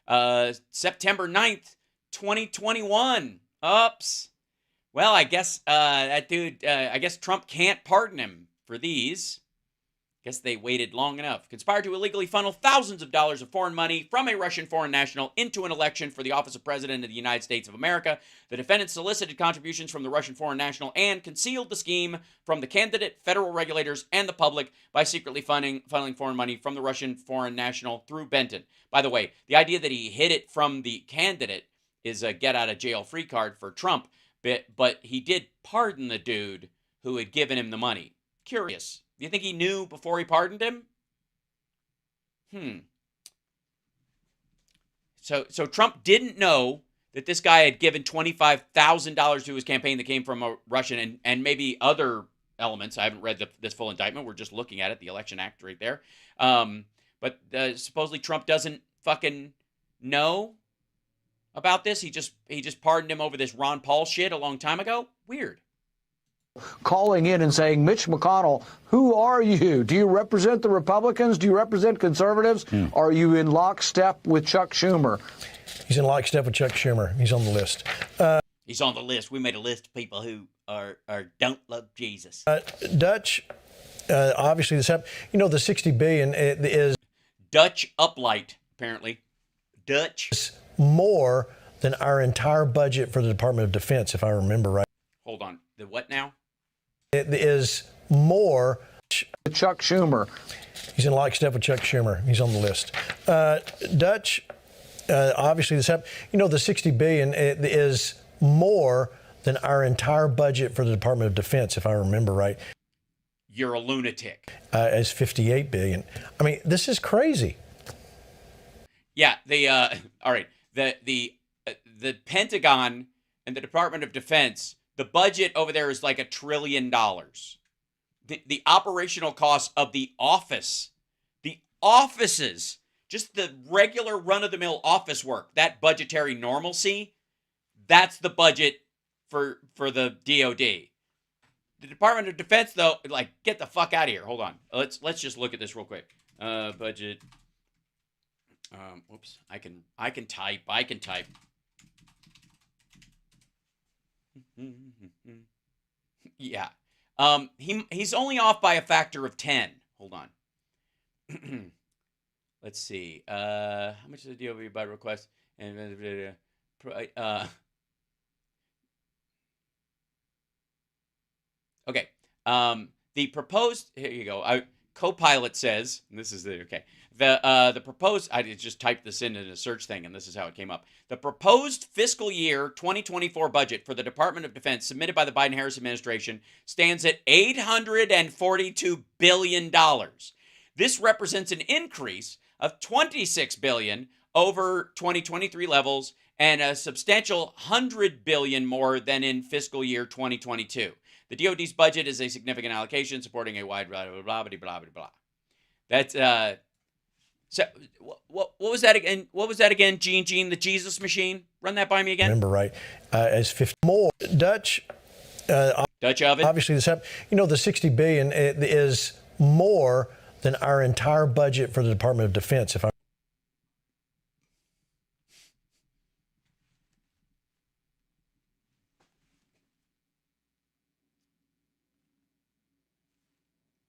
September 9th, 2021. Oops. Well, I guess that dude, I guess Trump can't pardon him for these. Guess they waited long enough. Conspired to illegally funnel thousands of dollars of foreign money from a Russian foreign national into an election for the office of President of the United States of America. The defendants solicited contributions from the Russian foreign national and concealed the scheme from the candidate, federal regulators, and the public by secretly funneling foreign money from the Russian foreign national through Benton. By the way, the idea that he hid it from the candidate is a get-out-of-jail-free card for Trump, but he did pardon the dude who had given him the money. Curious. Do you think he knew before he pardoned him? So Trump didn't know that this guy had given $25,000 to his campaign that came from a Russian and maybe other elements. I haven't read this full indictment. We're just looking at it, the Election Act right there. But supposedly Trump doesn't fucking know about this. He just pardoned him over this Ron Paul shit a long time ago. Weird. Calling in and saying, Mitch McConnell, who are you? Do you represent the Republicans? Do you represent conservatives? Are you in lockstep with Chuck Schumer? He's in lockstep with Chuck Schumer. He's on the list. He's on the list. We made a list of people who are don't love Jesus. Dutch, obviously this happened. You know, the $60 billion is Dutch Uplight, apparently. Dutch. More than our entire budget for the Department of Defense, if I remember right. Hold on. The what now? It is more. Chuck Schumer. He's in lockstep with Chuck Schumer. He's on the list. Dutch, obviously this happened. You know, the $60 billion is more than our entire budget for the Department of Defense, if I remember right. You're a lunatic. As $58 billion. I mean, this is crazy. Yeah. All right. The Pentagon and the Department of Defense. The budget over there is like $1 trillion. The operational costs of the office, the offices, just the regular run-of-the-mill office work, that budgetary normalcy, that's the budget for the DOD. The Department of Defense, though, like, get the fuck out of here. Hold on. Let's just look at this real quick. Budget. Oops. I can type. Yeah. He's only off by a factor of 10. Hold on. Let's see. How much is the DOD by request? And okay. The proposed. Here you go. Copilot says, and this is the okay. The proposed. I just typed this in a search thing, and this is how it came up. The proposed fiscal year 2024 budget for the Department of Defense submitted by the Biden-Harris administration stands at $842 billion. This represents an increase of $26 billion over 2023 levels and a substantial $100 billion more than in fiscal year 2022. The DoD's budget is a significant allocation supporting a wide blah blah blah blah blah blah. That's so what was that again? What was that again? Gene, the Jesus machine. Run that by me again. Remember right? As 50 more Dutch. Dutch oven. Obviously this happened. You know, the $60 billion is more than our entire budget for the Department of Defense. If I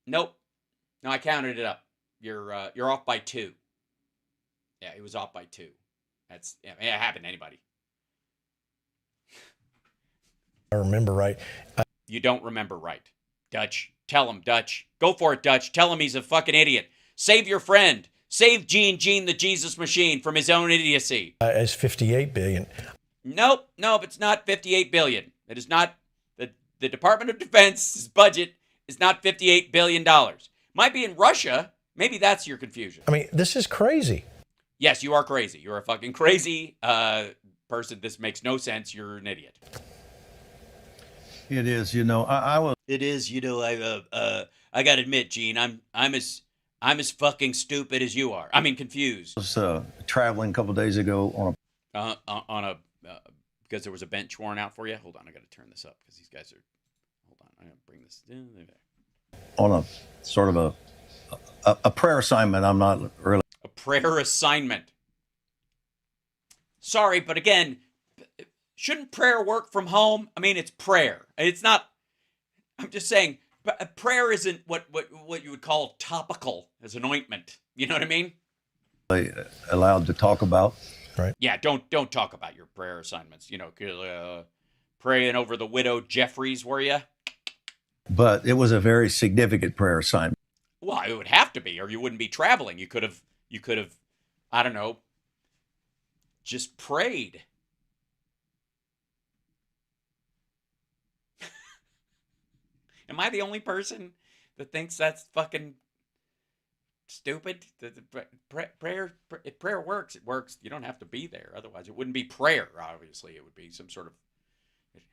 Nope. No, I counted it up. You're off by 2. Yeah, he was off by 2. That's it happened to anybody. I remember right. You don't remember right. Dutch. Tell him, Dutch. Go for it, Dutch. Tell him he's a fucking idiot. Save your friend. Save Gene the Jesus machine from his own idiocy. As $58 billion. Nope, it's not $58 billion. It is not the Department of Defense's budget is not $58 billion. Might be in Russia. Maybe that's your confusion. I mean, this is crazy. Yes, you are crazy. You're a fucking crazy person. This makes no sense. You're an idiot. It is, you know. I was. It is, you know. I gotta admit, Gene, I'm as fucking stupid as you are. I mean, confused. I was traveling a couple of days ago on a because there was a bench worn out for you. Hold on, I gotta turn this up because these guys are. Hold on, I gotta bring this down. on a sort of a prayer assignment. I'm not really. A prayer assignment. Sorry, but again, shouldn't prayer work from home? I mean, it's prayer. It's not, I'm just saying, prayer isn't what you would call topical as an ointment. You know what I mean? Allowed to talk about. Right. Yeah, don't talk about your prayer assignments. You know, praying over the widow Jeffries, were you? But it was a very significant prayer assignment. Well, it would have to be, or you wouldn't be traveling. You could have, I don't know, just prayed. Am I the only person that thinks that's fucking stupid? If prayer works, it works. You don't have to be there. Otherwise, it wouldn't be prayer, obviously. It would be some sort of, it'd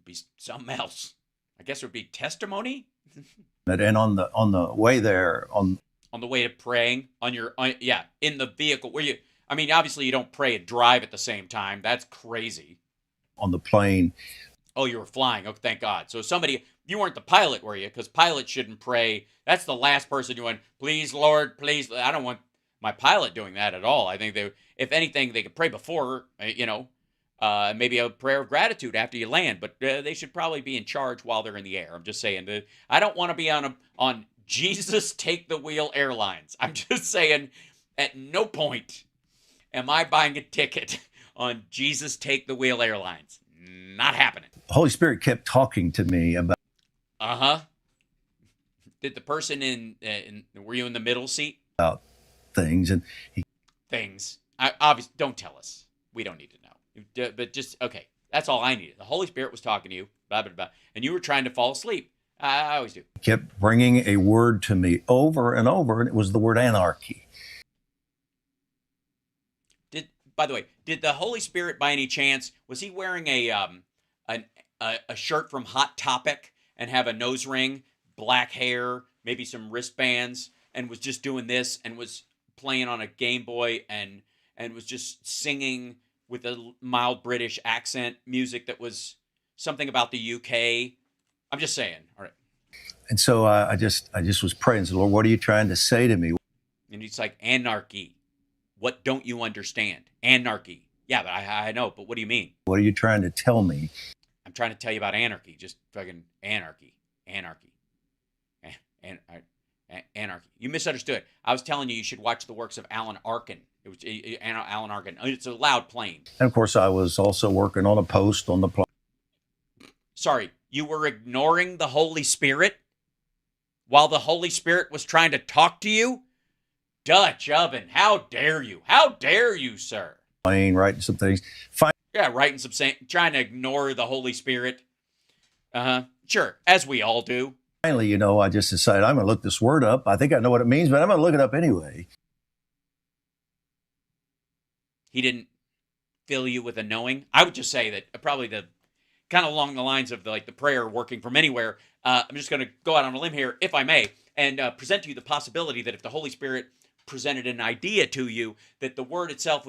be something else. I guess it would be testimony. And on the way there, on the way to praying, in the vehicle where you, I mean, obviously you don't pray and drive at the same time. That's crazy. On the plane. Oh, you were flying. Oh, thank God. So you weren't the pilot, were you? Because pilots shouldn't pray. That's the last person you want. Please, Lord, please. I don't want my pilot doing that at all. I think if anything, they could pray before, maybe a prayer of gratitude after you land. But they should probably be in charge while they're in the air. I'm just saying that I don't want to be on Jesus Take the Wheel Airlines. I'm just saying at no point am I buying a ticket on Jesus Take the Wheel Airlines. Not happening. The Holy Spirit kept talking to me about. Did the person were you in the middle seat? About things and things. Obviously, don't tell us. We don't need to know. But just okay. That's all I needed. The Holy Spirit was talking to you, blah blah blah, and you were trying to fall asleep. I always do. Kept bringing a word to me over and over, and it was the word anarchy. By the way, did the Holy Spirit, by any chance, was he wearing a shirt from Hot Topic and have a nose ring, black hair, maybe some wristbands, and was just doing this and was playing on a Game Boy and was just singing with a mild British accent music that was something about the UK? I'm just saying. All right. And so I just was praying, said, Lord, what are you trying to say to me? And he's like, anarchy. What don't you understand? Anarchy. Yeah, but I know, but what do you mean? What are you trying to tell me? I'm trying to tell you about anarchy. Just fucking anarchy. Anarchy. Anarchy. You misunderstood. I was telling you should watch the works of Alan Arkin. It was Alan Arkin. It's a loud plane. And of course, I was also working on a post on the plane. Sorry, you were ignoring the Holy Spirit while the Holy Spirit was trying to talk to you? Dutch oven, how dare you? How dare you, sir? Plane, writing some things. Writing some, trying to ignore the Holy Spirit. Sure, as we all do. Finally, I just decided I'm going to look this word up. I think I know what it means, but I'm going to look it up anyway. He didn't fill you with a knowing? I would just say that probably the kind of along the lines of the prayer working from anywhere. I'm just going to go out on a limb here, if I may, and present to you the possibility that if the Holy Spirit presented an idea to you, that the word itself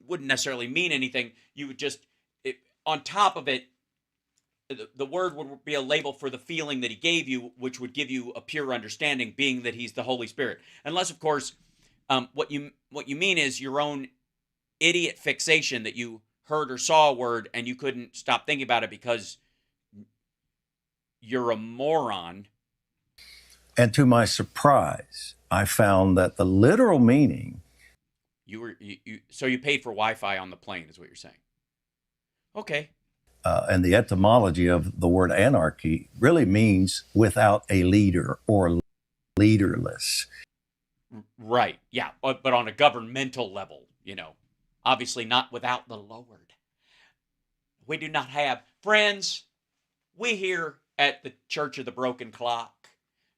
wouldn't necessarily mean anything. You would just, on top of it, the word would be a label for the feeling that he gave you, which would give you a pure understanding, being that he's the Holy Spirit. Unless, of course, what you mean is your own idiot fixation that you heard or saw a word and you couldn't stop thinking about it because you're a moron. And to my surprise, I found that the literal meaning. So you paid for Wi-Fi on the plane, is what you're saying. Okay. And the etymology of the word anarchy really means without a leader or leaderless. Right. Yeah. But on a governmental level, obviously not without the Lord. We do not have friends. We here at the Church of the Broken Clock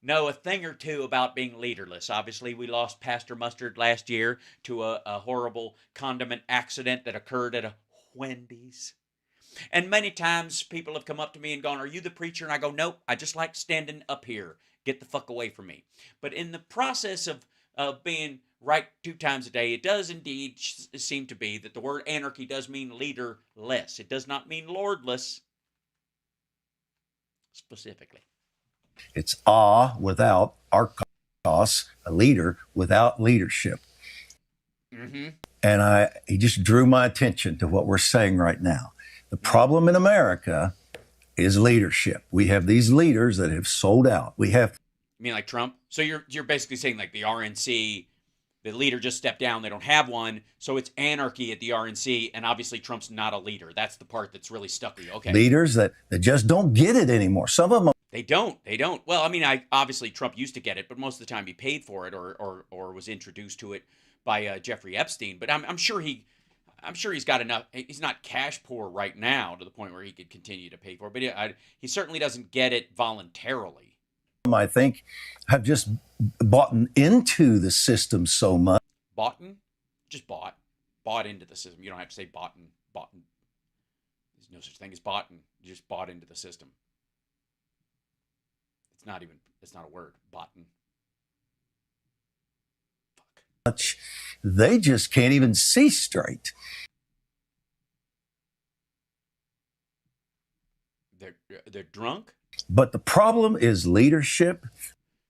know a thing or two about being leaderless. Obviously, we lost Pastor Mustard last year to a horrible condiment accident that occurred at a Wendy's. And many times people have come up to me and gone, "Are you the preacher?" And I go, "Nope, I just like standing up here. Get the fuck away from me." But in the process of being right 2 times a day, it does indeed seem to be that the word anarchy does mean leaderless. It does not mean lordless, specifically. It's without archos, a leader without leadership. Mm-hmm. And he just drew my attention to what we're saying right now. The problem in America is leadership. We have these leaders that have sold out. We have. You mean like Trump? So you're basically saying like the RNC, the leader just stepped down. They don't have one, so it's anarchy at the RNC. And obviously Trump's not a leader. That's the part that's really stuck with you. Okay. Leaders that just don't get it anymore. Some of them. They don't. Well, I mean, obviously Trump used to get it, but most of the time he paid for it or was introduced to it by Jeffrey Epstein. But I'm sure he's got enough. He's not cash poor right now to the point where he could continue to pay for it. But he certainly doesn't get it voluntarily. I think have just bought into the system so much. Just bought into the system. You don't have to say bought. There's no such thing as bought. You just bought into the system. It's not a word. Bought. Fuck. They just can't even see straight. They're drunk. But the problem is leadership.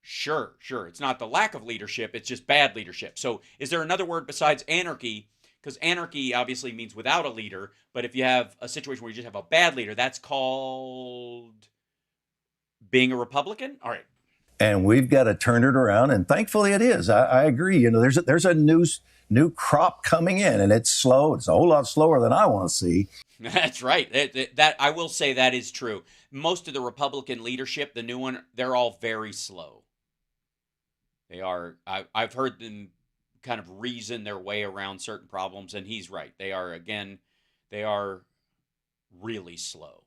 Sure. It's not the lack of leadership. It's just bad leadership. So is there another word besides anarchy? Because anarchy obviously means without a leader. But if you have a situation where you just have a bad leader, that's called being a Republican? All right. And we've got to turn it around. And thankfully it is. I agree. There's a new crop coming in, and it's slow. It's a whole lot slower than I want to see. That's right. That I will say that is true. Most of the Republican leadership, the new one, they're all very slow. They are. I've heard them kind of reason their way around certain problems, and he's right. They are really slow.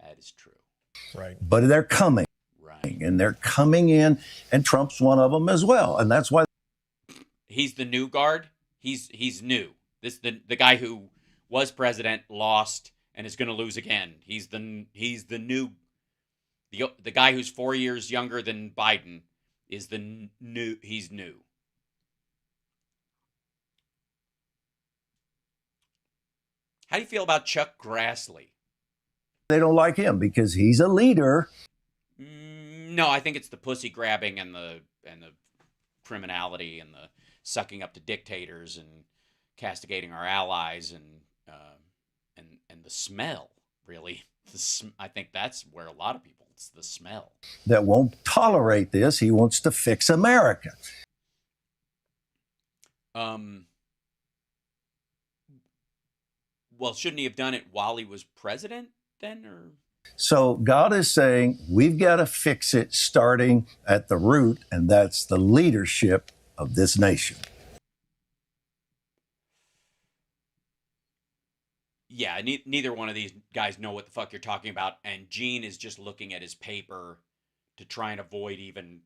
That is true. Right. But they're coming. Right. And they're coming in, and Trump's one of them as well. And that's why he's the new guard. He's new. The guy who was president, lost, and is going to lose again. He's the new. The guy who's 4 years younger than Biden is the new. He's new. How do you feel about Chuck Grassley? they don't like him because he's a leader. No, I think it's the pussy grabbing and the criminality and the sucking up to dictators and castigating our allies and the smell. Really, I think that's where a lot of people. It's the smell that won't tolerate this. He wants to fix America. Well, shouldn't he have done it while he was president then, or? So God is saying we've got to fix it starting at the root, and that's the leadership of this nation. Yeah, neither one of these guys know what the fuck you're talking about, and Gene is just looking at his paper to try and avoid even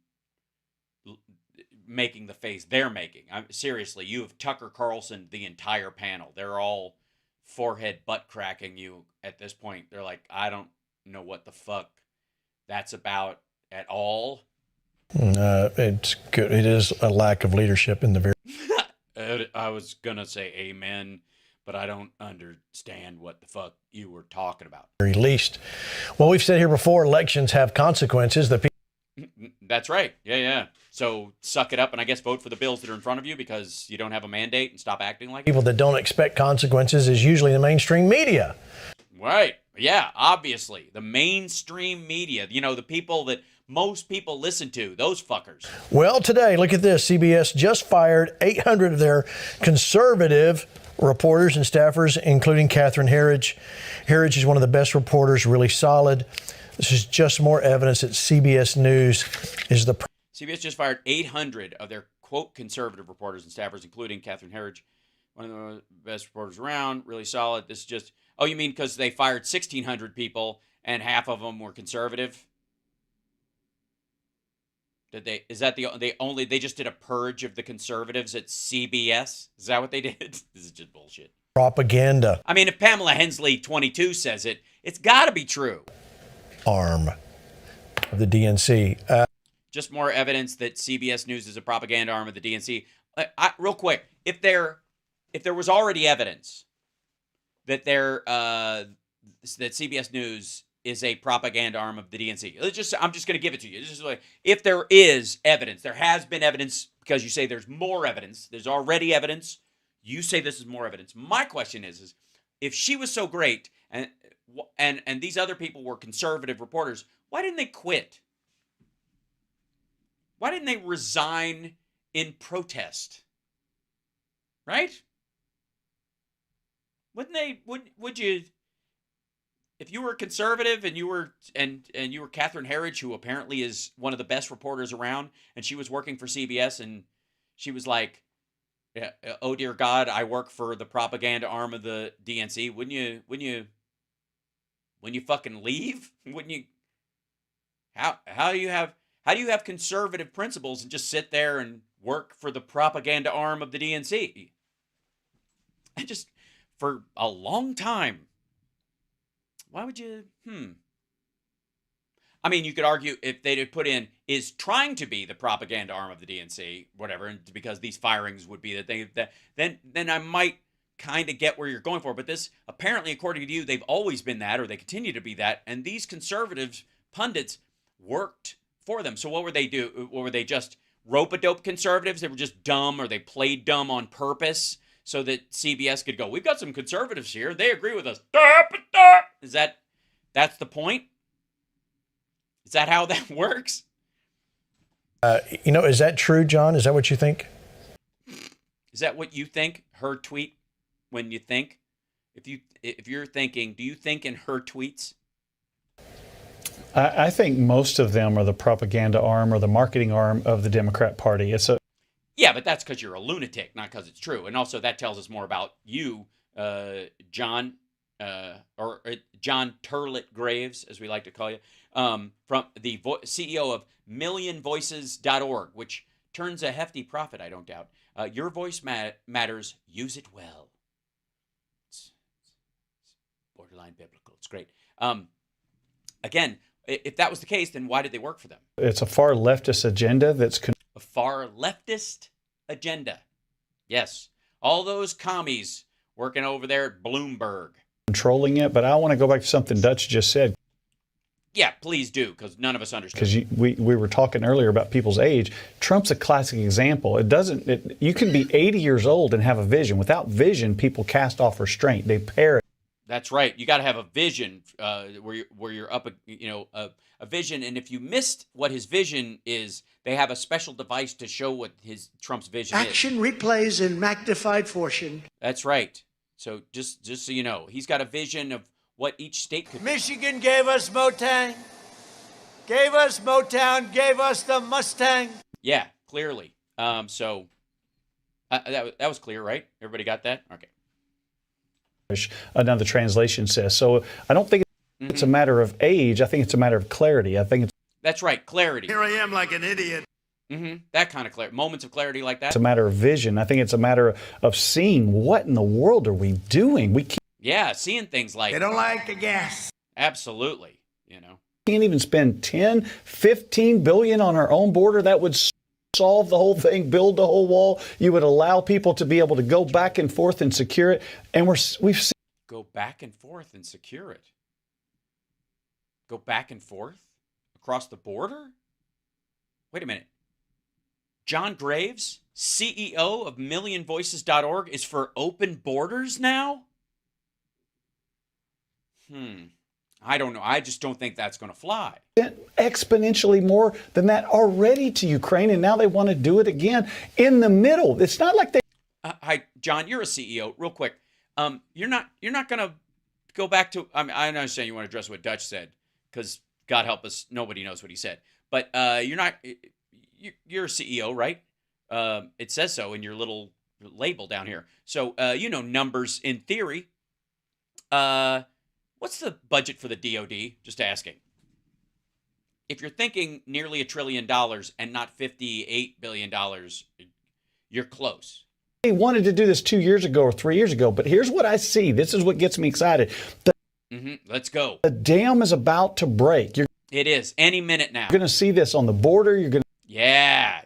making the face they're making. Seriously, you have Tucker Carlson, the entire panel. They're all forehead butt cracking you at this point. They're like, I don't know what the fuck that's about at all. It's good. It is a lack of leadership in the very. I was gonna say amen, but I don't understand what the fuck you were talking about. Very least. Well, we've said here before, elections have consequences. That's right. Yeah. So suck it up and I guess vote for the bills that are in front of you because you don't have a mandate and stop acting like it. People that don't expect consequences is usually the mainstream media. Right. Yeah, obviously. The mainstream media, the people that most people listen to, those fuckers. Well, today, look at this. CBS just fired 800 of their conservative reporters and staffers, including Catherine Herridge. Herridge is one of the best reporters, really solid. This is just more evidence that CBS News is the... CBS just fired 800 of their, quote, conservative reporters and staffers, including Catherine Herridge, one of the best reporters around, really solid. This is just... Oh, you mean because they fired 1,600 people and half of them were conservative? They just did a purge of the conservatives at CBS? Is that what they did? This is just bullshit. Propaganda. I mean, if Pamela Hensley 22 says it, it's got to be true. Arm of the DNC. Just more evidence that CBS News is a propaganda arm of the DNC. Real quick, if there was already evidence that that CBS News is a propaganda arm of the DNC. I'm just going to give it to you. It's just like, if there is evidence, there has been evidence, because you say there's more evidence. There's already evidence. You say this is more evidence. My question is if she was so great and these other people were conservative reporters, why didn't they quit? Why didn't they resign in protest? Right? Wouldn't they? Would you? If you were conservative and you were Catherine Herridge, who apparently is one of the best reporters around, and she was working for CBS, and she was like, "Oh dear God, I work for the propaganda arm of the DNC." Wouldn't you fucking leave? Wouldn't you? How do you have conservative principles and just sit there and work for the propaganda arm of the DNC? I just, for a long time. Why would you? I mean, you could argue if they'd have put in is trying to be the propaganda arm of the DNC, whatever, and because these firings would be then I might kind of get where you're going for. But this, apparently, according to you, they've always been that, or they continue to be that, and these conservative pundits worked for them. So what were they do? Or were they just rope-a-dope conservatives? They were just dumb, or they played dumb on purpose, so that CBS could go, we've got some conservatives here. They agree with us. Is that's the point? Is that how that works? Is that true, John? Is that what you think? Is that what you think? Her tweet, when you think? If you're thinking, do you think in her tweets? I think most of them are the propaganda arm or the marketing arm of the Democrat Party. Yeah, but that's because you're a lunatic, not because it's true. And also that tells us more about you, John, or John Turlet Graves, as we like to call you, from the CEO of MillionVoices.org, which turns a hefty profit, I don't doubt. Your voice matters. Use it well. It's borderline biblical. It's great. Again, if that was the case, then why did they work for them? It's a far leftist agenda that's... A far leftist agenda. Yes. All those commies working over there at Bloomberg. Controlling it, but I want to go back to something Dutch just said. Yeah, please do, because none of us understand. Because we were talking earlier about people's age. Trump's a classic example. You can be 80 years old and have a vision. Without vision, people cast off restraint. They parrot. That's right. You got to have a vision where you're up a vision, and if you missed what his vision is, they have a special device to show what Trump's vision is. Action replays in magnified fortune. That's right. So just so you know, he's got a vision of what each state could. Michigan gave us Motown, gave us Motown, gave us the Mustang. Yeah, clearly. So that was clear, right? Everybody got that? Okay. Another translation says. So I don't think it's a matter of age. I think it's a matter of clarity. I think it's... That's right, clarity. Here I am like an idiot. That kind of clarity. Moments of clarity like that. It's a matter of vision. I think it's a matter of seeing what in the world are we doing. We can't... Yeah, seeing things like... They don't like the gas. Absolutely, Can't even spend 10, 15 billion on our own border. That would solve the whole thing, build the whole wall. You would allow people to be able to go back and forth and secure it. And we've seen... Go back and forth and secure it. Go back and forth across the border? Wait a minute. John Graves, CEO of MillionVoices.org, is for open borders now? I don't know. I just don't think that's going to fly. Exponentially more than that already to Ukraine, and now they want to do it again in the middle. It's not like they... Hi, John, you're a CEO. Real quick. You're not going to go back to... I understand you want to address what Dutch said, because God help us, nobody knows what he said. But you're not... You're a CEO, right? It says so in your little label down here. So, numbers in theory. What's the budget for the DOD? Just asking. If you're thinking nearly $1 trillion and not $58 billion, you're close. They wanted to do this 2 years ago or 3 years ago, but here's what I see. This is what gets me excited. Let's go. The dam is about to break. It is. Any minute now. You're going to see this on the border. Yeah.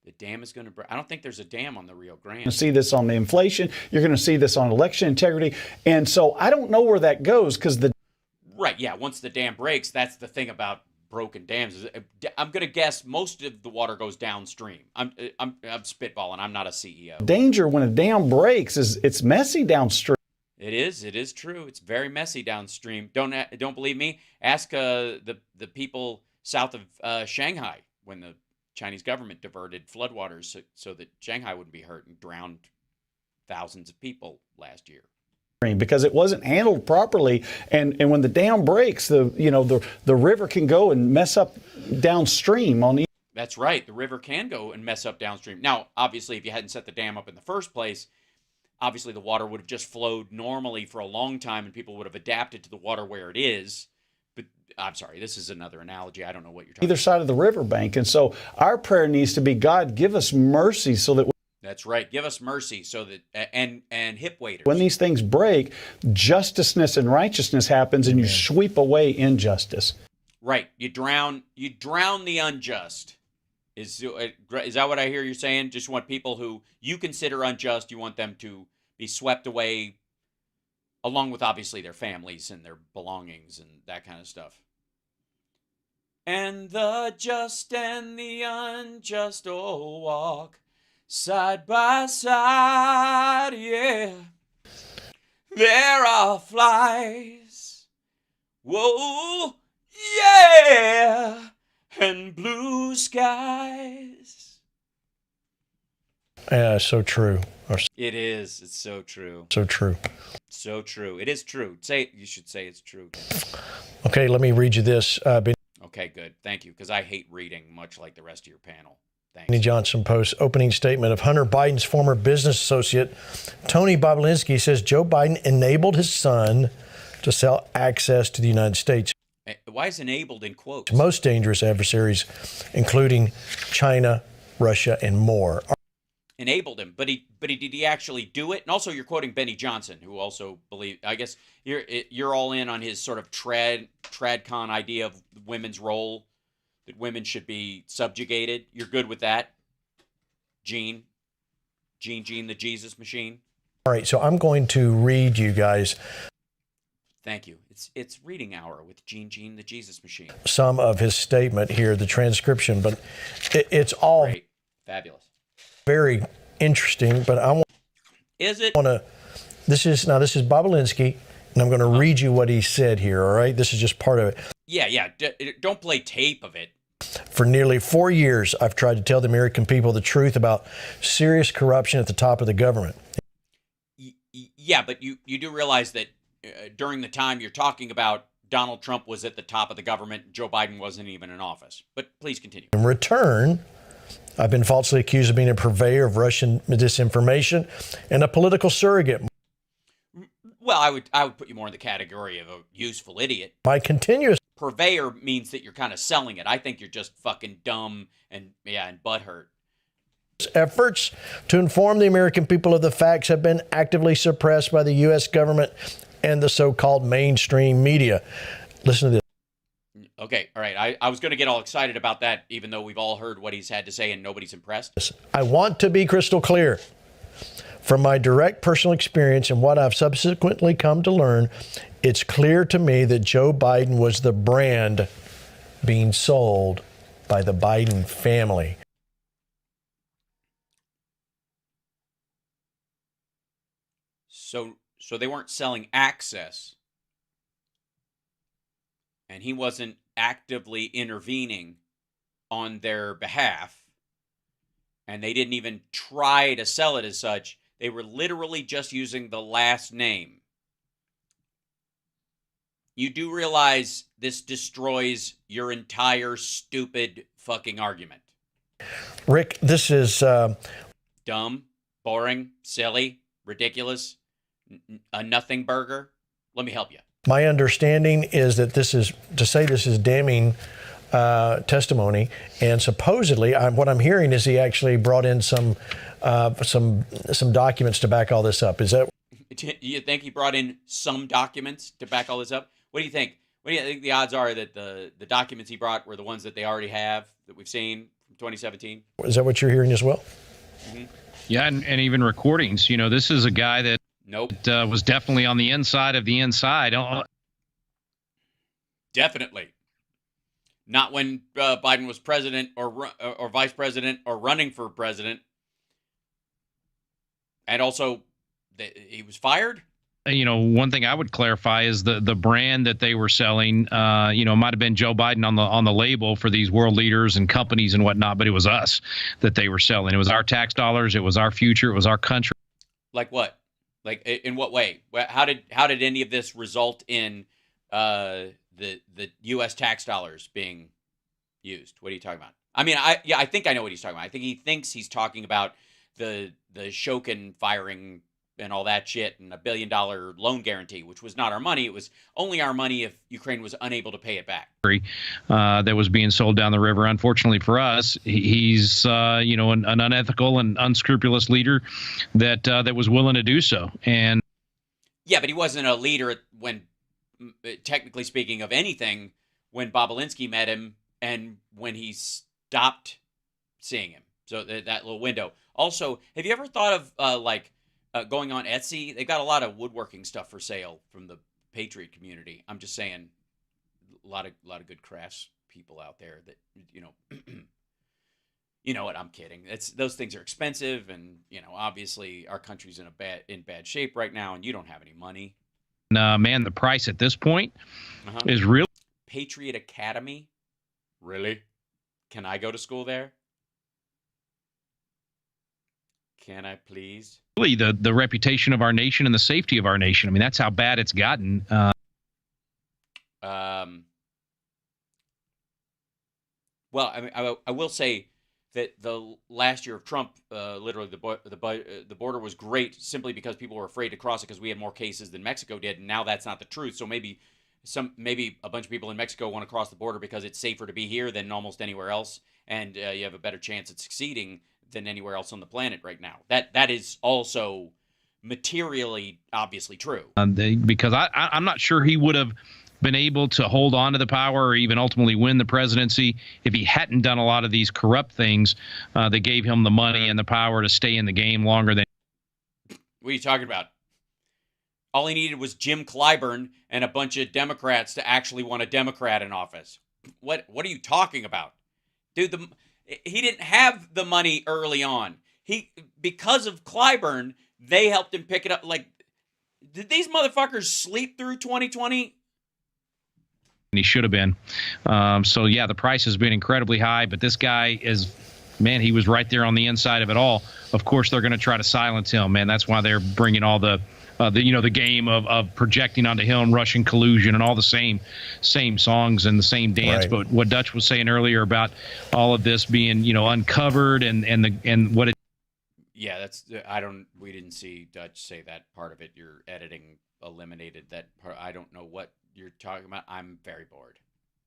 The dam is going to break. I don't think there's a dam on the Rio Grande. You're going to see this on the inflation. You're going to see this on election integrity. And so I don't know where that goes because the Right, yeah. Once the dam breaks, that's the thing about broken dams. I'm going to guess most of the water goes downstream. I'm spitballing. I'm not a CEO. danger when a dam breaks is it's messy downstream. It is true. It's very messy downstream. Don't believe me? Ask the people south of Shanghai when the Chinese government diverted floodwaters so that Shanghai wouldn't be hurt and drowned thousands of people last year. Because it wasn't handled properly, and when the dam breaks, the river can go and mess up downstream on. That's right. The river can go and mess up downstream. Now, obviously, if you hadn't set the dam up in the first place, obviously the water would have just flowed normally for a long time, and people would have adapted to the water where it is. But I'm sorry, this is another analogy. I don't know what you're talking Either about. side of the riverbank, and so our prayer needs to be, God, give us mercy so that. That's right. Give us mercy so that and hip waders. When these things break, justiceness and righteousness happens, and you sweep away injustice. Right. You drown the unjust. Is that what I hear you saying? Just want people who you consider unjust, you want them to be swept away along with obviously their families and their belongings and that kind of stuff. And the just and the unjust walk side by side, yeah. There are flies, whoa, yeah, and blue skies. Yeah, so true. It is. It's so true. So true. So true. It is true. You should say it's true. Okay, let me read you this. Okay, good. Thank you, because I hate reading, much like the rest of your panel. Benny Johnson posts opening statement of Hunter Biden's former business associate, Tony Bobulinski, says Joe Biden enabled his son to sell access to the United States. Why is enabled in quotes? Most dangerous adversaries, including China, Russia, and more. Enabled him, but did he actually do it? And also, you're quoting Benny Johnson, who also believe. I guess you're all in on his sort of tradcon idea of women's role. That women should be subjugated. You're good with that? Gene, the Jesus machine? All right, so I'm going to read you guys. Thank you. It's reading hour with Gene, the Jesus machine. Some of his statement here, the transcription, but it's all great. Fabulous. Very interesting, but I want to. This is Bobulinski, and I'm going to read you what he said here, all right? This is just part of it. Yeah. Don't play tape of it. For nearly 4 years, I've tried to tell the American people the truth about serious corruption at the top of the government. Yeah, but you do realize that during the time you're talking about, Donald Trump was at the top of the government. Joe Biden wasn't even in office. But please continue. In return, I've been falsely accused of being a purveyor of Russian disinformation and a political surrogate. Well, I would put you more in the category of a useful idiot. My continuous purveyor means that you're kind of selling it. I think you're just fucking dumb and butthurt. Efforts to inform the American people of the facts have been actively suppressed by the U.S. government and the so-called mainstream media. Listen to this. Okay, all right. I was going to get all excited about that, even though we've all heard what he's had to say and nobody's impressed. I want to be crystal clear. From my direct personal experience and what I've subsequently come to learn, it's clear to me that Joe Biden was the brand being sold by the Biden family. So they weren't selling access, and he wasn't actively intervening on their behalf, and they didn't even try to sell it as such. They were literally just using the last name. You do realize this destroys your entire stupid fucking argument. Rick, this is dumb, boring, silly, ridiculous, a nothing burger. Let me help you. My understanding is that this is damning testimony, and supposedly, what I'm hearing is he actually brought in some documents to back all this up. Is that? You think he brought in some documents to back all this up? What do you think? What do you think the odds are that the documents he brought were the ones that they already have that we've seen from 2017. Is that what you're hearing as well? Mm-hmm. Yeah, and even recordings. You know, this is a guy that was definitely on the inside of the inside. Definitely. Not when Biden was president or vice president or running for president. And also, he was fired. You know, one thing I would clarify is the brand that they were selling. You know, it might have been Joe Biden on the label for these world leaders and companies and whatnot, but it was us that they were selling. It was our tax dollars. It was our future. It was our country. Like what? Like in what way? How did any of this result in the U.S. tax dollars being used? What are you talking about? I mean, I think I know what he's talking about. I think he thinks he's talking about the Shokin firing and all that shit and $1 billion loan guarantee, which was not our money. It was only our money if Ukraine was unable to pay it back. That was being sold down the river. Unfortunately for us, he's you know, an unethical and unscrupulous leader that was willing to do so. And yeah, but he wasn't a leader when, technically speaking, of anything when Bobulinski met him and when he stopped seeing him. So that little window. Also, have you ever thought of going on Etsy? They've got a lot of woodworking stuff for sale from the Patriot community. I'm just saying, a lot of good crafts people out there that, you know, you know what? I'm kidding. Those things are expensive, and you know, obviously our country's in bad shape right now, and you don't have any money. Man, the price at this point is real. Patriot Academy, really? Can I go to school there? Can I please? Really, the reputation of our nation and the safety of our nation. I mean, that's how bad it's gotten. Well, I mean, I will say that the last year of Trump, literally the border was great simply because people were afraid to cross it because we had more cases than Mexico did, and now that's not the truth. So maybe a bunch of people in Mexico want to cross the border because it's safer to be here than almost anywhere else, and you have a better chance at succeeding than anywhere else on the planet right now. That is also materially obviously true. Because I'm not sure he would have been able to hold on to the power or even ultimately win the presidency if he hadn't done a lot of these corrupt things that gave him the money and the power to stay in the game longer than. What are you talking about? All he needed was Jim Clyburn and a bunch of Democrats to actually want a Democrat in office. What are you talking about? Dude, he didn't have the money early on. Because of Clyburn, they helped him pick it up. Like, did these motherfuckers sleep through 2020? He should have been. So, yeah, the price has been incredibly high, but this guy is, man, he was right there on the inside of it all. Of course, they're going to try to silence him, man. That's why they're bringing all the game of projecting onto him Russian collusion and all the same songs and the same dance. Right. But what Dutch was saying earlier about all of this being, you know, uncovered and what it. Yeah, we didn't see Dutch say that part of it. Your editing eliminated that part. I don't know what you're talking about. I'm very bored.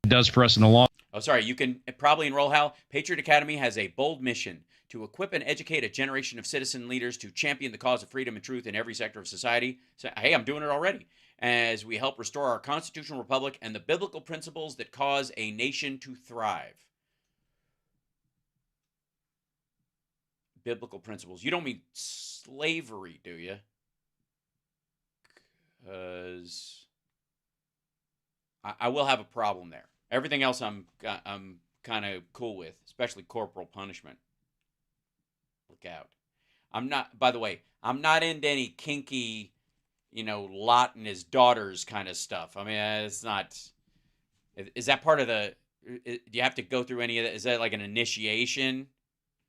Does for us in the long. Oh, sorry. You can probably enroll, Hal. Patriot Academy has a bold mission to equip and educate a generation of citizen leaders to champion the cause of freedom and truth in every sector of society. So, hey, I'm doing it already. As we help restore our constitutional republic and the biblical principles that cause a nation to thrive. Biblical principles. You don't mean slavery, do you? Because I will have a problem there. Everything else I'm kind of cool with, especially corporal punishment. Look out. By the way, I'm not into any kinky, you know, Lot and his daughters kind of stuff. I mean, it's not, is that part of do you have to go through any of that? Is that like an initiation?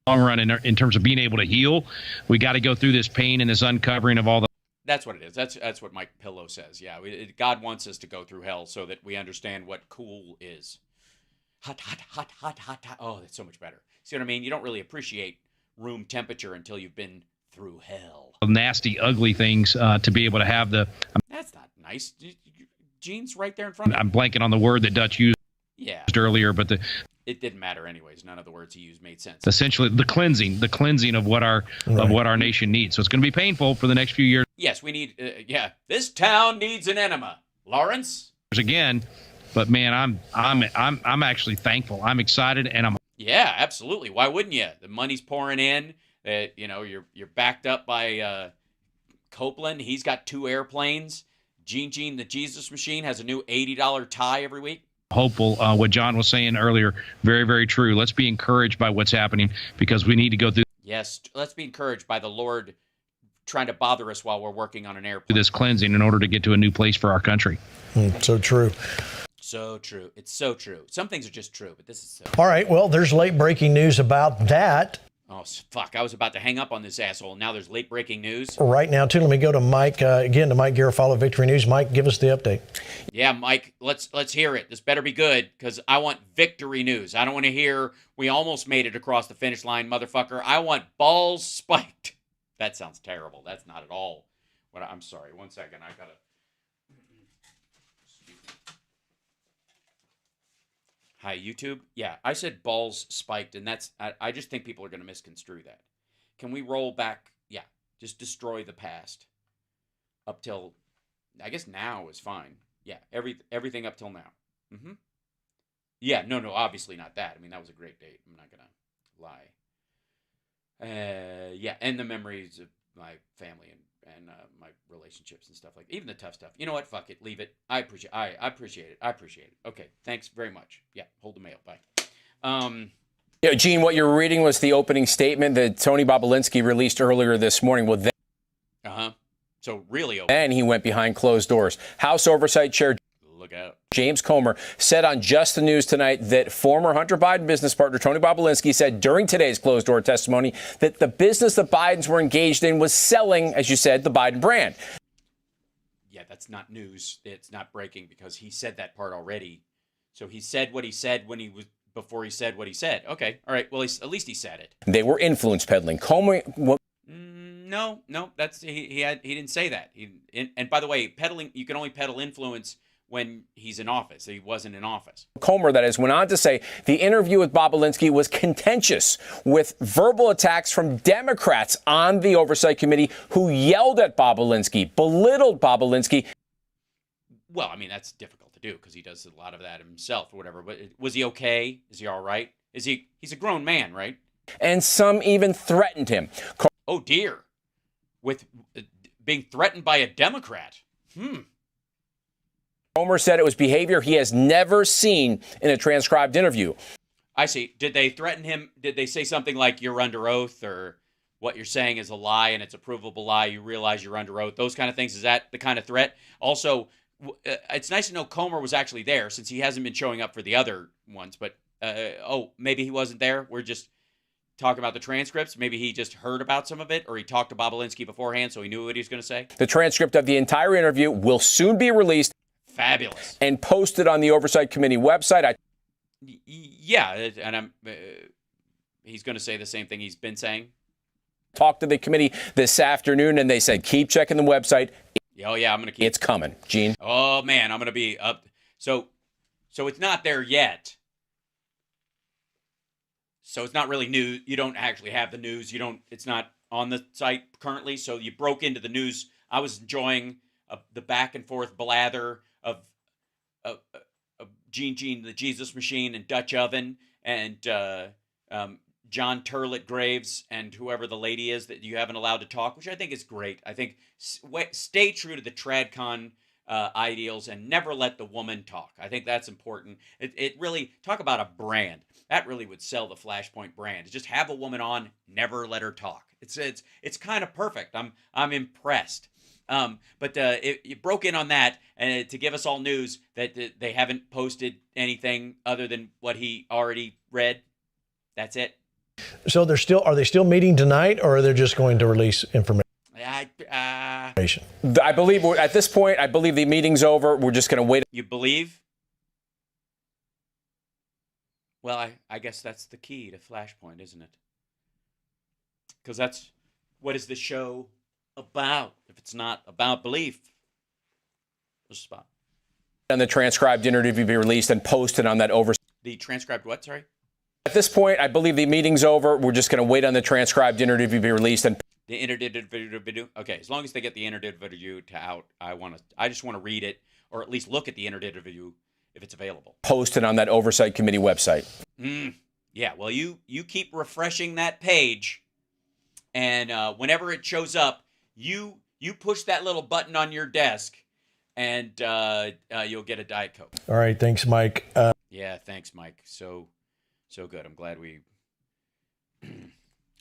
Long run in terms of being able to heal, we got to go through this pain and this uncovering of all the. That's what it is. That's what Mike Pillow says. Yeah, God wants us to go through hell so that we understand what cool is. Hot, hot, hot, hot, hot, hot. Oh, that's so much better. See what I mean? You don't really appreciate room temperature until you've been through hell. Nasty, ugly things to be able to have the. That's not nice. Gene's right there in front of you. I'm blanking on the word that Dutch used earlier, but it didn't matter anyways. None of the words he used made sense. Essentially, the cleansing of what our nation needs. So it's going to be painful for the next few years. Yes, we need. This town needs an enema, Lawrence. Again, but man, I'm actually thankful. I'm excited, and I'm. Yeah, absolutely. Why wouldn't you? The money's pouring in. You're backed up by Copeland. He's got 2 airplanes. Gene the Jesus Machine has a new $80 tie every week. Hopeful. What John was saying earlier, very, very true. Let's be encouraged by what's happening because we need to go through. Yes, let's be encouraged by the Lord trying to bother us while we're working on an airplane. This cleansing in order to get to a new place for our country. So true. So true. It's so true. Some things are just true, but this is so. All right. Well, there's late breaking news about that. Oh, fuck. I was about to hang up on this asshole. Now there's late breaking news. Right now, too. Let me go to Mike, again, to Mike Garofalo, Victory News. Mike, give us the update. Yeah, Mike, let's hear it. This better be good because I want victory news. I don't want to hear we almost made it across the finish line, motherfucker. I want balls spiked. That sounds terrible. That's not at all what I'm sorry. 1 second. I got to. Hi, YouTube. Yeah, I said balls spiked, and I just think people are going to misconstrue that. Can we roll back? Yeah, just destroy the past up till, I guess now is fine. Yeah, everything up till now. Yeah, no, obviously not that. I mean, that was a great date. I'm not going to lie. Yeah, and the memories of my family and my relationships and stuff like even the tough stuff. You know what? Fuck it. Leave it. I appreciate it. I appreciate it. Okay. Thanks very much. Yeah. Hold the mail. Bye. Gene, what you're reading was the opening statement that Tony Bobulinski released earlier this morning. Well, then, So really open. And he went behind closed doors. House Oversight Chair Look out. James Comer said on Just the News tonight that former Hunter Biden business partner Tony Bobulinski said during today's closed-door testimony that the business the Bidens were engaged in was selling, as you said, the Biden brand. Yeah, that's not news. It's not breaking because he said that part already. So he said what he said before he said what he said. Okay, all right. Well, at least he said it. They were influence peddling. Comer. No, that's he didn't say that. And by the way, peddling, you can only peddle influence when he's in office. He wasn't in office. Comer, that is, went on to say the interview with Bobulinski was contentious with verbal attacks from Democrats on the Oversight Committee who yelled at Bobulinski, belittled Bobulinski. Well, I mean, that's difficult to do because he does a lot of that himself or whatever. But was he okay? Is he all right? He's a grown man, right? And some even threatened him. Oh, dear. With being threatened by a Democrat. Comer said it was behavior he has never seen in a transcribed interview. I see. Did they threaten him? Did they say something like you're under oath or what you're saying is a lie and it's a provable lie? You realize you're under oath. Those kind of things. Is that the kind of threat? Also, it's nice to know Comer was actually there since he hasn't been showing up for the other ones. But, maybe he wasn't there. We're just talking about the transcripts. Maybe he just heard about some of it or he talked to Bobulinski beforehand so he knew what he was going to say. The transcript of the entire interview will soon be released. Fabulous. And posted on the Oversight Committee website. Yeah, and he's going to say the same thing he's been saying. Talked to the committee this afternoon, and they said, keep checking the website. Oh, yeah, I'm going to keep. It's coming, Gene. Oh, man, I'm going to be up. So it's not there yet. So it's not really news. You don't actually have the news. It's not on the site currently. So you broke into the news. I was enjoying the back and forth blather of Gene the Jesus Machine and Dutch Oven and John Turlett Graves and whoever the lady is that you haven't allowed to talk, which I think is great. I think stay true to the TradCon ideals and never let the woman talk. I think that's important. It really, talk about a brand. That really would sell the Flashpoint brand. Just have a woman on, never let her talk. It's kind of perfect. I'm impressed. But you broke in on that and to give us all news that they haven't posted anything other than what he already read. That's it. So are they still meeting tonight, or are they just going to release information? I believe at this point, I believe the meeting's over. We're just going to wait. You believe? Well, I guess that's the key to Flashpoint, isn't it? Because that's what is the show about if it's not about belief? What's the spot? And the transcribed interview be released and posted on that The transcribed what? Sorry. At this point, I believe the meeting's over. We're just going to wait on the transcribed interview to be released and. The interview video. Okay, as long as they get the interview video out, I just want to read it or at least look at the interview if it's available. Posted on that Oversight Committee website. Yeah, well, you keep refreshing that page, and whenever it shows up, you push that little button on your desk, and you'll get a Diet Coke. All right, thanks, Mike. Yeah, thanks, Mike. So good. I'm glad we.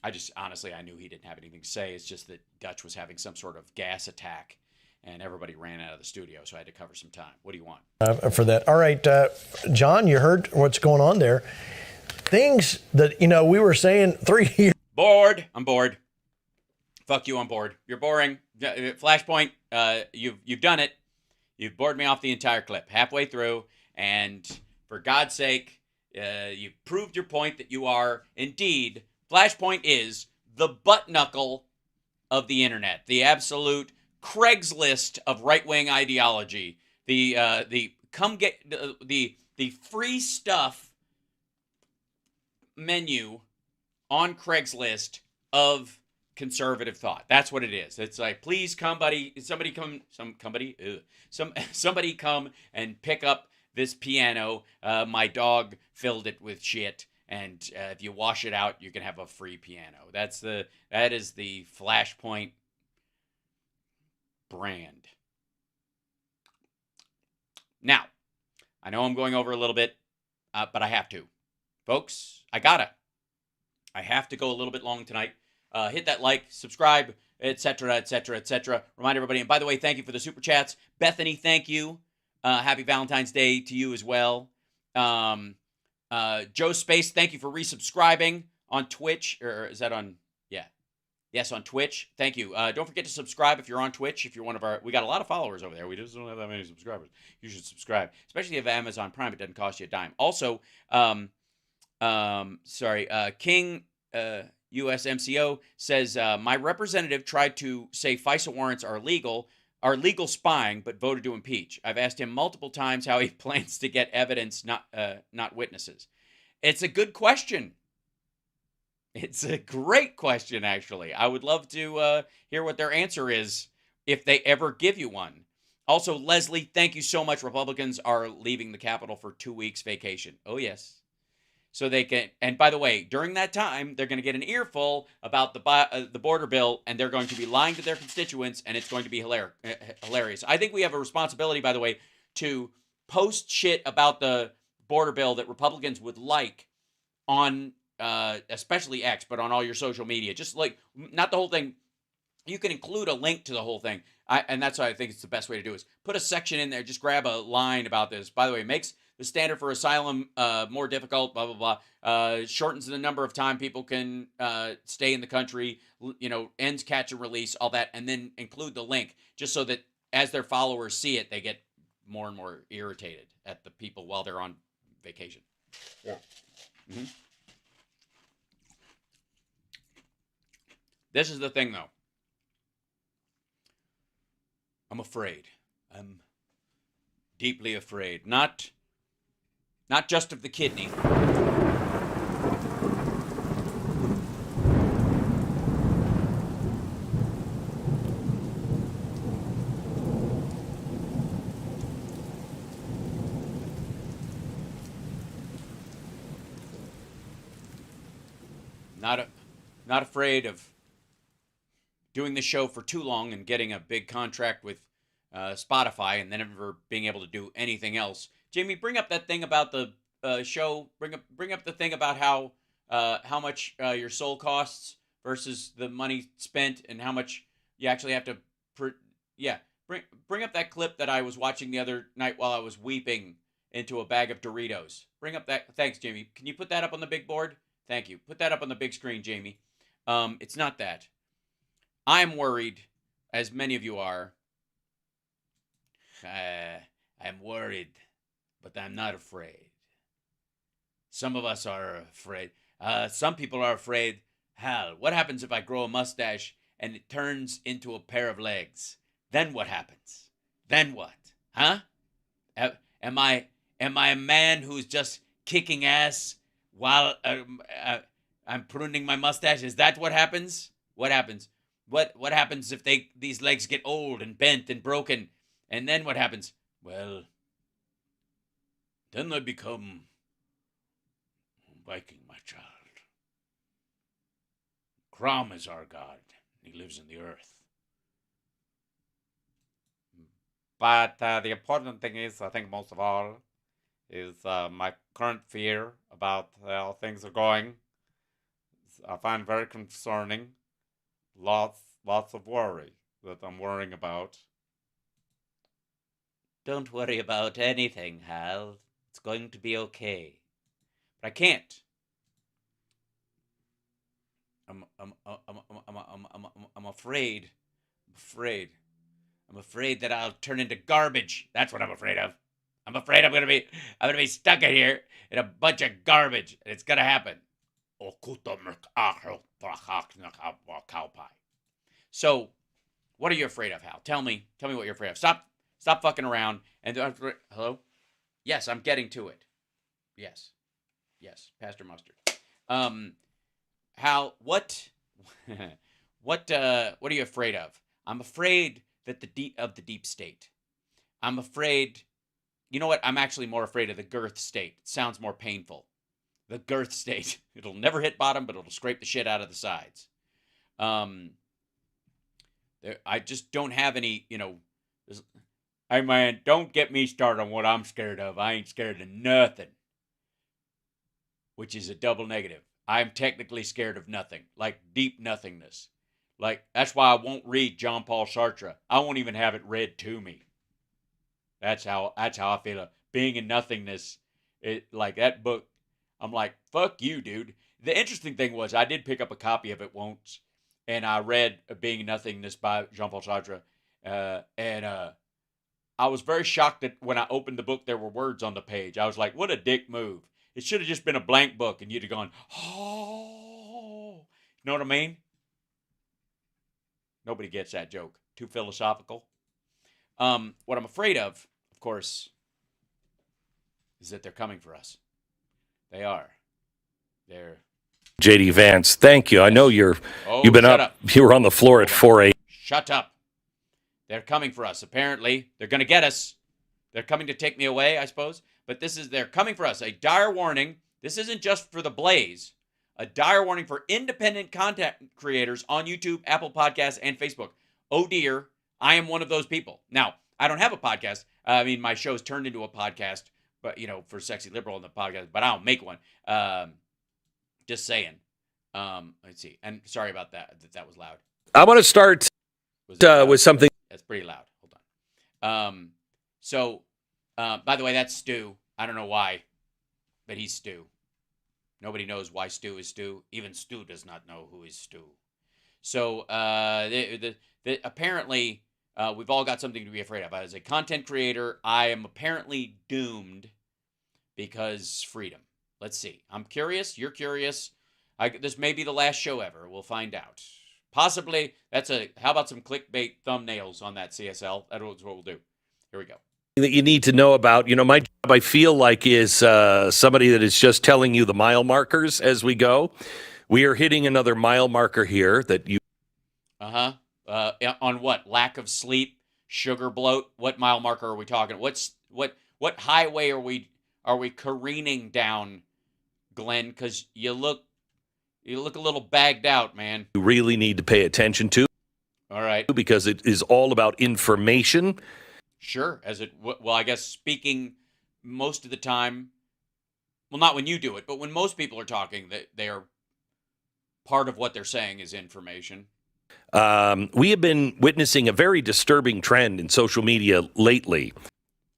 I just honestly, I knew he didn't have anything to say. It's just that Dutch was having some sort of gas attack, and everybody ran out of the studio, so I had to cover some time. What do you want? For that. All right, John, you heard what's going on there. Things that, we were saying 3 years. Bored. I'm bored. Fuck you, I'm bored. You're boring. Flashpoint, you've done it. You've bored me off the entire clip, halfway through, and for God's sake, you've proved your point that you are indeed, Flashpoint is the butt knuckle of the internet, the absolute Craigslist of right-wing ideology, the come get the free stuff menu on Craigslist of conservative thought. That's what it is. It's like, please somebody come and pick up this piano. My dog filled it with shit, and if you wash it out, you can have a free piano. That is the Flashpoint brand. Now, I know I'm going over a little bit, but I have to. Folks, I have to go a little bit long tonight. Hit that like, subscribe, etc., etc., etc. Remind everybody, and by the way, thank you for the super chats. Bethany, thank you. Happy Valentine's Day to you as well. Joe Space, thank you for resubscribing on Twitch. Or is that on? Yeah. Yes, on Twitch. Thank you. Don't forget to subscribe if you're on Twitch. If you're one of our, we got a lot of followers over there. We just don't have that many subscribers. You should subscribe, especially if you have Amazon Prime. It doesn't cost you a dime. Also, King USMCO says my representative tried to say FISA warrants are legal spying, but voted to impeach. I've asked him multiple times how he plans to get evidence, not witnesses. It's a good question. It's a great question, actually. I would love to hear what their answer is if they ever give you one. Also, Leslie, thank you so much. Republicans are leaving the Capitol for 2 weeks vacation. Oh, yes. So they can, and by the way, during that time, they're going to get an earful about the border bill, and they're going to be lying to their constituents, and it's going to be hilarious. I think we have a responsibility, by the way, to post shit about the border bill that Republicans would like on, especially X, but on all your social media. Just like, not the whole thing. You can include a link to the whole thing, and that's what I think it's the best way to do is put a section in there. Just grab a line about this. By the way, it makes the standard for asylum more difficult, blah, blah, blah. Shortens the number of time people can stay in the country, ends catch and release, all that, and then include the link just so that as their followers see it, they get more and more irritated at the people while they're on vacation. Yeah. Mm-hmm. This is the thing, though. I'm afraid. I'm deeply afraid. Not just of the kidney. Not afraid of doing the show for too long and getting a big contract with Spotify and then never being able to do anything else. Jamie, bring up that thing about the show. Bring up the thing about how much your soul costs versus the money spent and how much you actually have to. Bring up that clip that I was watching the other night while I was weeping into a bag of Doritos. Bring up that. Thanks, Jamie. Can you put that up on the big board? Thank you. Put that up on the big screen, Jamie. It's not that. I'm worried, as many of you are. I'm worried, but I'm not afraid. Some of us are afraid. Some people are afraid. Hal, what happens if I grow a mustache and it turns into a pair of legs? Then what happens? Then what? Huh? Am I a man who's just kicking ass while I'm pruning my mustache? Is that what happens? What happens? What happens if these legs get old and bent and broken? And then what happens? Well, then I become Viking Crom is our God. He lives in the earth. But the important thing is, I think most of all, is my current fear about how things are going. I find very concerning. Lots of worry that I'm worrying about. Don't worry about anything, Hal. It's going to be okay. But I can't. I'm afraid. I'm afraid that I'll turn into garbage. That's what I'm afraid of. I'm afraid I'm gonna be stuck in here in a bunch of garbage, and it's gonna happen. So, what are you afraid of, Hal? Tell me what you're afraid of. Stop fucking around. And hello? Yes, I'm getting to it. Yes, Pastor Mustard. Hal, what are you afraid of? I'm afraid that the deep state. I'm afraid. You know what? I'm actually more afraid of the girth state. It sounds more painful. The girth state. It'll never hit bottom, but it'll scrape the shit out of the sides. I just don't have any, hey man, don't get me started on what I'm scared of. I ain't scared of nothing. Which is a double negative. I'm technically scared of nothing. Like deep nothingness. Like, that's why I won't read Jean-Paul Sartre. I won't even have it read to me. That's how I feel. Being in nothingness, like that book, I'm like, fuck you, dude. The interesting thing was I did pick up a copy of it once, and I read Being in Nothingness by Jean-Paul Sartre, and I was very shocked that when I opened the book, there were words on the page. I was like, what a dick move. It should have just been a blank book, and you'd have gone, oh. You know what I mean? Nobody gets that joke. Too philosophical. What I'm afraid of course, is that they're coming for us. They are. They're. JD Vance, thank you. I know you've been up. You were on the floor at 4 a.m. Shut up. They're coming for us. Apparently, they're going to get us. They're coming to take me away, I suppose. But they're coming for us. A dire warning. This isn't just for the Blaze. A dire warning for independent content creators on YouTube, Apple Podcasts, and Facebook. Oh dear, I am one of those people. Now, I don't have a podcast. I mean, my show's turned into a podcast, but for Sexy Liberal in the podcast, but I don't make one. Just saying. Let's see. And sorry about that. That was loud. I want to start with something. That's pretty loud. Hold on. By the way, that's Stu. I don't know why, but he's Stu. Nobody knows why Stu is Stu. Even Stu does not know who is Stu. So apparently, we've all got something to be afraid of. As a content creator, I am apparently doomed because freedom. Let's see. I'm curious. You're curious. This may be the last show ever. We'll find out. Possibly. How about some clickbait thumbnails on that CSL? That's what we'll do. Here we go. That you need to know about. My job, I feel like, is somebody that is just telling you the mile markers as we go. We are hitting another mile marker here that you. On what? Lack of sleep, sugar bloat. What mile marker are we talking? What highway are we careening down, Glenn? Because you look a little bagged out, man. You really need to pay attention to. All right. Because it is all about information. Sure. Well, I guess speaking most of the time, well, not when you do it, but when most people are talking, they are part of what they're saying is information. We have been witnessing a very disturbing trend in social media lately.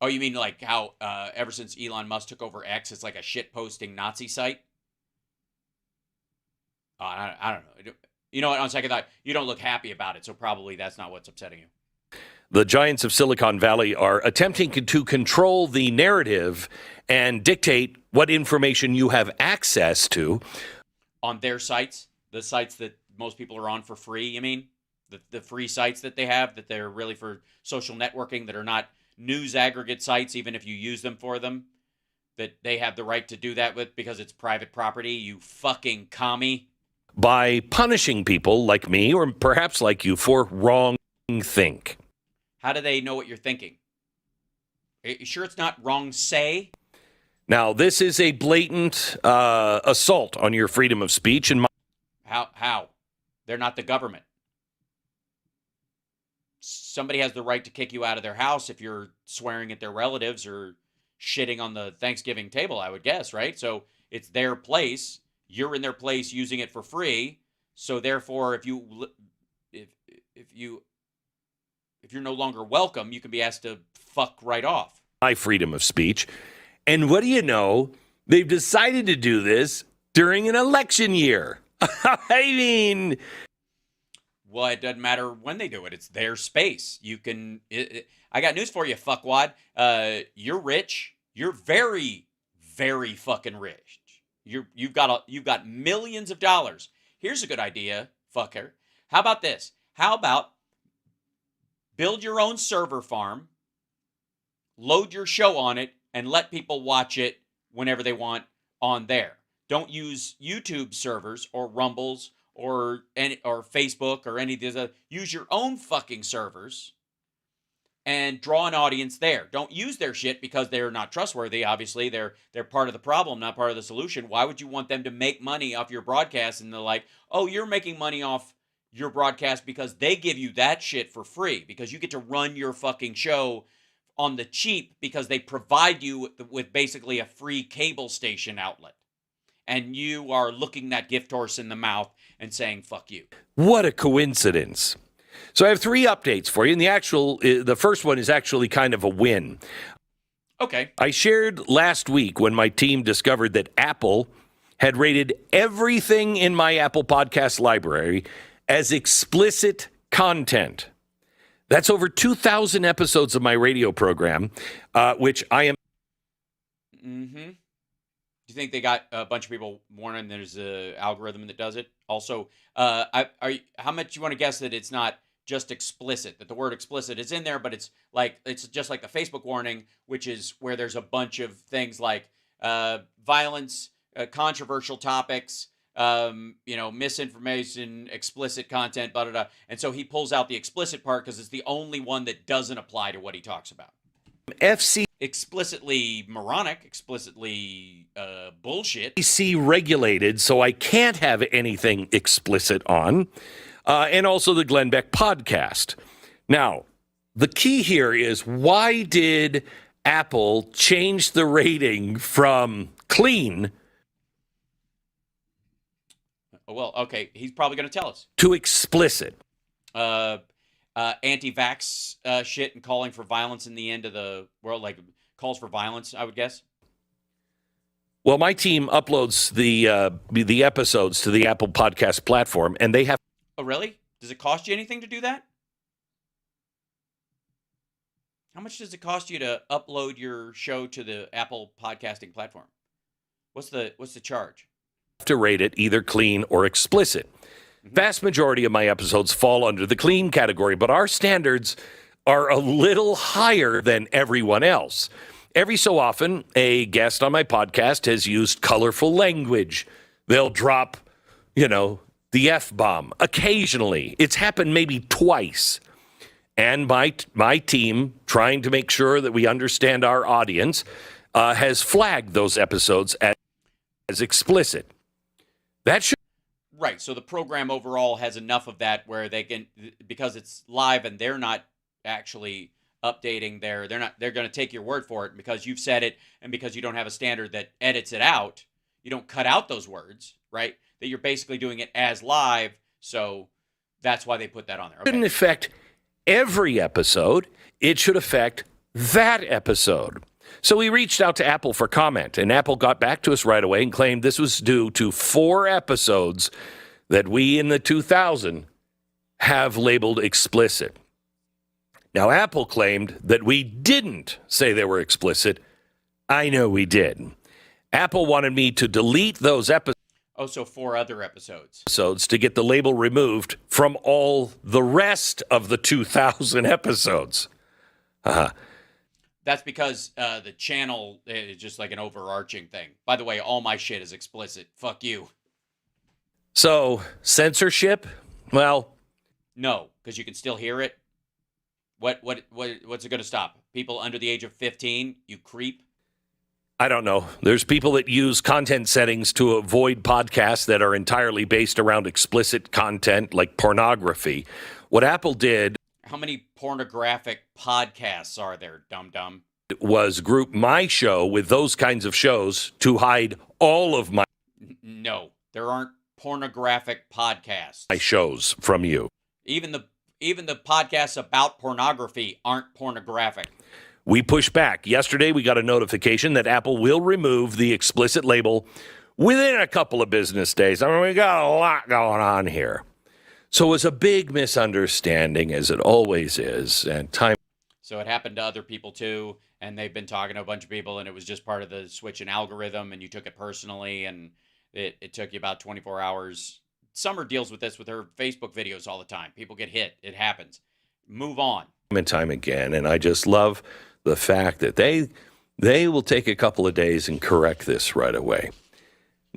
Oh, you mean like how ever since Elon Musk took over X, it's like a shit-posting Nazi site? I don't know. You know what? On second thought, you don't look happy about it, so probably that's not what's upsetting you. The giants of Silicon Valley are attempting to control the narrative and dictate what information you have access to. On their sites? The sites that most people are on for free, you mean? The free sites that they have, that they're really for social networking, that are not news aggregate sites, even if you use them for them, that they have the right to do that with because it's private property, you fucking commie? By punishing people like me, or perhaps like you, for wrong think. How do they know what you're thinking? Are you sure it's not wrong say? Now, this is a blatant assault on your freedom of speech. And How? They're not the government. Somebody has the right to kick you out of their house if you're swearing at their relatives or shitting on the Thanksgiving table, I would guess, right? So it's their place. You're in their place using it for free. So therefore, if you're no longer welcome, you can be asked to fuck right off. My freedom of speech. And what do you know? They've decided to do this during an election year. I mean, Well, it doesn't matter when they do it. It's their space. You can. I got news for you, fuckwad. You're rich. You're very, very fucking rich. You've got millions of dollars. Here's a good idea, fucker. How about this? How about build your own server farm, load your show on it, and let people watch it whenever they want on there. Don't use YouTube servers or Rumbles or Facebook or any of these other. Use your own fucking servers and draw an audience there. Don't use their shit because they're not trustworthy. Obviously, they're part of the problem, not part of the solution. Why would you want them to make money off your broadcast? And they're like, oh, you're making money off your broadcast because they give you that shit for free, because you get to run your fucking show on the cheap because they provide you with basically a free cable station outlet. And you are looking that gift horse in the mouth and saying, fuck you. what a coincidence. So I have 3 updates for you. And the first one is actually kind of a win. Okay. I shared last week when my team discovered that Apple had rated everything in my Apple podcast library as explicit content. That's over 2,000 episodes of my radio program, which I am. Mm-hmm. Do you think they got a bunch of people warning there's an algorithm that does it? Also, how much you want to guess that it's not just explicit, that the word explicit is in there, but it's just like the Facebook warning, which is where there's a bunch of things like violence, controversial topics, misinformation, explicit content, blah, blah, blah. And so he pulls out the explicit part because it's the only one that doesn't apply to what he talks about. FC explicitly moronic, explicitly bullshit. FCC regulated, so I can't have anything explicit on. And also the Glenn Beck podcast. Now, the key here is, why did Apple change the rating from clean Well, okay, he's probably going to tell us. to explicit? Anti-vax shit and calling for violence in the end of the world, like calls for violence, I would guess. Well, my team uploads the episodes to the Apple Podcast platform, and they have. Oh, really? Does it cost you anything to do that? How much does it cost you to upload your show to the Apple podcasting platform? What's the charge? To rate it either clean or explicit. Vast majority of my episodes fall under the clean category, but our standards are a little higher than everyone else. Every so often, a guest on my podcast has used colorful language. They'll drop, the F-bomb occasionally. It's happened maybe twice. And my team, trying to make sure that we understand our audience, has flagged those episodes as explicit. That should. Right. So the program overall has enough of that where they can, because it's live and they're not actually updating they're going to take your word for it, because you've said it and because you don't have a standard that edits it out. You don't cut out those words, right? That you're basically doing it as live. So that's why they put that on there. Okay. It shouldn't affect every episode. It should affect that episode. So we reached out to Apple for comment, and Apple got back to us right away and claimed this was due to 4 episodes that we in the 2000 have labeled explicit. Now, Apple claimed that we didn't say they were explicit. I know we did. Apple wanted me to delete those episodes. Oh, so 4 other episodes. To get the label removed from all the rest of the 2000 episodes. That's because the channel is just like an overarching thing. By the way, all my shit is explicit. Fuck you. So, censorship? Well, no, because you can still hear it. What's it going to stop? People under the age of 15, you creep? I don't know. There's people that use content settings to avoid podcasts that are entirely based around explicit content like pornography. What Apple did... How many pornographic podcasts are there, dum-dum? ...was group my show with those kinds of shows to hide all of my... No, there aren't pornographic podcasts. ...my shows from you. Even the podcasts about pornography aren't pornographic. We push back. Yesterday, we got a notification that Apple will remove the explicit label within a couple of business days. I mean, we got a lot going on here. So it was a big misunderstanding, as it always is, and time. So it happened to other people, too, and they've been talking to a bunch of people, and it was just part of the switch in algorithm, and you took it personally, and it took you about 24 hours. Summer deals with this with her Facebook videos all the time. People get hit. It happens. Move on. And time again, and I just love the fact that they will take a couple of days and correct this right away.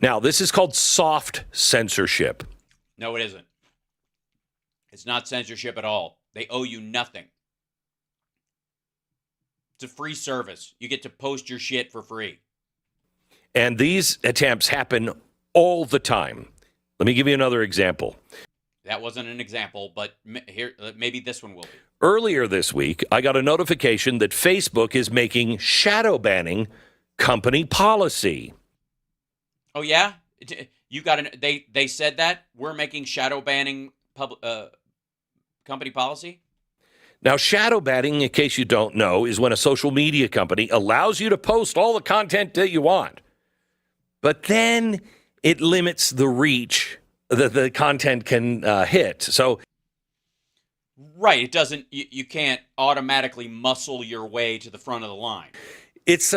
Now, this is called soft censorship. No, it isn't. It's not censorship at all. They owe you nothing. It's a free service. You get to post your shit for free. And these attempts happen all the time. Let me give you another example. That wasn't an example, but here, maybe this one will be. Earlier this week, I got a notification that Facebook is making shadow banning company policy. Oh yeah, you got an? They said that we're making shadow banning company policy. Now, shadow banning, in case you don't know, is when a social media company allows you to post all the content that you want, but then it limits the reach that the content can hit. So. Right, it doesn't. You can't automatically muscle your way to the front of the line. It's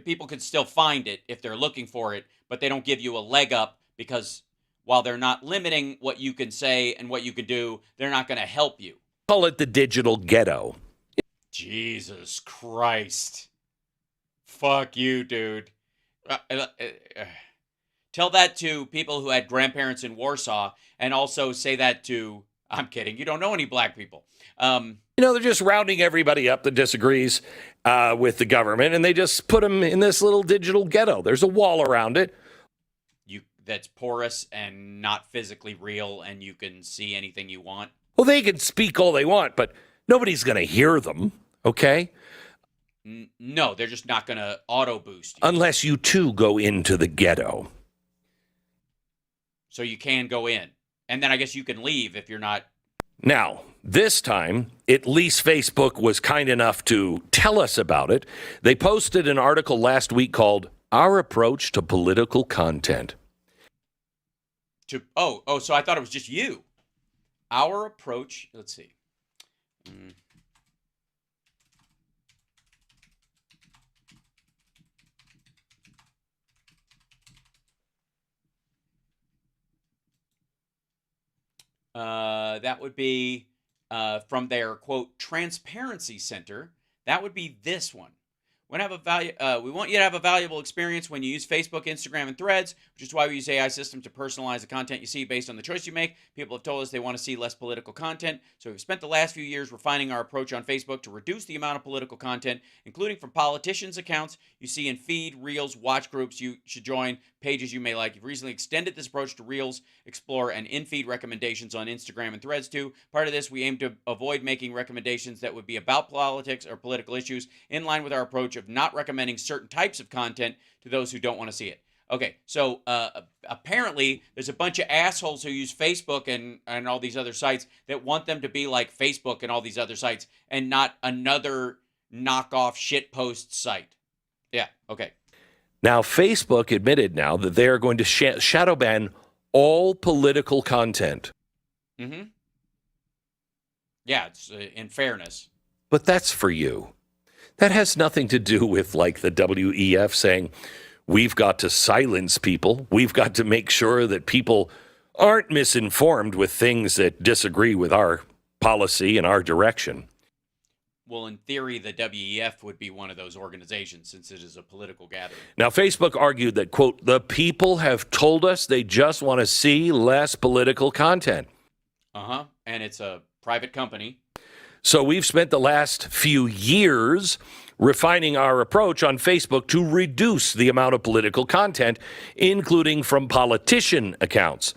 people can still find it if they're looking for it, but they don't give you a leg up because while they're not limiting what you can say and what you can do, they're not going to help you. Call it the digital ghetto. Jesus Christ! Fuck you, dude. Tell that to people who had grandparents in Warsaw, and also say that to. I'm kidding. You don't know any black people. They're just rounding everybody up that disagrees with the government, and they just put them in this little digital ghetto. There's a wall around it. That's porous and not physically real, and you can see anything you want. Well, they can speak all they want, but nobody's going to hear them, okay? No, they're just not going to auto-boost you. Unless you, too, go into the ghetto. So you can go in. And then I guess you can leave if you're not. Now, this time, at least Facebook was kind enough to tell us about it. They posted an article last week called Our Approach to Political Content. So I thought it was just you. Our approach, let's see. That would be from their, quote, Transparency Center. That would be this one. We want you to have a valuable experience when you use Facebook, Instagram, and Threads, which is why we use AI systems to personalize the content you see based on the choice you make. People have told us they want to see less political content, so we've spent the last few years refining our approach on Facebook to reduce the amount of political content, including from politicians' accounts you see in feed, reels, watch groups you should join, pages you may like. You've recently extended this approach to Reels, Explore, and in-feed recommendations on Instagram and Threads too. Part of this, we aim to avoid making recommendations that would be about politics or political issues, in line with our approach of not recommending certain types of content to those who don't want to see it. Okay, so apparently there's a bunch of assholes who use Facebook and all these other sites that want them to be like Facebook and all these other sites and not another knockoff shitpost site. Yeah, okay. Now, Facebook admitted now that they are going to shadow ban all political content. Mm-hmm. Yeah, it's in fairness. But that's for you. That has nothing to do with, like, the WEF saying, we've got to silence people. We've got to make sure that people aren't misinformed with things that disagree with our policy and our direction. Well, in theory, the WEF would be one of those organizations since it is a political gathering. Now, Facebook argued that, quote, the people have told us they just want to see less political content. Uh-huh. And it's a private company. So we've spent the last few years refining our approach on Facebook to reduce the amount of political content, including from politician accounts.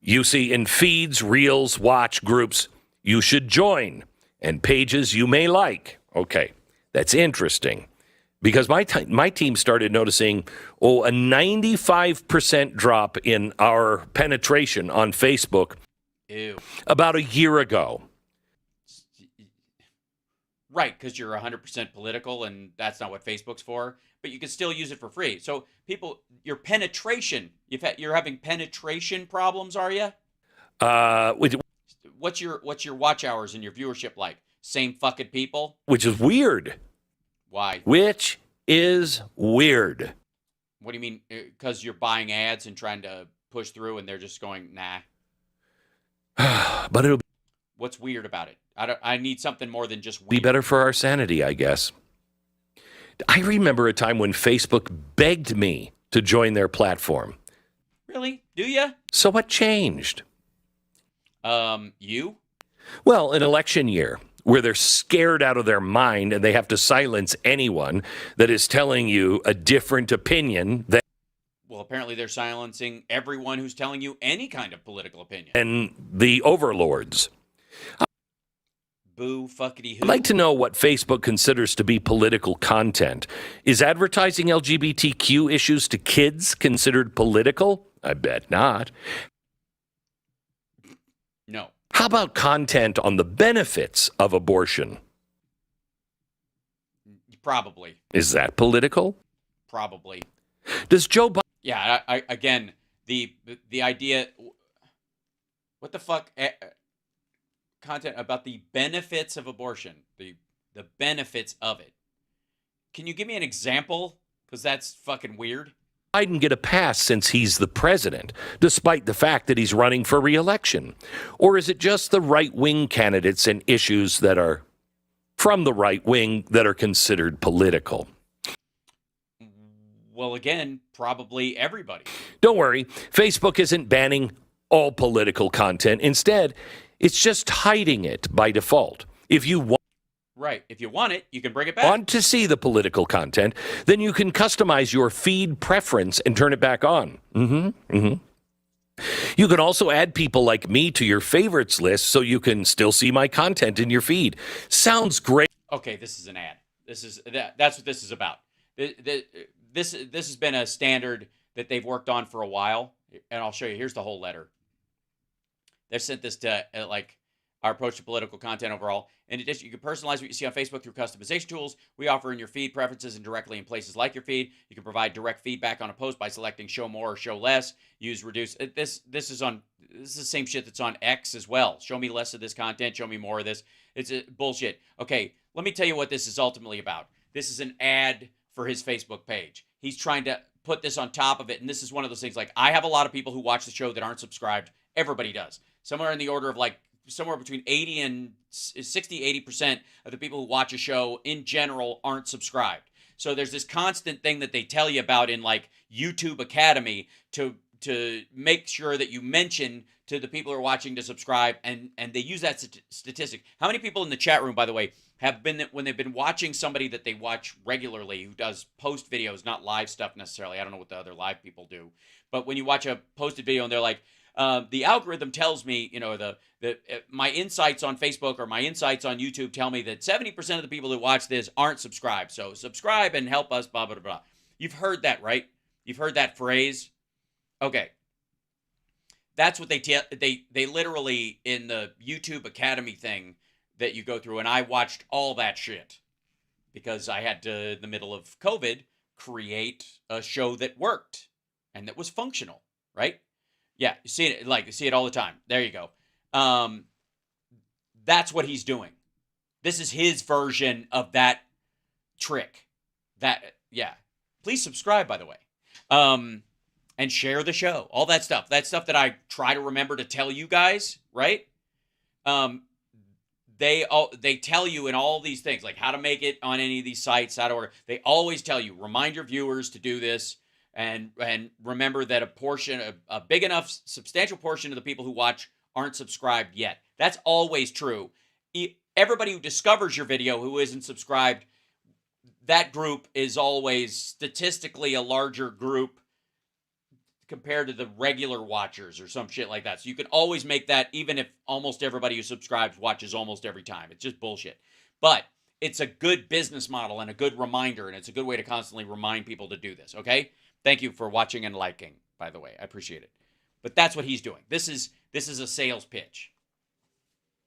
You see in feeds, reels, watch groups you should join, and pages you may like. Okay, that's interesting. Because my team started noticing, a 95% drop in our penetration on Facebook about a year ago. Right, because you're 100% political, and that's not what Facebook's for. But you can still use it for free. So people, your penetration, you're having penetration problems, are you? What's your watch hours and your viewership like? Same fucking people? Which is weird. Why? Which is weird. What do you mean? Because you're buying ads and trying to push through, and they're just going, nah. But it'll What's weird about it? I need something more than just weird. be better for our sanity, I guess. I remember a time when Facebook begged me to join their platform. Really? Do you? So what changed? You? Well, an election year where they're scared out of their mind and they have to silence anyone that is telling you a different opinion than Well, apparently they're silencing everyone who's telling you any kind of political opinion. and the overlords. Boo fuckity who. I'd like to know what Facebook considers to be political content. Is advertising LGBTQ issues to kids considered political? I bet not. No. How about content on the benefits of abortion? Probably. Is that political? Probably. Does Joe Biden... Yeah, I again, the idea... What the fuck... content about the benefits of abortion, the benefits of it. Can you give me an example? Because that's fucking weird. Biden get a pass since he's the president, despite the fact that he's running for re-election? Or is it just the right-wing candidates and issues that are from the right wing that are considered political? Well, again, probably everybody. Don't worry, Facebook isn't banning all political content. Instead, it's just hiding it by default. If you Right. If you want it, you can bring it back. want to see the political content, then you can customize your feed preference and turn it back on. You can also add people like me to your favorites list so you can still see my content in your feed. Sounds great. Okay, this is an ad. That's what this is about. This has been a standard that they've worked on for a while, and I'll show you. Here's the whole letter. They've sent this to our approach to political content overall. In addition, you can personalize what you see on Facebook through customization tools we offer in your feed preferences and directly in places like your feed. You can provide direct feedback on a post by selecting show more or show less. Use reduce. This is the same shit that's on X as well. Show me less of this content. Show me more of this. It's bullshit. Okay, let me tell you what this is ultimately about. This is an ad for his Facebook page. He's trying to put this on top of it, and this is one of those things. Like, I have a lot of people who watch the show that aren't subscribed. Everybody does. Somewhere in the order of somewhere between 80 and 80% of the people who watch a show in general aren't subscribed. So there's this constant thing that they tell you about in YouTube Academy to make sure that you mention to the people who are watching to subscribe, and they use that statistic. How many people in the chat room, by the way, have been, when they've been watching somebody that they watch regularly who does post videos, not live stuff necessarily. I don't know what the other live people do. But when you watch a posted video and they're like, the algorithm tells me, my insights on Facebook or my insights on YouTube tell me that 70% of the people who watch this aren't subscribed. So subscribe and help us, blah, blah, blah. You've heard that, right? You've heard that phrase? Okay. That's what they literally, in the YouTube Academy thing that you go through, and I watched all that shit because I had to, in the middle of COVID, create a show that worked and that was functional, right? Yeah, you see it all the time. There you go. That's what he's doing. This is his version of that trick. Please subscribe, by the way. And share the show. All that stuff. That stuff that I try to remember to tell you guys, right? They tell you in all these things, like how to make it on any of these sites, how to order. They always tell you, remind your viewers to do this. And remember that a big enough, substantial portion of the people who watch aren't subscribed yet. That's always true. Everybody who discovers your video who isn't subscribed, that group is always statistically a larger group compared to the regular watchers or some shit like that. So you can always make that, even if almost everybody who subscribes watches almost every time. It's just bullshit. But it's a good business model and a good reminder, and it's a good way to constantly remind people to do this, okay? Thank you for watching and liking, by the way. I appreciate it. But that's what he's doing. This is a sales pitch.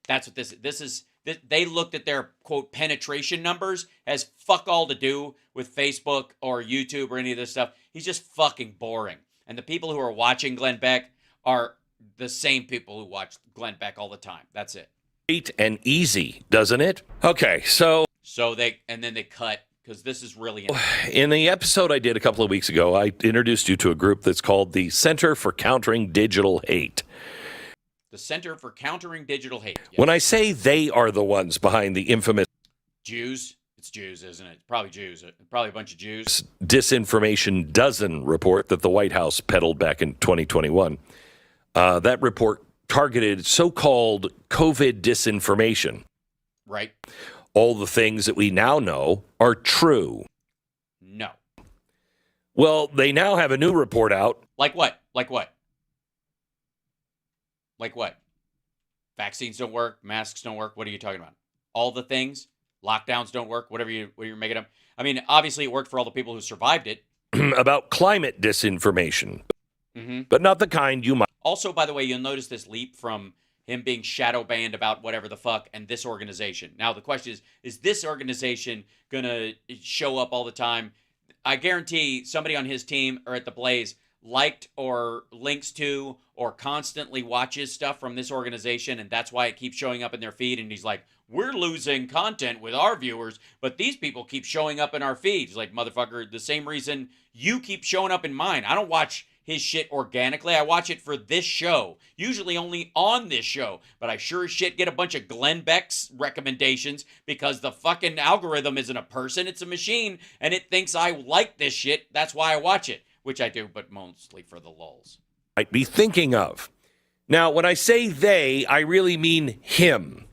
That's what this is. They looked at their, quote, penetration numbers, has fuck all to do with Facebook or YouTube or any of this stuff. He's just fucking boring. And the people who are watching Glenn Beck are the same people who watch Glenn Beck all the time. That's it. And easy, doesn't it? Okay, so then they cut, because this is really in the episode I did a couple of weeks ago, I introduced you to a group that's called the Center for Countering Digital Hate. The Center for Countering Digital Hate. Yes. When I say they are the ones behind the infamous Jews, it's Jews, isn't it? Probably Jews. Probably a bunch of Jews. Disinformation Dozen report that the White House peddled back in 2021. That report targeted so-called COVID disinformation. Right. All the things that we now know are true. No. Well, they now have a new report out. Like what? Like what? Like what? Vaccines don't work. Masks don't work. What are you talking about? All the things. Lockdowns don't work. Whatever you're making up. I mean, obviously it worked for all the people who survived it. About climate disinformation. Mm-hmm. But not the kind you might. Also, by the way, you'll notice this leap from him being shadow banned about whatever the fuck and this organization. Now, the question is this organization going to show up all the time? I guarantee somebody on his team or at the Blaze liked or links to or constantly watches stuff from this organization, and that's why it keeps showing up in their feed. And he's like, we're losing content with our viewers, but these people keep showing up in our feeds. Like, motherfucker, the same reason you keep showing up in mine. I don't watch his shit organically. I watch it for this show, usually only on this show, but I sure as shit get a bunch of Glenn Beck's recommendations because the fucking algorithm isn't a person, it's a machine, and it thinks I like this shit. That's why I watch it, which I do, but mostly for the lulz. Might be thinking of. Now, when I say they, I really mean him,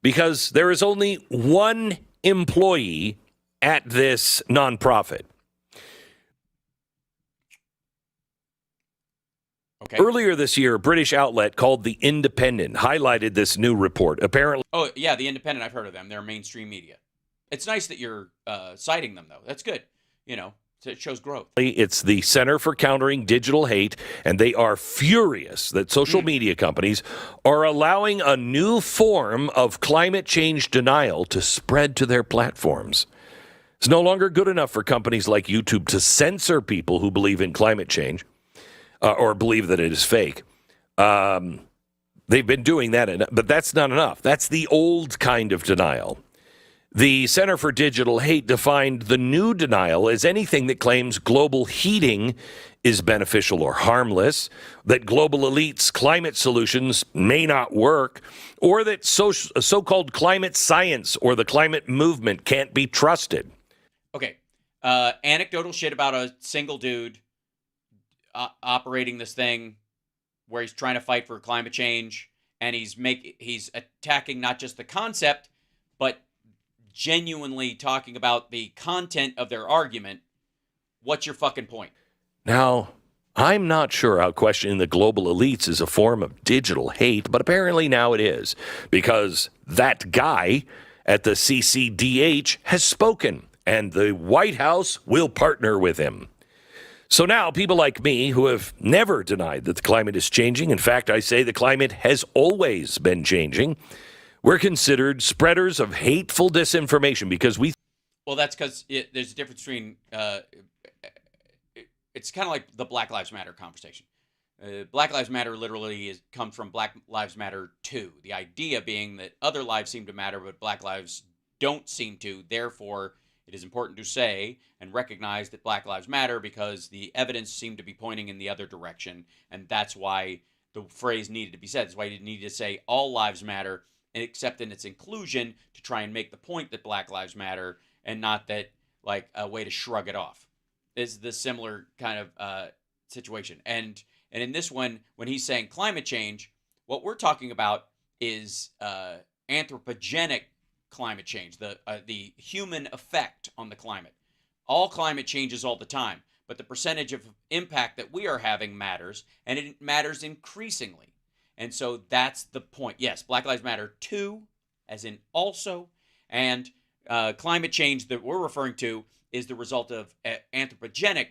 because there is only one employee at this nonprofit. Okay. Earlier this year, a British outlet called The Independent highlighted this new report. Apparently, oh yeah, The Independent. I've heard of them. They're mainstream media. It's nice that you're citing them, though. That's good. You know, it shows growth. It's the Center for Countering Digital Hate, and they are furious that social media companies are allowing a new form of climate change denial to spread to their platforms. It's no longer good enough for companies like YouTube to censor people who believe in climate change. Or believe that it is fake. They've been doing that, but that's not enough. That's the old kind of denial. The Center for Digital Hate defined the new denial as anything that claims global heating is beneficial or harmless, that global elites' climate solutions may not work, or that so-called climate science or the climate movement can't be trusted. Okay. Anecdotal shit about a single dude operating this thing where he's trying to fight for climate change, and he's attacking not just the concept, but genuinely talking about the content of their argument. What's your fucking point? Now, I'm not sure how questioning the global elites is a form of digital hate, but apparently now it is, because that guy at the CCDH has spoken, and the White House will partner with him. So now people like me who have never denied that the climate is changing, in fact, I say the climate has always been changing, we're considered spreaders of hateful disinformation because we... Well, that's because there's a difference between... it's kind of like the Black Lives Matter conversation. Black Lives Matter literally comes from Black Lives Matter 2. The idea being that other lives seem to matter, but Black lives don't seem to. Therefore, it is important to say and recognize that Black Lives Matter because the evidence seemed to be pointing in the other direction, and that's why the phrase needed to be said. That's why you needed to say all lives matter, except in its inclusion to try and make the point that Black Lives Matter and not that like a way to shrug it off. Is the similar kind of situation. And in this one, when he's saying climate change, what we're talking about is anthropogenic climate change, the human effect on the climate. All climate changes all the time, but the percentage of impact that we are having matters, and it matters increasingly. And so that's the point. Yes, Black Lives Matter too, as in also, and climate change that we're referring to is the result of anthropogenic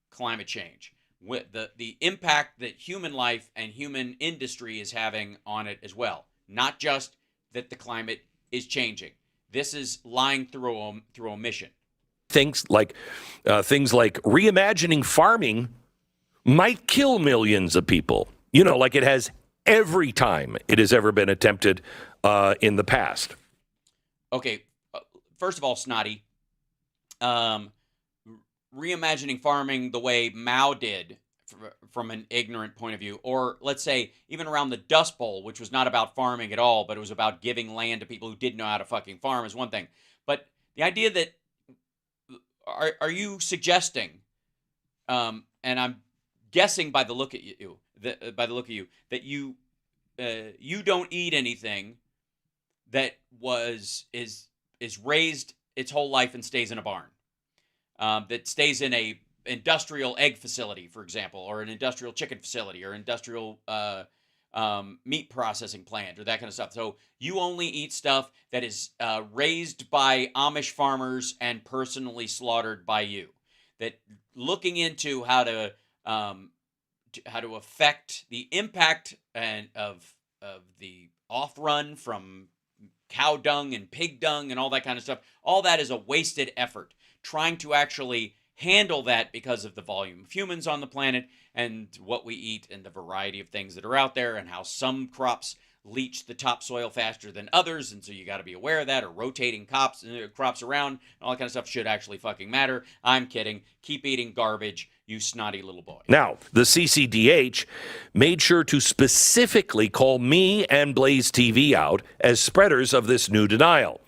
climate change, with the impact that human life and human industry is having on it as well. Not just that the climate is changing. This is lying through omission. Things like reimagining farming might kill millions of people. You know, like it has every time it has ever been attempted in the past. Okay, first of all, Snotty, reimagining farming the way Mao did from an ignorant point of view, or let's say even around the Dust Bowl, which was not about farming at all, but it was about giving land to people who didn't know how to fucking farm, is one thing. But the idea that are you suggesting, and I'm guessing by the look at you, that you don't eat anything that is raised its whole life and stays in a barn, that stays in a industrial egg facility, for example, or an industrial chicken facility, or industrial meat processing plant, or that kind of stuff. So you only eat stuff that is raised by Amish farmers and personally slaughtered by you. That looking into how to affect the impact of the off run from cow dung and pig dung and all that kind of stuff, all that is a wasted effort. Trying to actually handle that because of the volume of humans on the planet and what we eat and the variety of things that are out there, and how some crops leach the topsoil faster than others, and so you got to be aware of that, or rotating crops around and all that kind of stuff should actually fucking matter. I'm kidding. Keep eating garbage, you snotty little boy. Now, the CCDH made sure to specifically call me and Blaze TV out as spreaders of this new denial.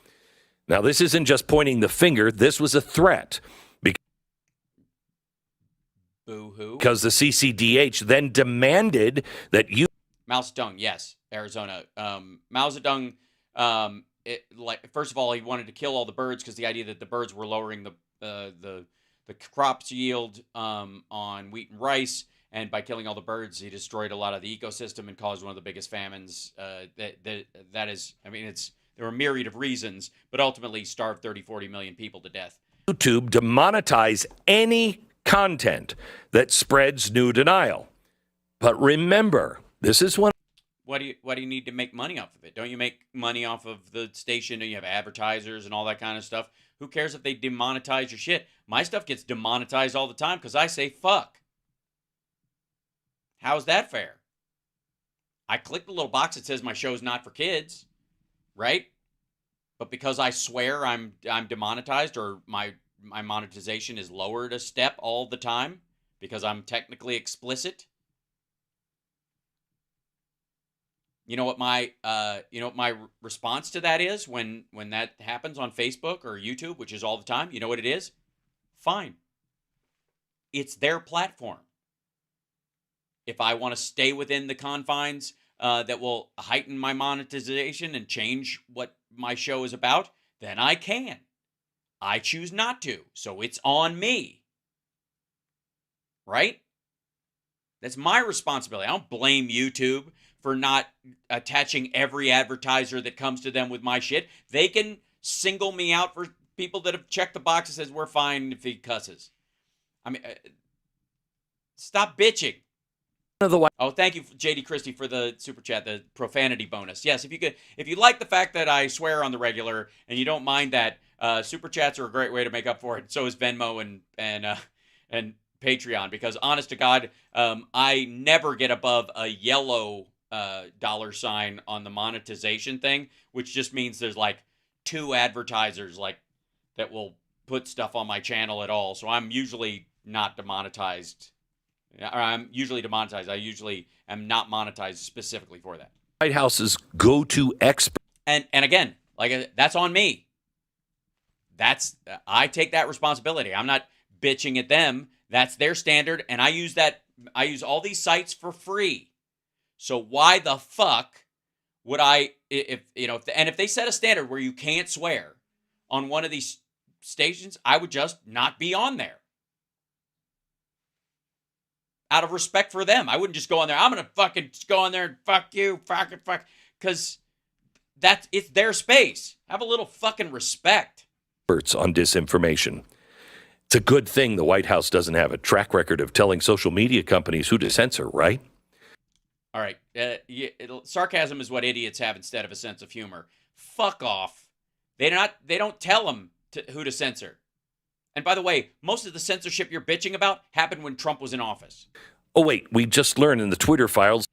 Now, this isn't just pointing the finger. This was a threat. Boo-hoo. Because the CCDH then demanded that you... Mao Zedong, yes, Arizona. Mao Zedong, first of all, he wanted to kill all the birds because the idea that the birds were lowering the crops yield on wheat and rice, and by killing all the birds, he destroyed a lot of the ecosystem and caused one of the biggest famines. That is, I mean, there are a myriad of reasons, but ultimately starved 30, 40 million people to death. YouTube demonetize any content that spreads new denial. But remember, this is one... Why do you need to make money off of it? Don't you make money off of the station? Don't you have advertisers and all that kind of stuff? Who cares if they demonetize your shit? My stuff gets demonetized all the time because I say fuck. How's that fair? I click the little box that says my show's not for kids, right? But because I swear I'm demonetized, or my monetization is lowered a step all the time because I'm technically explicit. You know what my response to that is when that happens on Facebook or YouTube, which is all the time? You know what it is? Fine. It's their platform. If I want to stay within the confines that will heighten my monetization and change what my show is about, then I can. I choose not to, so it's on me. Right? That's my responsibility. I don't blame YouTube for not attaching every advertiser that comes to them with my shit. They can single me out for people that have checked the box that says we're fine if he cusses. I mean, stop bitching. Oh, thank you, JD Christie, for the super chat, the profanity bonus. Yes, if you like the fact that I swear on the regular and you don't mind that, super chats are a great way to make up for it. So is Venmo and Patreon, because honest to God, I never get above a yellow $ on the monetization thing, which just means there's like 2 advertisers that will put stuff on my channel at all. So I'm usually not demonetized. I'm usually demonetized. I usually am not monetized specifically for that. White House's go-to expert. And again, that's on me. I take that responsibility. I'm not bitching at them. That's their standard, and I use all these sites for free. So why the fuck would I, if they set a standard where you can't swear on one of these stations, I would just not be on there. Out of respect for them. I wouldn't just go on there. I'm going to fucking go on there and fuck you, fuck. Because it's their space. Have a little fucking respect. Experts on disinformation. It's a good thing the White House doesn't have a track record of telling social media companies who to censor, right? All right. Sarcasm is what idiots have instead of a sense of humor. Fuck off. They don't tell them who to censor. And by the way, most of the censorship you're bitching about happened when Trump was in office. Oh, wait, we just learned in the Twitter files.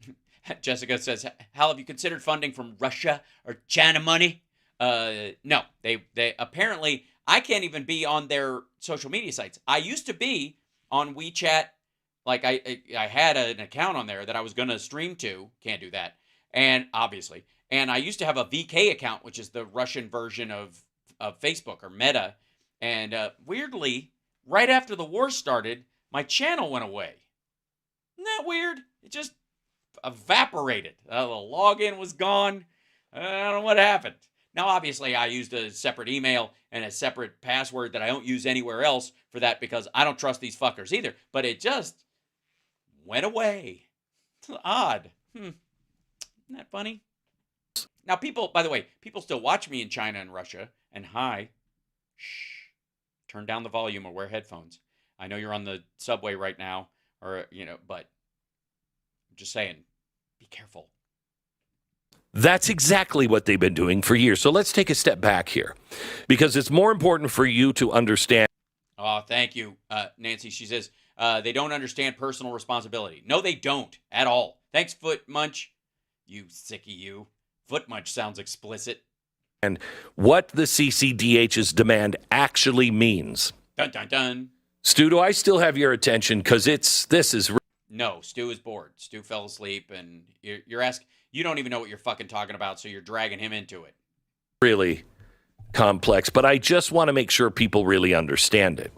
Jessica says, Hal, have you considered funding from Russia or China money? No, they apparently, I can't even be on their social media sites. I used to be on WeChat. Like I had an account on there that I was going to stream to. Can't do that. And obviously, and I used to have a VK account, which is the Russian version of Facebook or Meta. And weirdly, right after the war started, my channel went away. Isn't that weird? It just evaporated. The login was gone. I don't know what happened. Now, obviously, I used a separate email and a separate password that I don't use anywhere else for that because I don't trust these fuckers either. But it just went away. It's odd. Isn't that funny? Now, people, by the way, people still watch me in China and Russia. And hi. Shh. Turn down the volume or wear headphones. I know you're on the subway right now, or, but I'm just saying, be careful. That's exactly what they've been doing for years. So let's take a step back here because it's more important for you to understand. Oh, thank you, Nancy. She says, they don't understand personal responsibility. No, they don't at all. Thanks, Foot Munch. You sickie, you. Foot Munch sounds explicit. And what the CCDH's demand actually means. Dun, dun, dun. Stu, do I still have your attention? Because this is... No, Stu is bored. Stu fell asleep, and you're asking... You don't even know what you're fucking talking about, so you're dragging him into it. Really complex, but I just want to make sure people really understand it.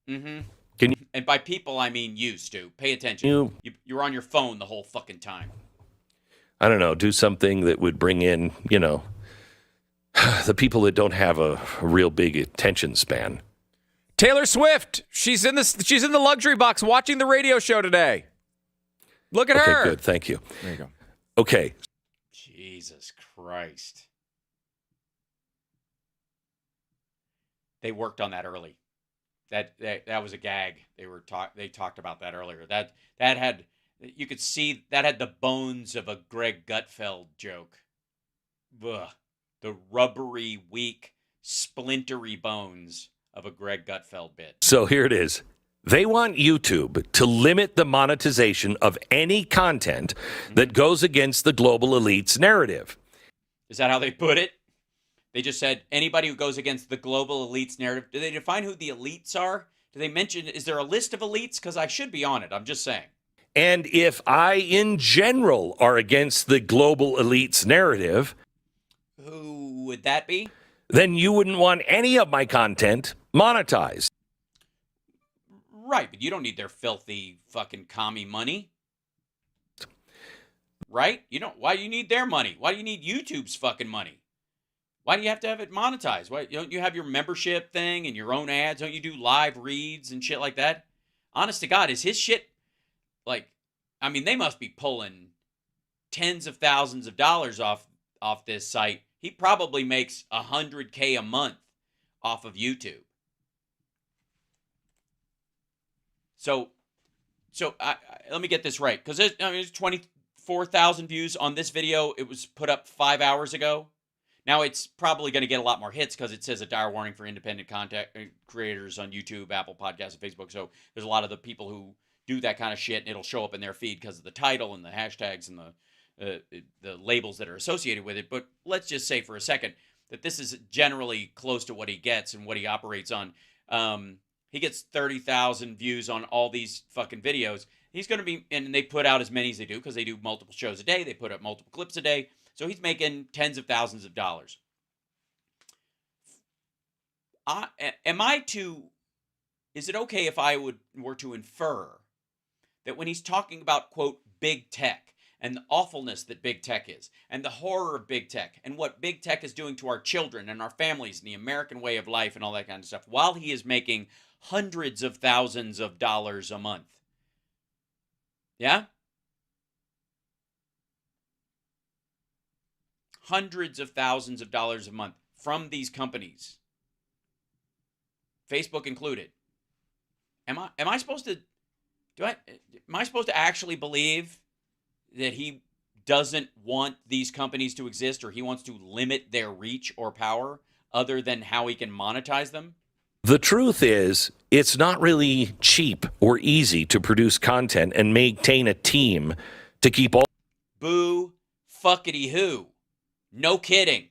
Mm-hmm. Can you... And by people, I mean you, Stu. Pay attention. You're on your phone the whole fucking time. I don't know, do something that would bring in, the people that don't have a real big attention span. Taylor Swift, she's in the luxury box watching the radio show today. Look at her. Okay, good. Thank you. There you go. Okay. Jesus Christ. They worked on that early. That was a gag. They talked about that earlier. That had, you could see that had the bones of a Greg Gutfeld joke. Ugh. The rubbery, weak, splintery bones of a Greg Gutfeld bit. So here it is. They want YouTube to limit the monetization of any content that goes against the global elite's narrative. Is that how they put it? They just said anybody who goes against the global elite's narrative. Do they define who the elites are? Do they mention, is there a list of elites? Because I should be on it. I'm just saying. And if I, in general, are against the global elite's narrative... Who would that be? Then you wouldn't want any of my content monetized. Right, but you don't need their filthy fucking commie money. Right? Why do you need their money? Why do you need YouTube's fucking money? Why do you have to have it monetized? Why don't you have your membership thing and your own ads? Don't you do live reads and shit like that? Honest to God, is his shit they must be pulling tens of thousands of dollars off this site. He probably makes $100K a month off of YouTube. So let me get this right, because there's 24,000 views on this video. It was put up 5 hours ago. Now it's probably going to get a lot more hits because it says a dire warning for independent content creators on YouTube, Apple Podcasts, and Facebook. So there's a lot of the people who do that kind of shit, and it'll show up in their feed because of the title and the hashtags and the labels that are associated with it. But let's just say for a second that this is generally close to what he gets and what he operates on. He gets 30,000 views on all these fucking videos. He's going to be, and they put out as many as they do because they do multiple shows a day. They put up multiple clips a day. So he's making tens of thousands of dollars. Is it okay if I were to infer that when he's talking about, quote, big tech, and the awfulness that big tech is, and the horror of big tech, and what big tech is doing to our children and our families and the American way of life and all that kind of stuff, while he is making hundreds of thousands of dollars a month. Yeah? Hundreds of thousands of dollars a month from these companies, Facebook included. Am I supposed to am I supposed to actually believe that he doesn't want these companies to exist, or he wants to limit their reach or power other than how he can monetize them? The truth is, it's not really cheap or easy to produce content and maintain a team to keep all. Boo fuckity who. No kidding.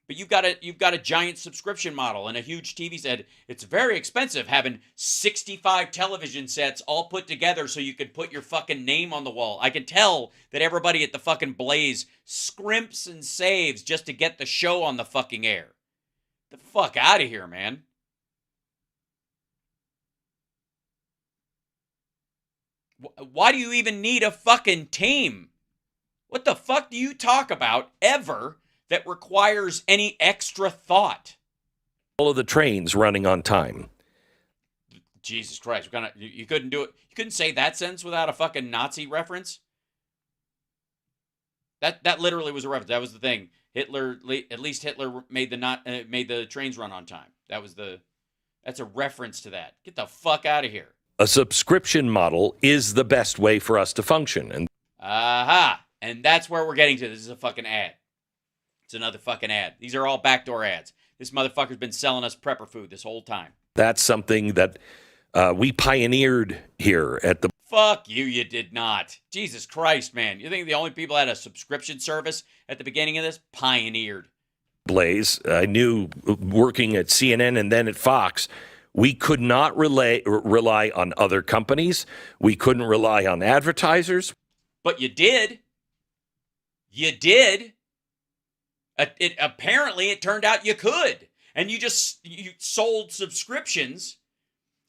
But you've got a giant subscription model and a huge TV set. It's very expensive having 65 television sets all put together so you could put your fucking name on the wall. I can tell that everybody at the fucking Blaze scrimps and saves just to get the show on the fucking air. The fuck out of here, man. Why do you even need a fucking team? What the fuck do you talk about ever that requires any extra thought? All of the trains running on time. Jesus Christ, you couldn't do it. You couldn't say that sentence without a fucking Nazi reference. That literally was a reference. That was the thing. At least Hitler made the trains run on time. That's a reference to that. Get the fuck out of here. A subscription model is the best way for us to function. And aha. And that's where we're getting to. This is a fucking ad. It's another fucking ad. These are all backdoor ads. This motherfucker's been selling us prepper food this whole time. that's something that we pioneered here at the. Fuck you, you did not. Jesus Christ, man. You think the only people that had a subscription service at the beginning of this? Pioneered. Blaze. I knew working at CNN and then at Fox, we could not rely on other companies. We couldn't rely on advertisers. But you did. You did. Apparently, it turned out you could. And you sold subscriptions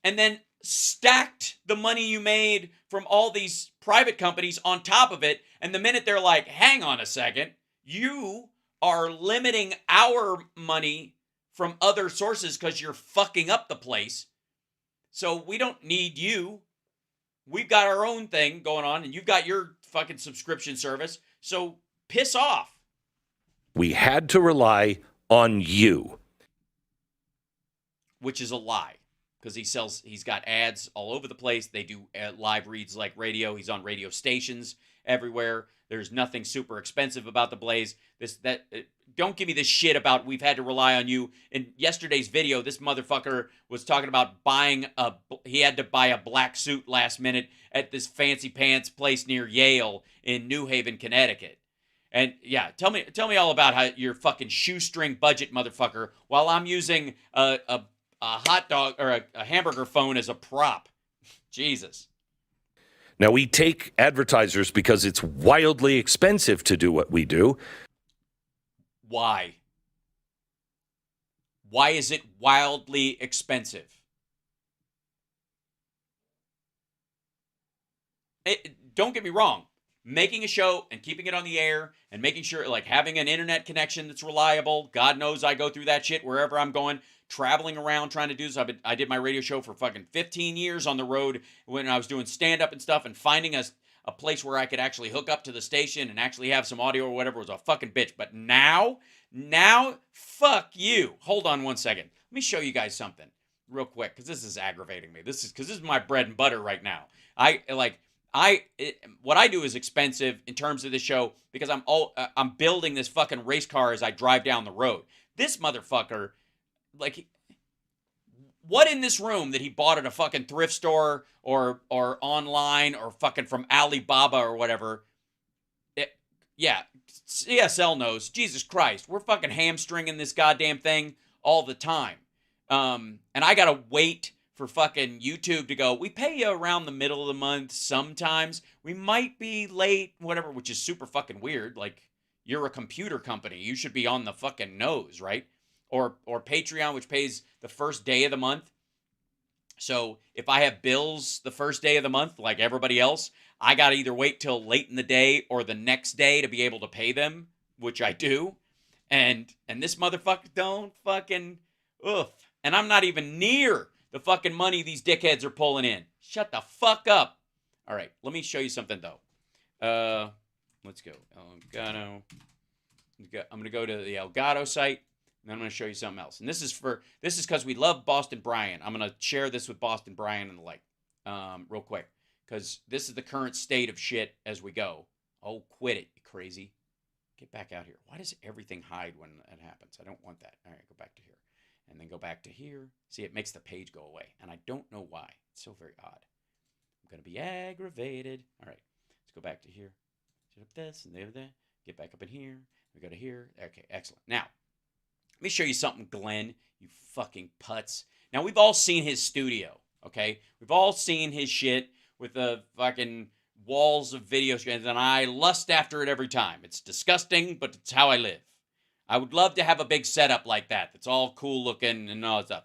and then stacked the money you made from all these private companies on top of it. And the minute they're like, hang on a second, you are limiting our money from other sources because you're fucking up the place. So we don't need you. We've got our own thing going on, and you've got your fucking subscription service. So piss off. We had to rely on you. Which is a lie. Because he's got ads all over the place. They do live reads like radio. He's on radio stations everywhere. There's nothing super expensive about the Blaze. Don't give me this shit about we've had to rely on you. In yesterday's video, this motherfucker was talking about he had to buy a black suit last minute at this fancy pants place near Yale in New Haven, Connecticut. And yeah, tell me all about how your fucking shoestring budget, motherfucker, while I'm using a hot dog or a hamburger phone as a prop. Jesus. Now, we take advertisers because it's wildly expensive to do what we do. Why? Why is it wildly expensive? Don't get me wrong. Making a show and keeping it on the air and making sure, like, having an internet connection that's reliable. God knows I go through that shit wherever I'm going. Traveling around trying to do this. I did my radio show for fucking 15 years on the road when I was doing stand-up and stuff, and finding a place where I could actually hook up to the station and actually have some audio or whatever was a fucking bitch. But now, fuck you. Hold on one second. Let me show you guys something real quick, because this is aggravating me. This is my bread and butter right now. What I do is expensive in terms of the show because I'm building this fucking race car as I drive down the road. This motherfucker, like, what in this room that he bought at a fucking thrift store or online or fucking from Alibaba or whatever? Yeah, CSL knows. Jesus Christ, we're fucking hamstringing this goddamn thing all the time. And I gotta wait for fucking YouTube to go, we pay you around the middle of the month sometimes. We might be late, whatever, which is super fucking weird. Like, you're a computer company. You should be on the fucking nose, right? Or Patreon, which pays the first day of the month. So if I have bills the first day of the month, like everybody else, I got to either wait till late in the day or the next day to be able to pay them, which I do. And this motherfucker don't fucking, oof. And I'm not even near the fucking money these dickheads are pulling in. Shut the fuck up. All right, let me show you something, though. Let's go. Elgato. I'm going to go to the Elgato site, and then I'm going to show you something else. And this is because we love Boston Brian. I'm going to share this with Boston Brian and the like real quick, because this is the current state of shit as we go. Oh, quit it, you crazy. Get back out here. Why does everything hide when it happens? I don't want that. All right, go back to here. And then go back to here. See, it makes the page go away. And I don't know why. It's so very odd. I'm going to be aggravated. All right, let's go back to here. Set up this and there. Get back up in here. We go to here. Okay, excellent. Now, let me show you something, Glenn, you fucking putz. Now, we've all seen his studio, okay? We've all seen his shit with the fucking walls of video screens, and I lust after it every time. It's disgusting, but it's how I live. I would love to have a big setup like that that's all cool looking and all that stuff.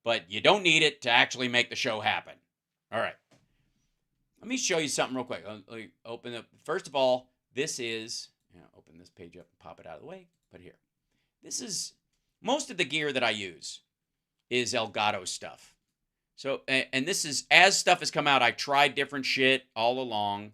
But you don't need it to actually make the show happen. All right. Let me show you something real quick. Let me open up. First of all, this is, open this page up and pop it out of the way. Put it here. This is, most of the gear that I use is Elgato stuff. So, and this is, as stuff has come out, I tried different shit all along.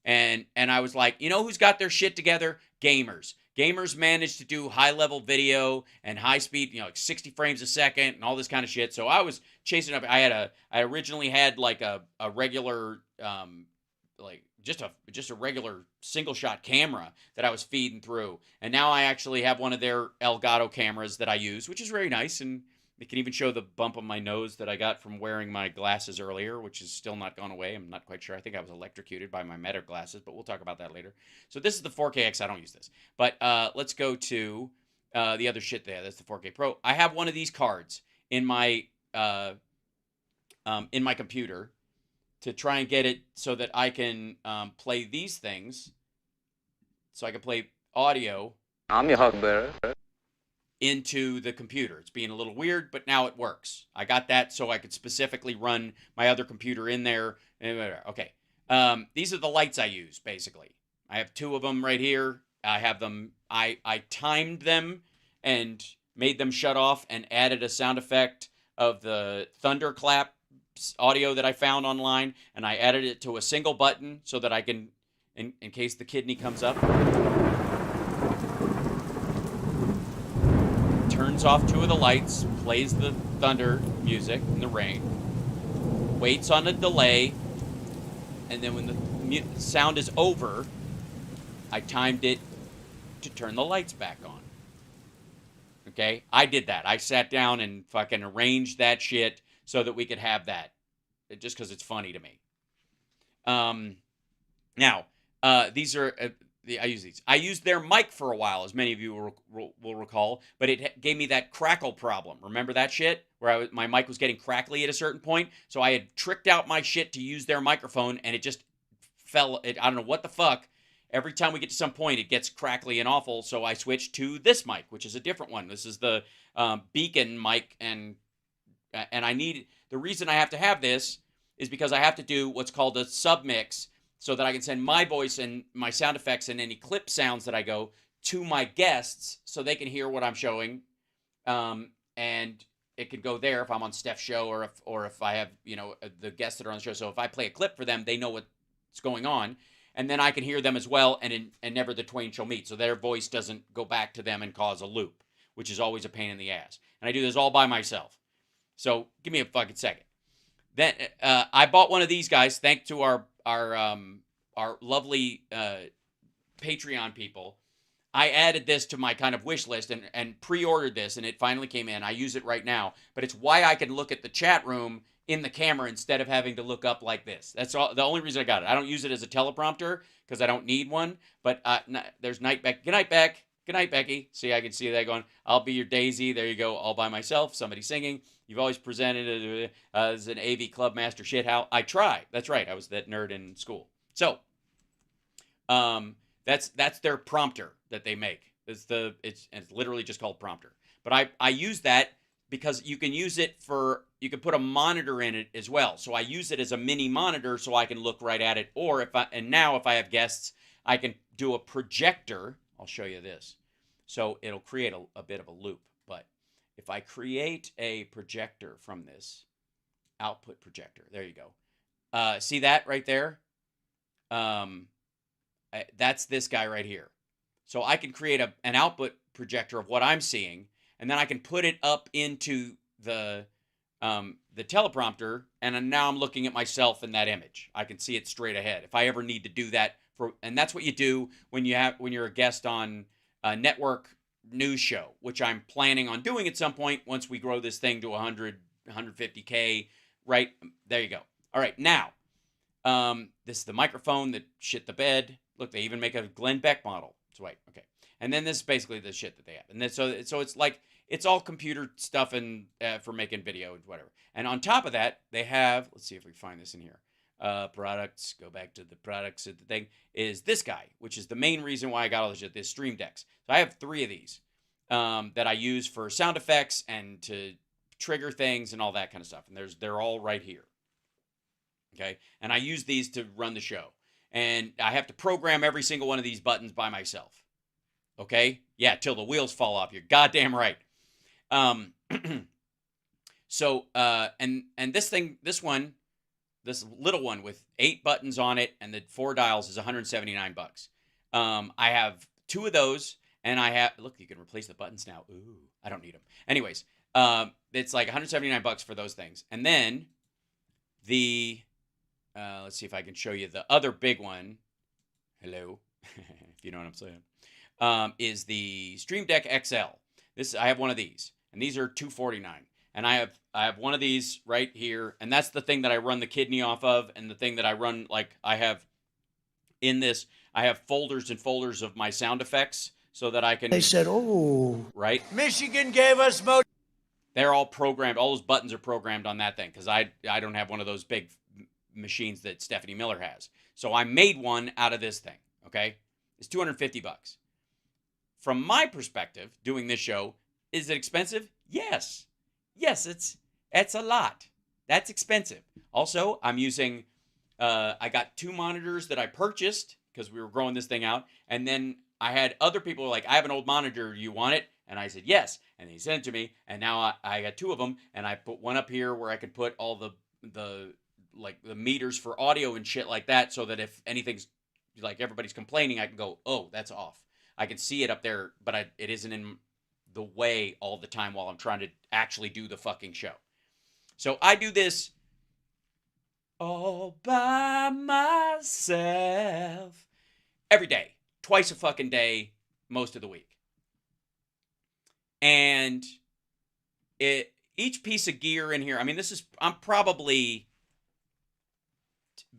And I was like, you know who's got their shit together? Gamers. Gamers managed to do high-level video and high-speed, like 60 frames a second and all this kind of shit. So I was chasing up. I originally had like a regular, like just a regular single-shot camera that I was feeding through. And now I actually have one of their Elgato cameras that I use, which is very nice. And it can even show the bump on my nose that I got from wearing my glasses earlier, which is still not gone away. I'm not quite sure. I think I was electrocuted by my Meta glasses, but we'll talk about that later. So this is the 4KX. I don't use this. But let's go to the other shit there. That's the 4K Pro. I have one of these cards in my computer to try and get it so that I can play these things. So I can play audio. I'm your huckleberry. Into the computer. It's being a little weird, but now it works. I got that so I could specifically run my other computer in there. Okay. These are the lights I use, basically. I have two of them right here. I have them, I timed them and made them shut off and added a sound effect of the thunderclap audio that I found online, and I added it to a single button so that I can, in case the kidney comes up, turns off two of the lights, plays the thunder music in the rain, waits on a delay, and then when the sound is over, I timed it to turn the lights back on. Okay? I did that. I sat down and fucking arranged that shit so that we could have that. Just because it's funny to me. Now, these are... I use these. I used their mic for a while, as many of you will recall, but it gave me that crackle problem. Remember that shit? Where my mic was getting crackly at a certain point? So I had tricked out my shit to use their microphone, and it just fell. I don't know what the fuck. Every time we get to some point, it gets crackly and awful, so I switched to this mic, which is a different one. This is the Beacon mic, and I need... The reason I have to have this is because I have to do what's called a submix, so that I can send my voice and my sound effects and any clip sounds that I go to my guests so they can hear what I'm showing. And it can go there if I'm on Steph's show or if I have, the guests that are on the show. So if I play a clip for them, they know what's going on. And then I can hear them as well, and never the twain shall meet. So their voice doesn't go back to them and cause a loop, which is always a pain in the ass. And I do this all by myself. So give me a fucking second. Then I bought one of these guys, thanks to our lovely Patreon people. I added this to my kind of wish list and pre-ordered this, and it finally came in. I use it right now, but it's why I can look at the chat room in the camera instead of having to look up like this. That's all, the only reason I got it. I don't use it as a teleprompter because I don't need one, but there's Night Beck. Good night, Beck. Good night, Becky. See, I can see that going, I'll be your Daisy. There you go, all by myself, somebody singing. You've always presented it as an AV Club Master shithole. I try. That's right. I was that nerd in school. So, that's their prompter that they make. It's literally just called prompter. But I use that because you can use it for put a monitor in it as well. So I use it as a mini monitor so I can look right at it. Or if I have guests, I can do a projector. I'll show you this. So it'll create a bit of a loop. But if I create a projector from this output projector, there you go. See that right there? That's this guy right here. So I can create an output projector of what I'm seeing, and then I can put it up into the teleprompter, and now I'm looking at myself in that image. I can see it straight ahead. If I ever need to do that and that's what you do when you're a guest on a network news show, which I'm planning on doing at some point once we grow this thing to 150K. Right there you go. All right, now this is the microphone that shit the bed. Look, they even make a Glenn Beck model. So wait, okay. And then this is basically the shit that they have. And then so it's like, it's all computer stuff and for making video and whatever. And on top of that, they have, let's see if we find this in here. Products, go back to the products of the thing, is this guy, which is the main reason why I got all this shit, this Stream Decks. So I have 3 of these that I use for sound effects and to trigger things and all that kind of stuff. And they're all right here. Okay. And I use these to run the show. And I have to program every single one of these buttons by myself. Okay? Yeah, till the wheels fall off. You're goddamn right. So, and this little one with 8 buttons on it and the 4 dials is $179. I have 2 of those, and look, you can replace the buttons now. Ooh, I don't need them. Anyways, it's like $179 for those things. And then let's see if I can show you the other big one. Hello, if you know what I'm saying. Is the Stream Deck XL. I have one of these, and these are $249. And I have one of these right here, and that's the thing that I run the kidney off of, and the thing that I run, like, I have folders and folders of my sound effects so that I can. They said, "Oh, right." Michigan gave us mo." They're all programmed. All those buttons are programmed on that thing because I don't have one of those big machines that Stephanie Miller has. So I made one out of this thing. Okay, it's $250. From my perspective, doing this show, is it expensive? Yes. Yes, it's a lot. That's expensive. Also, I'm using, I got 2 monitors that I purchased because we were growing this thing out. And then I had other people like, I have an old monitor. You want it? And I said, yes. And they sent it to me. And now I got 2 of them. And I put one up here where I could put all the meters for audio and shit like that. So that if anything's like everybody's complaining, I can go, oh, that's off. I can see it up there, but it isn't in the way all the time while I'm trying to actually do the fucking show. So I do this all by myself every day, twice a fucking day, most of the week. And each piece of gear in here, I mean, I'm probably,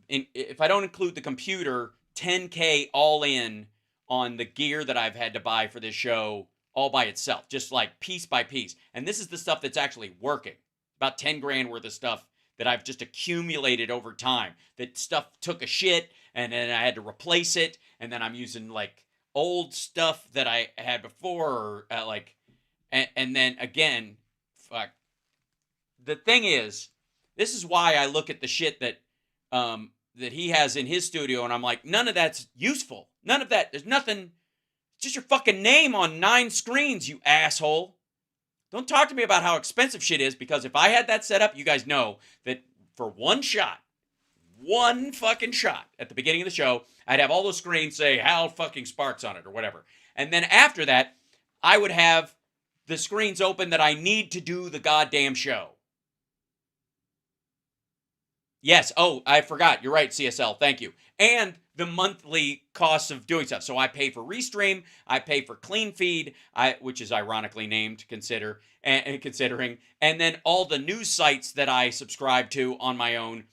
if I don't include the computer, $10K all in on the gear that I've had to buy for this show all by itself, just like piece by piece. And this is the stuff that's actually working. About 10 grand worth of stuff that I've just accumulated over time. That stuff took a shit, and then I had to replace it, and then I'm using like old stuff that I had before, or and then again, fuck. The thing is, this is why I look at the shit that he has in his studio, and I'm like, none of that's useful. None of that. There's nothing. Just your fucking name on 9 screens, you asshole. Don't talk to me about how expensive shit is, because if I had that set up, you guys know that for one fucking shot at the beginning of the show, I'd have all those screens say Hal fucking Sparks on it or whatever. And then after that, I would have the screens open that I need to do the goddamn show. Yes. Oh, I forgot. You're right, CSL. Thank you. And the monthly costs of doing stuff. So I pay for Restream. I pay for Clean Feed, which is ironically named considering. And then all the news sites that I subscribe to on my own,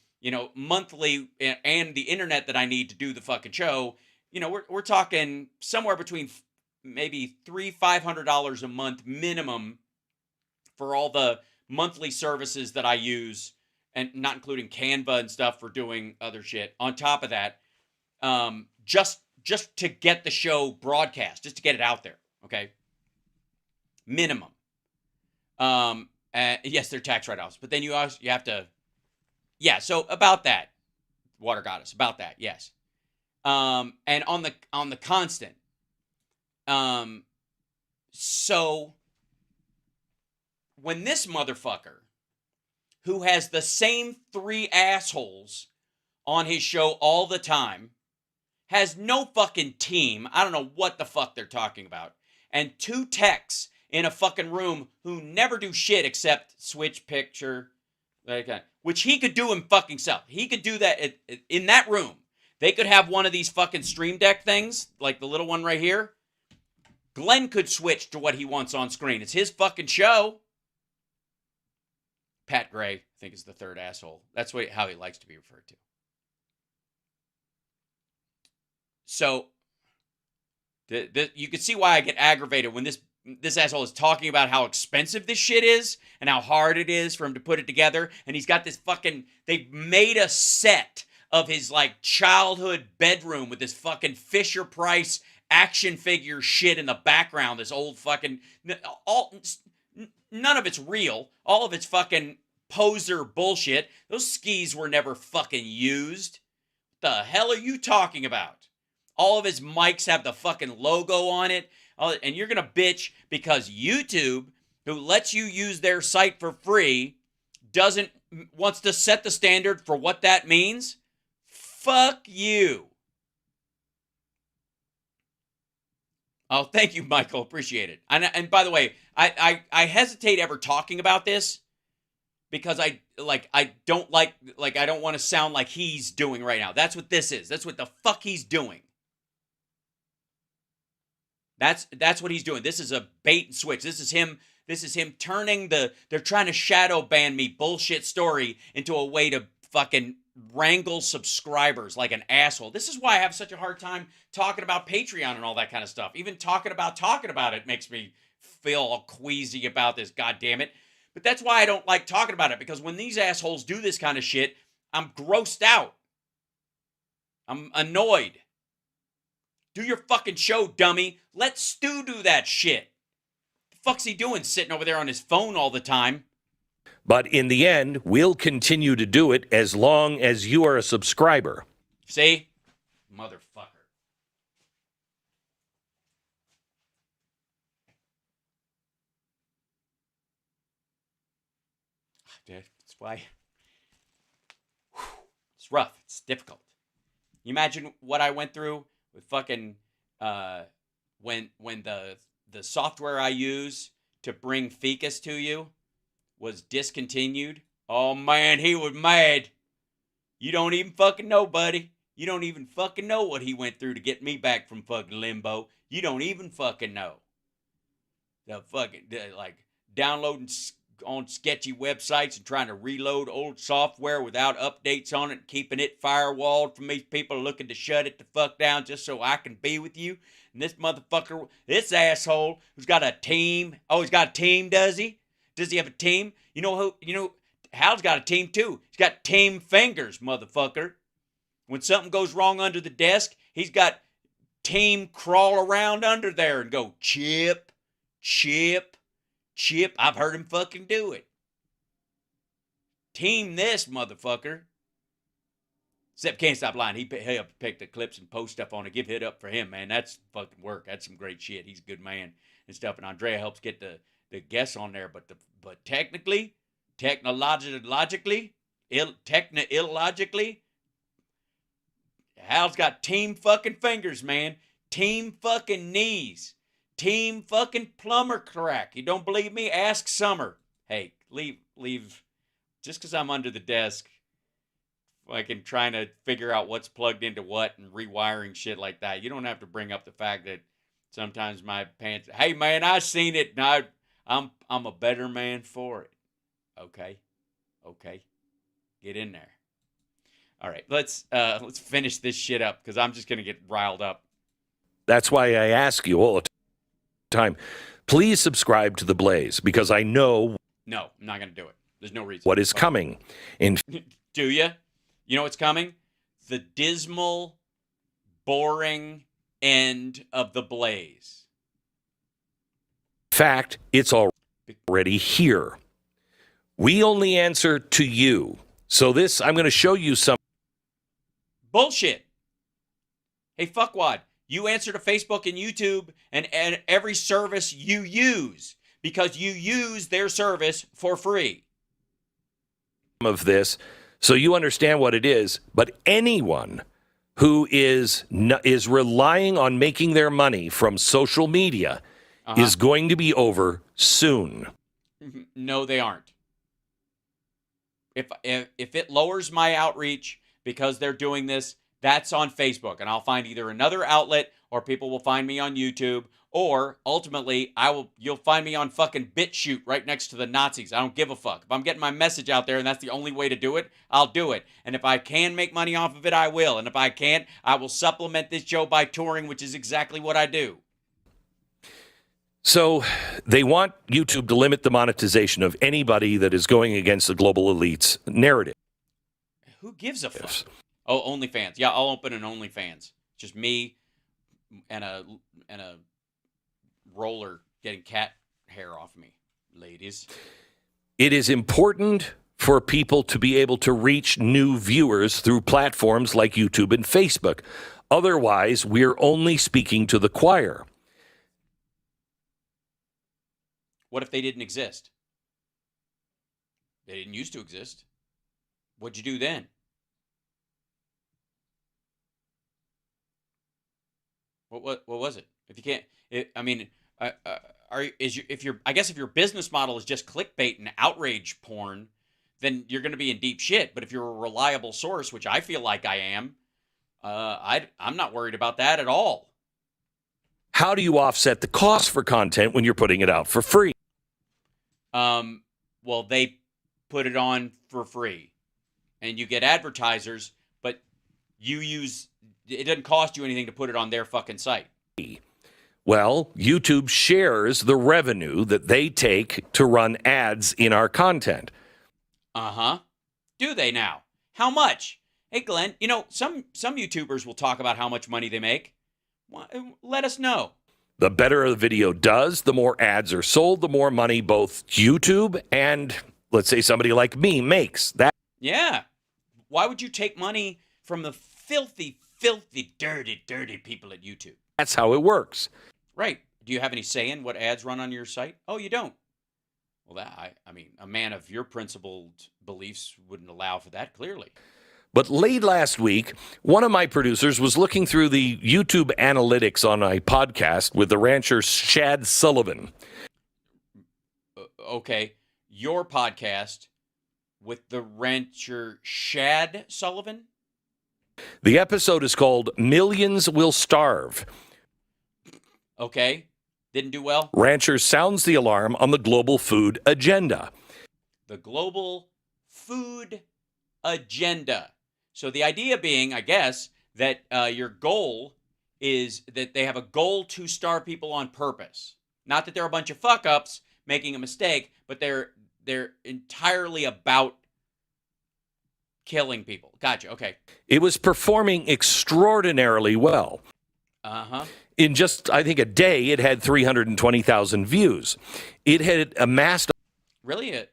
monthly, and the internet that I need to do the fucking show. We're talking somewhere between maybe $300-500 a month minimum for all the monthly services that I use. And not including Canva and stuff for doing other shit. On top of that, just to get the show broadcast, just to get it out there, okay? Minimum. And Yes, they're tax write-offs, but then you have to. Yeah, so about that, Water Goddess, about that, yes. And on the constant. So when this motherfucker, who has the same 3 assholes on his show all the time, has no fucking team, I don't know what the fuck they're talking about, and 2 techs in a fucking room who never do shit except switch picture, which he could do him fucking self. He could do that in that room. They could have one of these fucking Stream Deck things, like the little one right here. Glenn could switch to what he wants on screen. It's his fucking show. Pat Gray, I think, is the 3rd asshole. That's how he likes to be referred to. So, you can see why I get aggravated when this asshole is talking about how expensive this shit is and how hard it is for him to put it together. And he's got this fucking, they've made a set of his like childhood bedroom with this fucking Fisher Price action figure shit in the background. This old fucking, none of it's real. All of it's fucking poser bullshit. Those skis were never fucking used. What the hell are you talking about? All of his mics have the fucking logo on it. And you're going to bitch because YouTube, who lets you use their site for free, wants to set the standard for what that means? Fuck you. Oh, thank you, Michael. Appreciate it. And by the way, I hesitate ever talking about this because I don't want to sound like he's doing right now. That's what this is. That's what the fuck he's doing. That's what he's doing. This is a bait and switch. This is him turning they're trying to shadow ban me bullshit story into a way to fucking wrangle subscribers like an asshole. This is why I have such a hard time talking about Patreon and all that kind of stuff. Even talking about it makes me feel all queasy about this, god damn it. But that's why I don't like talking about it, because when these assholes do this kind of shit, I'm grossed out. I'm annoyed. Do your fucking show, dummy. Let Stu do that shit. The fuck's he doing sitting over there on his phone all the time? But in the end, we'll continue to do it as long as you are a subscriber. See? Motherfucker. That's why. It's rough. It's difficult. You imagine what I went through with fucking when the software I use to bring Ficus to you was discontinued. Oh man, he was mad. You don't even fucking know, buddy. You don't even fucking know what he went through to get me back from fucking limbo. You don't even fucking know. Like downloading on sketchy websites and trying to reload old software without updates on it, keeping it firewalled from these people looking to shut it the fuck down just so I can be with you. And this motherfucker, this asshole who's got a team. Oh, he's got a team, does he? Does he have a team? You know, Hal's got a team too. He's got team fingers, motherfucker. When something goes wrong under the desk, he's got team crawl around under there and go, chip, chip, chip. I've heard him fucking do it. Team this, motherfucker. Except Can't Stop Lying. He'll pick the clips and post stuff on it. Give it up for him, man. That's fucking work. That's some great shit. He's a good man and stuff. And Andrea helps get the guests on there. But technologically, illogically, Hal's got team fucking fingers, man. Team fucking knees. Team fucking plumber crack. You don't believe me? Ask Summer. Hey, leave. Just because I'm under the desk, fucking trying to figure out what's plugged into what and rewiring shit like that. You don't have to bring up the fact that sometimes my pants. Hey, man, I seen it. And I'm a better man for it. Okay. Get in there. All right, let's finish this shit up because I'm just gonna get riled up. That's why I ask you all the time, please subscribe to The Blaze, because I know. No, I'm not gonna do it. There's no reason. What is coming? Do you? You know what's coming? The dismal, boring end of The Blaze. In fact, it's already here. We only answer to you. So this, I'm going to show you some bullshit. Hey, fuckwad, you answer to Facebook and YouTube and every service you use because you use their service for free. Of this, so you understand what it is. But anyone who is relying on making their money from social media is going to be over soon. No, they aren't. If it lowers my outreach because they're doing this, that's on Facebook, and I'll find either another outlet or people will find me on YouTube, or ultimately you'll find me on fucking BitChute right next to the Nazis. I don't give a fuck. If I'm getting my message out there and that's the only way to do it, I'll do it. And if I can make money off of it, I will. And if I can't, I will supplement this show by touring, which is exactly what I do. So they want YouTube to limit the monetization of anybody that is going against the global elite's narrative. Who gives a fuck? Oh, OnlyFans. Yeah, I'll open an OnlyFans. Just me and a roller getting cat hair off me, ladies. It is important for people to be able to reach new viewers through platforms like YouTube and Facebook. Otherwise, we're only speaking to the choir. What if they didn't exist? They didn't used to exist. What'd you do then? What was it? If you can't, I guess if your business model is just clickbait and outrage porn, then you're going to be in deep shit. But if you're a reliable source, which I feel like I am, I'm not worried about that at all. How do you offset the cost for content when you're putting it out for free? Well, they put it on for free, and you get advertisers, but it doesn't cost you anything to put it on their fucking site. Well, YouTube shares the revenue that they take to run ads in our content. Do they now? How much? Hey, Glenn, some YouTubers will talk about how much money they make. Let us know. The better a video does, the more ads are sold, the more money both YouTube and, let's say, somebody like me makes. Yeah. Why would you take money from the filthy, dirty people at YouTube? That's how it works. Right. Do you have any say in what ads run on your site? Oh, you don't. Well, a man of your principled beliefs wouldn't allow for that, clearly. But late last week, one of my producers was looking through the YouTube analytics on a podcast with the rancher Shad Sullivan. Okay. Your podcast with the rancher Shad Sullivan? The episode is called Millions Will Starve. Okay. Didn't do well? Rancher sounds the alarm on the global food agenda. The global food agenda. So the idea being, I guess, that your goal is that they have a goal to starve people on purpose. Not that they're a bunch of fuck-ups making a mistake, but they're entirely about killing people. Gotcha, okay. It was performing extraordinarily well. In just, I think, a day, it had 320,000 views. It had amassed... Really?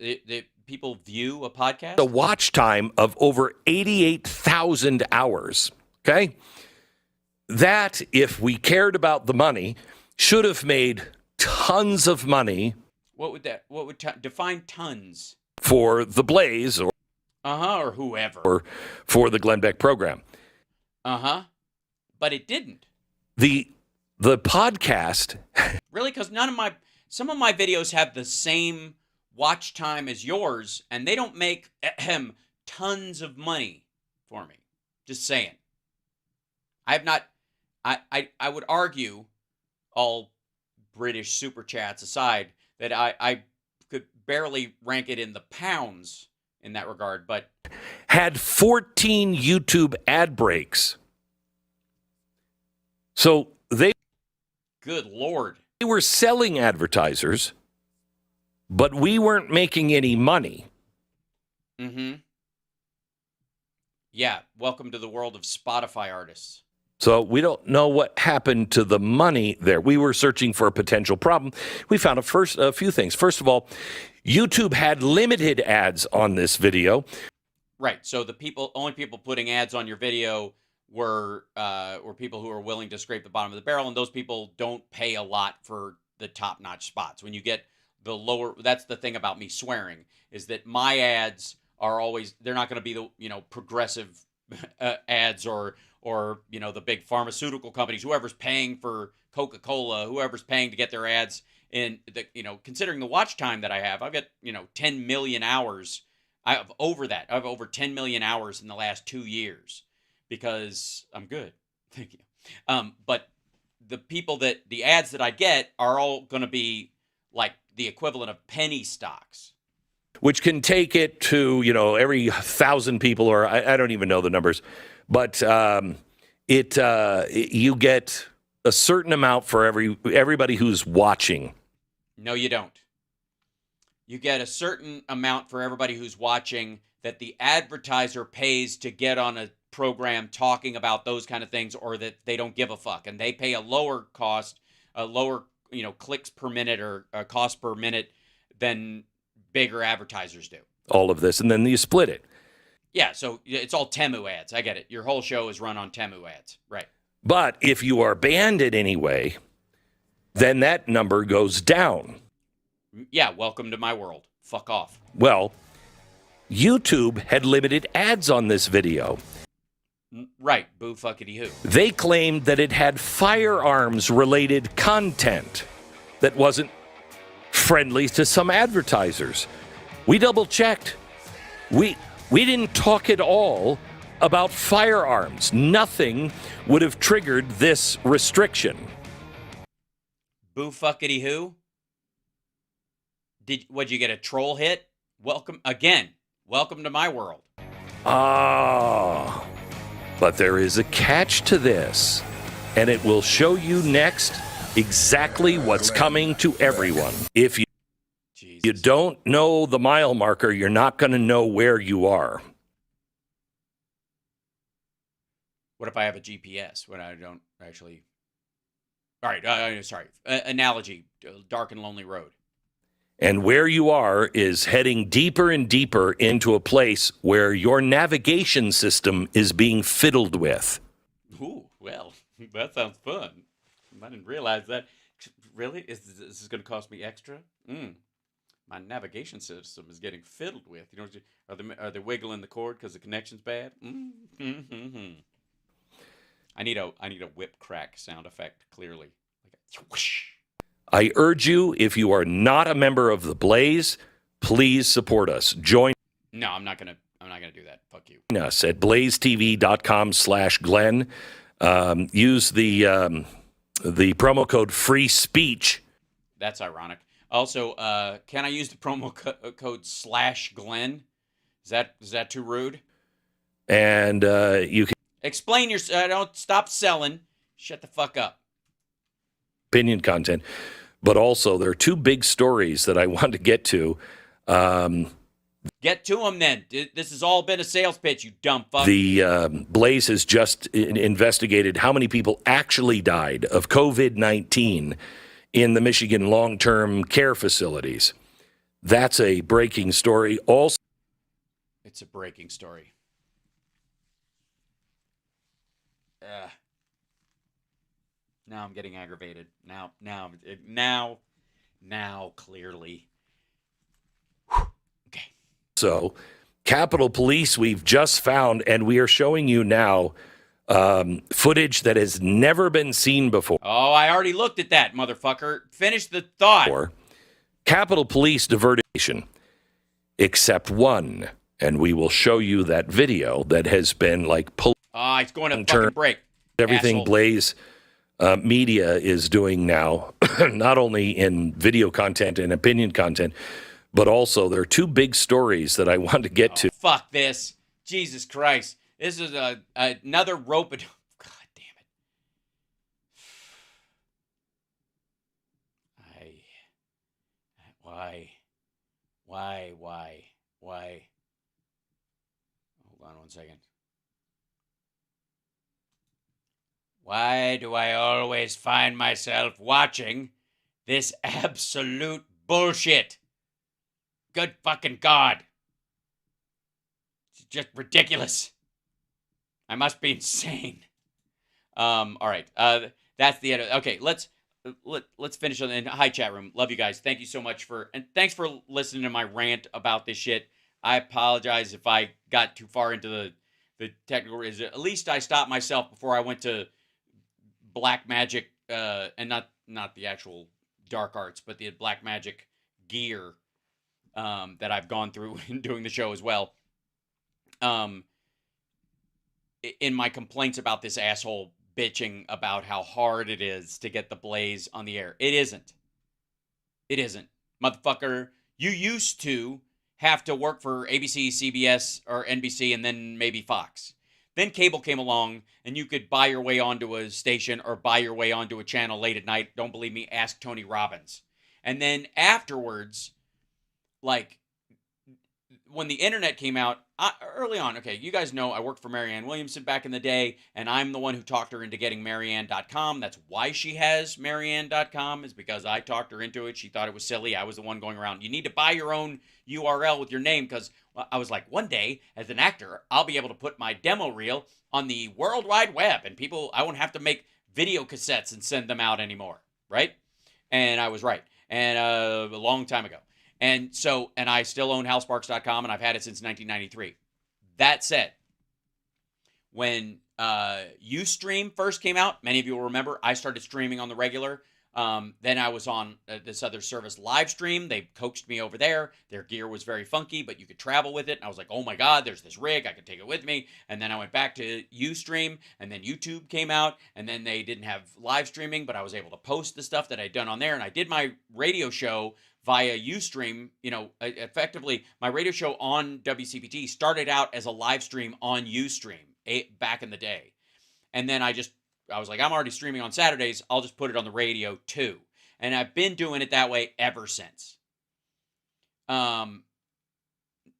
People view a podcast? A watch time of over 88,000 hours. Okay? That, if we cared about the money, should have made tons of money. What would define tons? For The Blaze or whoever. Or for the Glenn Beck program. But it didn't. The podcast. Really? Because some of my videos have the same watch time as yours, and they don't make tons of money for me. Just saying. I have not. I would argue, all British super chats aside, that I could barely rank it in the pounds in that regard, but had 14 YouTube ad breaks. So good Lord. They were selling advertisers, but we weren't making any money. Yeah, welcome to the world of Spotify artists. So we don't know what happened to the money there. We were searching for a potential problem. We found a few things. First of all, YouTube had limited ads on this video. Right. So the only people putting ads on your video were people who are willing to scrape the bottom of the barrel, and those people don't pay a lot for the top-notch spots. When you get the lower, that's the thing about me swearing, is that my ads are always, they're not going to be the progressive ads or the big pharmaceutical companies, whoever's paying for Coca-Cola, whoever's paying to get their ads in, considering the watch time that I have, I've got 10 million hours. I have over that. I have over 10 million hours in the last 2 years because I'm good. Thank you. But the ads that I get are all going to be like the equivalent of penny stocks. Which can take it to, every 1,000 people, or I don't even know the numbers, but you get a certain amount for everybody who's watching. No, you don't. You get a certain amount for everybody who's watching that the advertiser pays to get on a program talking about those kind of things, or that they don't give a fuck, and they pay a lower cost, clicks per minute or cost per minute than bigger advertisers do. All of this, and then you split it. Yeah, so it's all Temu ads. I get it. Your whole show is run on Temu ads, right? But if you are banned in any way, then that number goes down. Yeah, welcome to my world. Fuck off. Well, YouTube had limited ads on this video. Right, boo fuckity who. They claimed that it had firearms-related content that wasn't friendly to some advertisers. We double-checked. We didn't talk at all about firearms. Nothing would have triggered this restriction. Boo fuckity who? Would you get a troll hit? Welcome to my world. Ah, but there is a catch to this, and it will show you next exactly what's coming to everyone. If you don't know the mile marker, you're not going to know where you are. What if I have a GPS when I don't actually? All right, sorry. Analogy: dark and lonely road. And where you are is heading deeper and deeper into a place where your navigation system is being fiddled with. Ooh, well, that sounds fun. I didn't realize that. Really? Is this going to cost me extra? My navigation system is getting fiddled with. Are they wiggling the cord because the connection's bad? I need a whip crack sound effect. Clearly, like a whoosh. I urge you, if you are not a member of the Blaze, please support us. Join. No, I'm not gonna do that. Fuck you. Us at blazetv.com/Glenn. Use the promo code free speech. That's ironic. Also, can I use the promo code /Glenn? Is that too rude? And you can explain your. Don't stop selling. Shut the fuck up. Opinion content, but also there are two big stories that I want to get to. Get to them then. This has all been a sales pitch, you dumb fuck. The Blaze has just investigated how many people actually died of COVID-19 in the Michigan long-term care facilities. That's a breaking story. Also, it's a breaking story. Now I'm getting aggravated. Now, clearly. Okay. So, Capitol Police, we've just found, and we are showing you now footage that has never been seen before. Oh, I already looked at that, motherfucker. Finish the thought. Capitol Police diverted, except one, and we will show you that video that has been like pulled. It's going to fucking break. Everything asshole. Blaze media is doing now, not only in video content and opinion content, but also there are two big stories that I want to get to. Fuck this. Jesus Christ. This is another rope. God damn it. Why? Hold on one second. Why do I always find myself watching this absolute bullshit? Good fucking God. It's just ridiculous. I must be insane. All right. That's the end. Okay, let's finish on the hi chat room. Love you guys. Thank you so much and thanks for listening to my rant about this shit. I apologize if I got too far into the technical. At least I stopped myself before I went to black magic, and not the actual dark arts, but the black magic gear that I've gone through in doing the show as well. In my complaints about this asshole bitching about how hard it is to get the Blaze on the air. It isn't. It isn't. Motherfucker, you used to have to work for ABC, CBS, or NBC, and then maybe Fox. Then cable came along, and you could buy your way onto a station or buy your way onto a channel late at night. Don't believe me? Ask Tony Robbins. And then afterwards, like, when the internet came out, early on, okay, you guys know I worked for Marianne Williamson back in the day, and I'm the one who talked her into getting Marianne.com. That's why she has Marianne.com, is because I talked her into it. She thought it was silly. I was the one going around, you need to buy your own URL with your name, because I was like, one day, as an actor, I'll be able to put my demo reel on the World Wide Web, and I won't have to make video cassettes and send them out anymore, right? And I was right, and a long time ago. And I still own HalSparks.com, and I've had it since 1993. That said, when Ustream first came out, many of you will remember, I started streaming on the regular. Then I was on this other service, Livestream. They coaxed me over there. Their gear was very funky, but you could travel with it. And I was like, oh my God, there's this rig. I could take it with me. And then I went back to Ustream, and then YouTube came out, and then they didn't have live streaming, but I was able to post the stuff that I'd done on there. And I did my radio show via Ustream. Effectively, my radio show on WCPT started out as a live stream on Ustream back in the day. And then I was like, I'm already streaming on Saturdays. I'll just put it on the radio too. And I've been doing it that way ever since.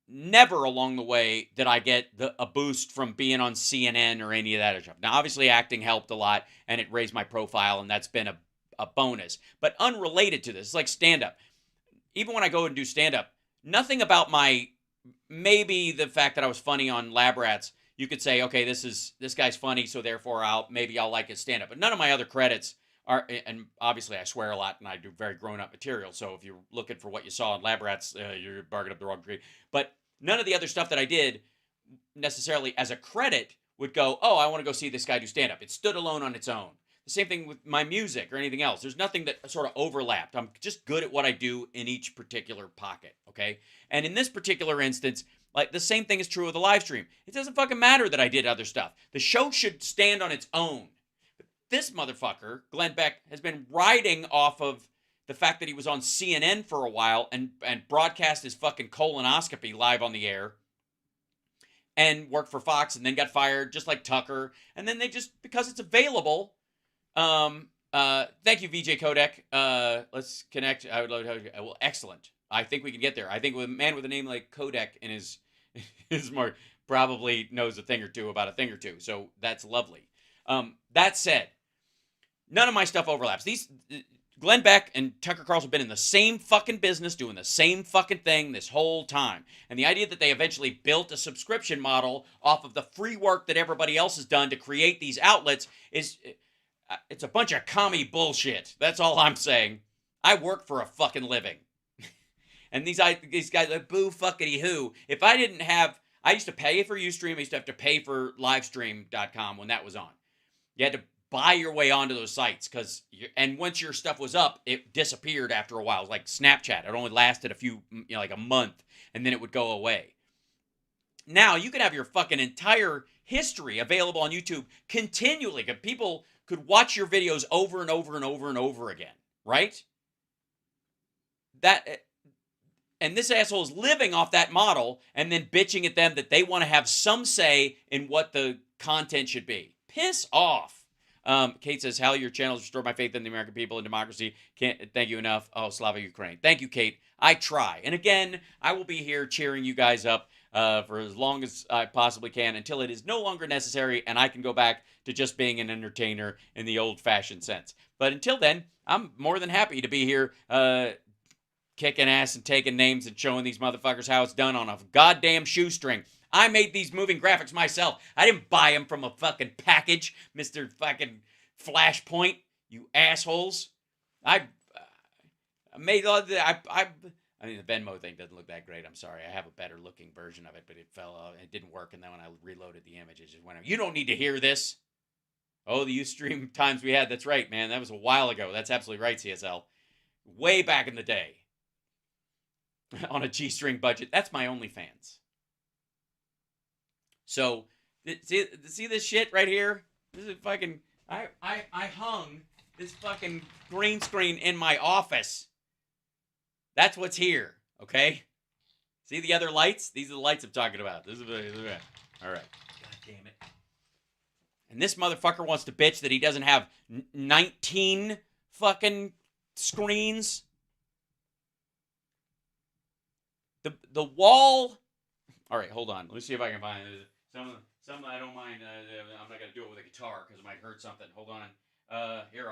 Never along the way did I get a boost from being on CNN or any of that other stuff. Now, obviously, acting helped a lot, and it raised my profile, and that's been a bonus. But unrelated to this, it's like stand-up. Even when I go and do stand-up, nothing about maybe the fact that I was funny on Lab Rats, you could say, okay, this guy's funny, so therefore I'll like his stand-up. But none of my other credits are, and obviously I swear a lot, and I do very grown-up material, so if you're looking for what you saw on Lab Rats, you're barking up the wrong tree. But none of the other stuff that I did necessarily as a credit would go, oh, I want to go see this guy do stand-up. It stood alone on its own. The same thing with my music or anything else. There's nothing that sort of overlapped. I'm just good at what I do in each particular pocket, okay? And in this particular instance, like, the same thing is true of the live stream. It doesn't fucking matter that I did other stuff. The show should stand on its own. But this motherfucker, Glenn Beck, has been riding off of the fact that he was on CNN for a while and broadcast his fucking colonoscopy live on the air, and worked for Fox and then got fired, just like Tucker. And then they just, because it's available... thank you, VJ Kodak. Let's connect. I would love to. Well, excellent. I think we can get there. I think with a man with a name like Kodak in his mark probably knows a thing or two about a thing or two. So that's lovely. That said, none of my stuff overlaps. Glenn Beck and Tucker Carlson have been in the same fucking business, doing the same fucking thing this whole time. And the idea that they eventually built a subscription model off of the free work that everybody else has done to create these outlets is... it's a bunch of commie bullshit. That's all I'm saying. I work for a fucking living. And these guys like, boo fuckity who. If I didn't have... I used to pay for Ustream. I used to have to pay for livestream.com when that was on. You had to buy your way onto those sites. And once your stuff was up, it disappeared after a while. It was like Snapchat. It only lasted like a month. And then it would go away. Now, you can have your fucking entire history available on YouTube continually. People could watch your videos over and over and over and over again, right? And this asshole is living off that model and then bitching at them that they want to have some say in what the content should be. Piss off. Kate says, Hal, your channel has restored my faith in the American people and democracy. Can't thank you enough. Oh, Slava Ukraine. Thank you, Kate. I try. And again, I will be here cheering you guys up for as long as I possibly can until it is no longer necessary and I can go back to just being an entertainer in the old-fashioned sense. But until then, I'm more than happy to be here kicking ass and taking names and showing these motherfuckers how it's done on a goddamn shoestring. I made these moving graphics myself. I didn't buy them from a fucking package, Mr. fucking Flashpoint, you assholes. I made all the... I mean, the Venmo thing doesn't look that great. I'm sorry. I have a better looking version of it, but it didn't work. And then when I reloaded the image, it just went out. You don't need to hear this. Oh, the Ustream times we had. That's right, man. That was a while ago. That's absolutely right, CSL. Way back in the day. On a G-string budget. That's my OnlyFans. So, see this shit right here? This is fucking... I hung this fucking green screen in my office. That's what's here, okay? See the other lights? These are the lights I'm talking about. All right. God damn it. And this motherfucker wants to bitch that he doesn't have 19 fucking screens. The wall... All right, hold on. Let me see if I can find some I don't mind. I'm not going to do it with a guitar because it might hurt something. Hold on. Here,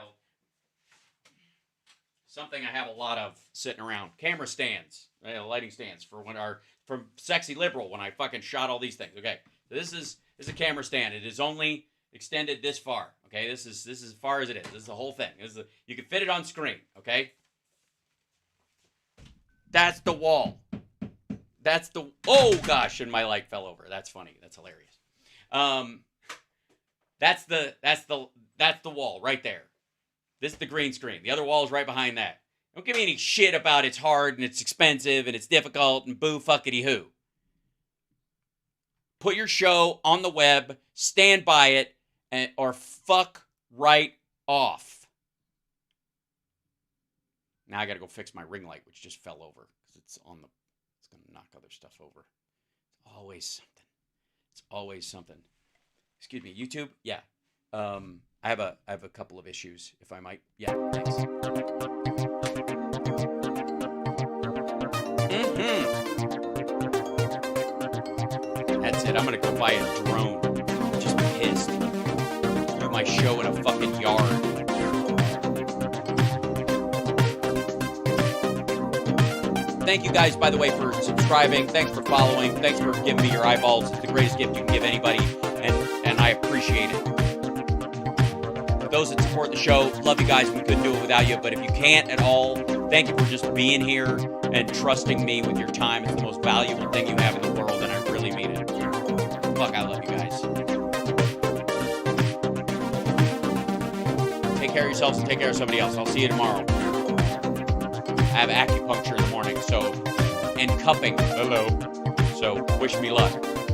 something I have a lot of sitting around. Camera stands. Lighting stands from Sexy Liberal when I fucking shot all these things. Okay. So this is a camera stand. It is only extended this far. Okay. This is as far as it is. This is the whole thing. You can fit it on screen. Okay. That's the wall. Oh gosh, and my light fell over. That's funny. That's hilarious. That's the wall right there. This is the green screen. The other wall is right behind that. Don't give me any shit about it's hard and it's expensive and it's difficult and boo fuckity hoo. Put your show on the web, stand by it, or fuck right off. Now I gotta go fix my ring light, which just fell over because it's gonna knock other stuff over. It's always something. It's always something. Excuse me, YouTube? Yeah. I have a couple of issues, if I might. Yeah, thanks. That's it. I'm gonna go buy a drone. Just pissed. Do my show in a fucking yard. Thank you guys, by the way, for subscribing. Thanks for following. Thanks for giving me your eyeballs. It's the greatest gift you can give anybody, and I appreciate it. Those that support the show, love you guys. We couldn't do it without you. But if you can't at all, thank you for just being here and trusting me with your time. It's the most valuable thing you have in the world, and I really mean it. Fuck, I love you guys. Take care of yourselves and take care of somebody else. I'll see you tomorrow. I have acupuncture in the morning, and cupping. Hello. So wish me luck.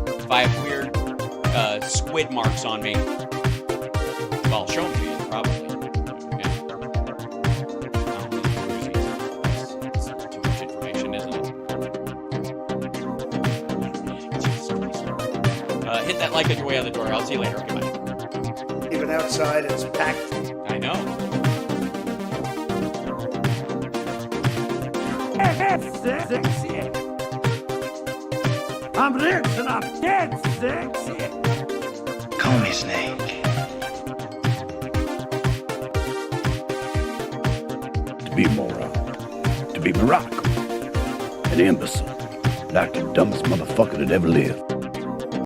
If I have weird squid marks on me, well, I'll show them to you, probably. Yeah. It's too much information, isn't it? Hit that like on your way out the door. I'll see you later. Okay, bye. Even outside, it's packed. I know. Sexy. I'm rich and I'm dead sexy. Call me Snake. To be a moron, to be Morocco, an imbecile, like the dumbest motherfucker that ever lived.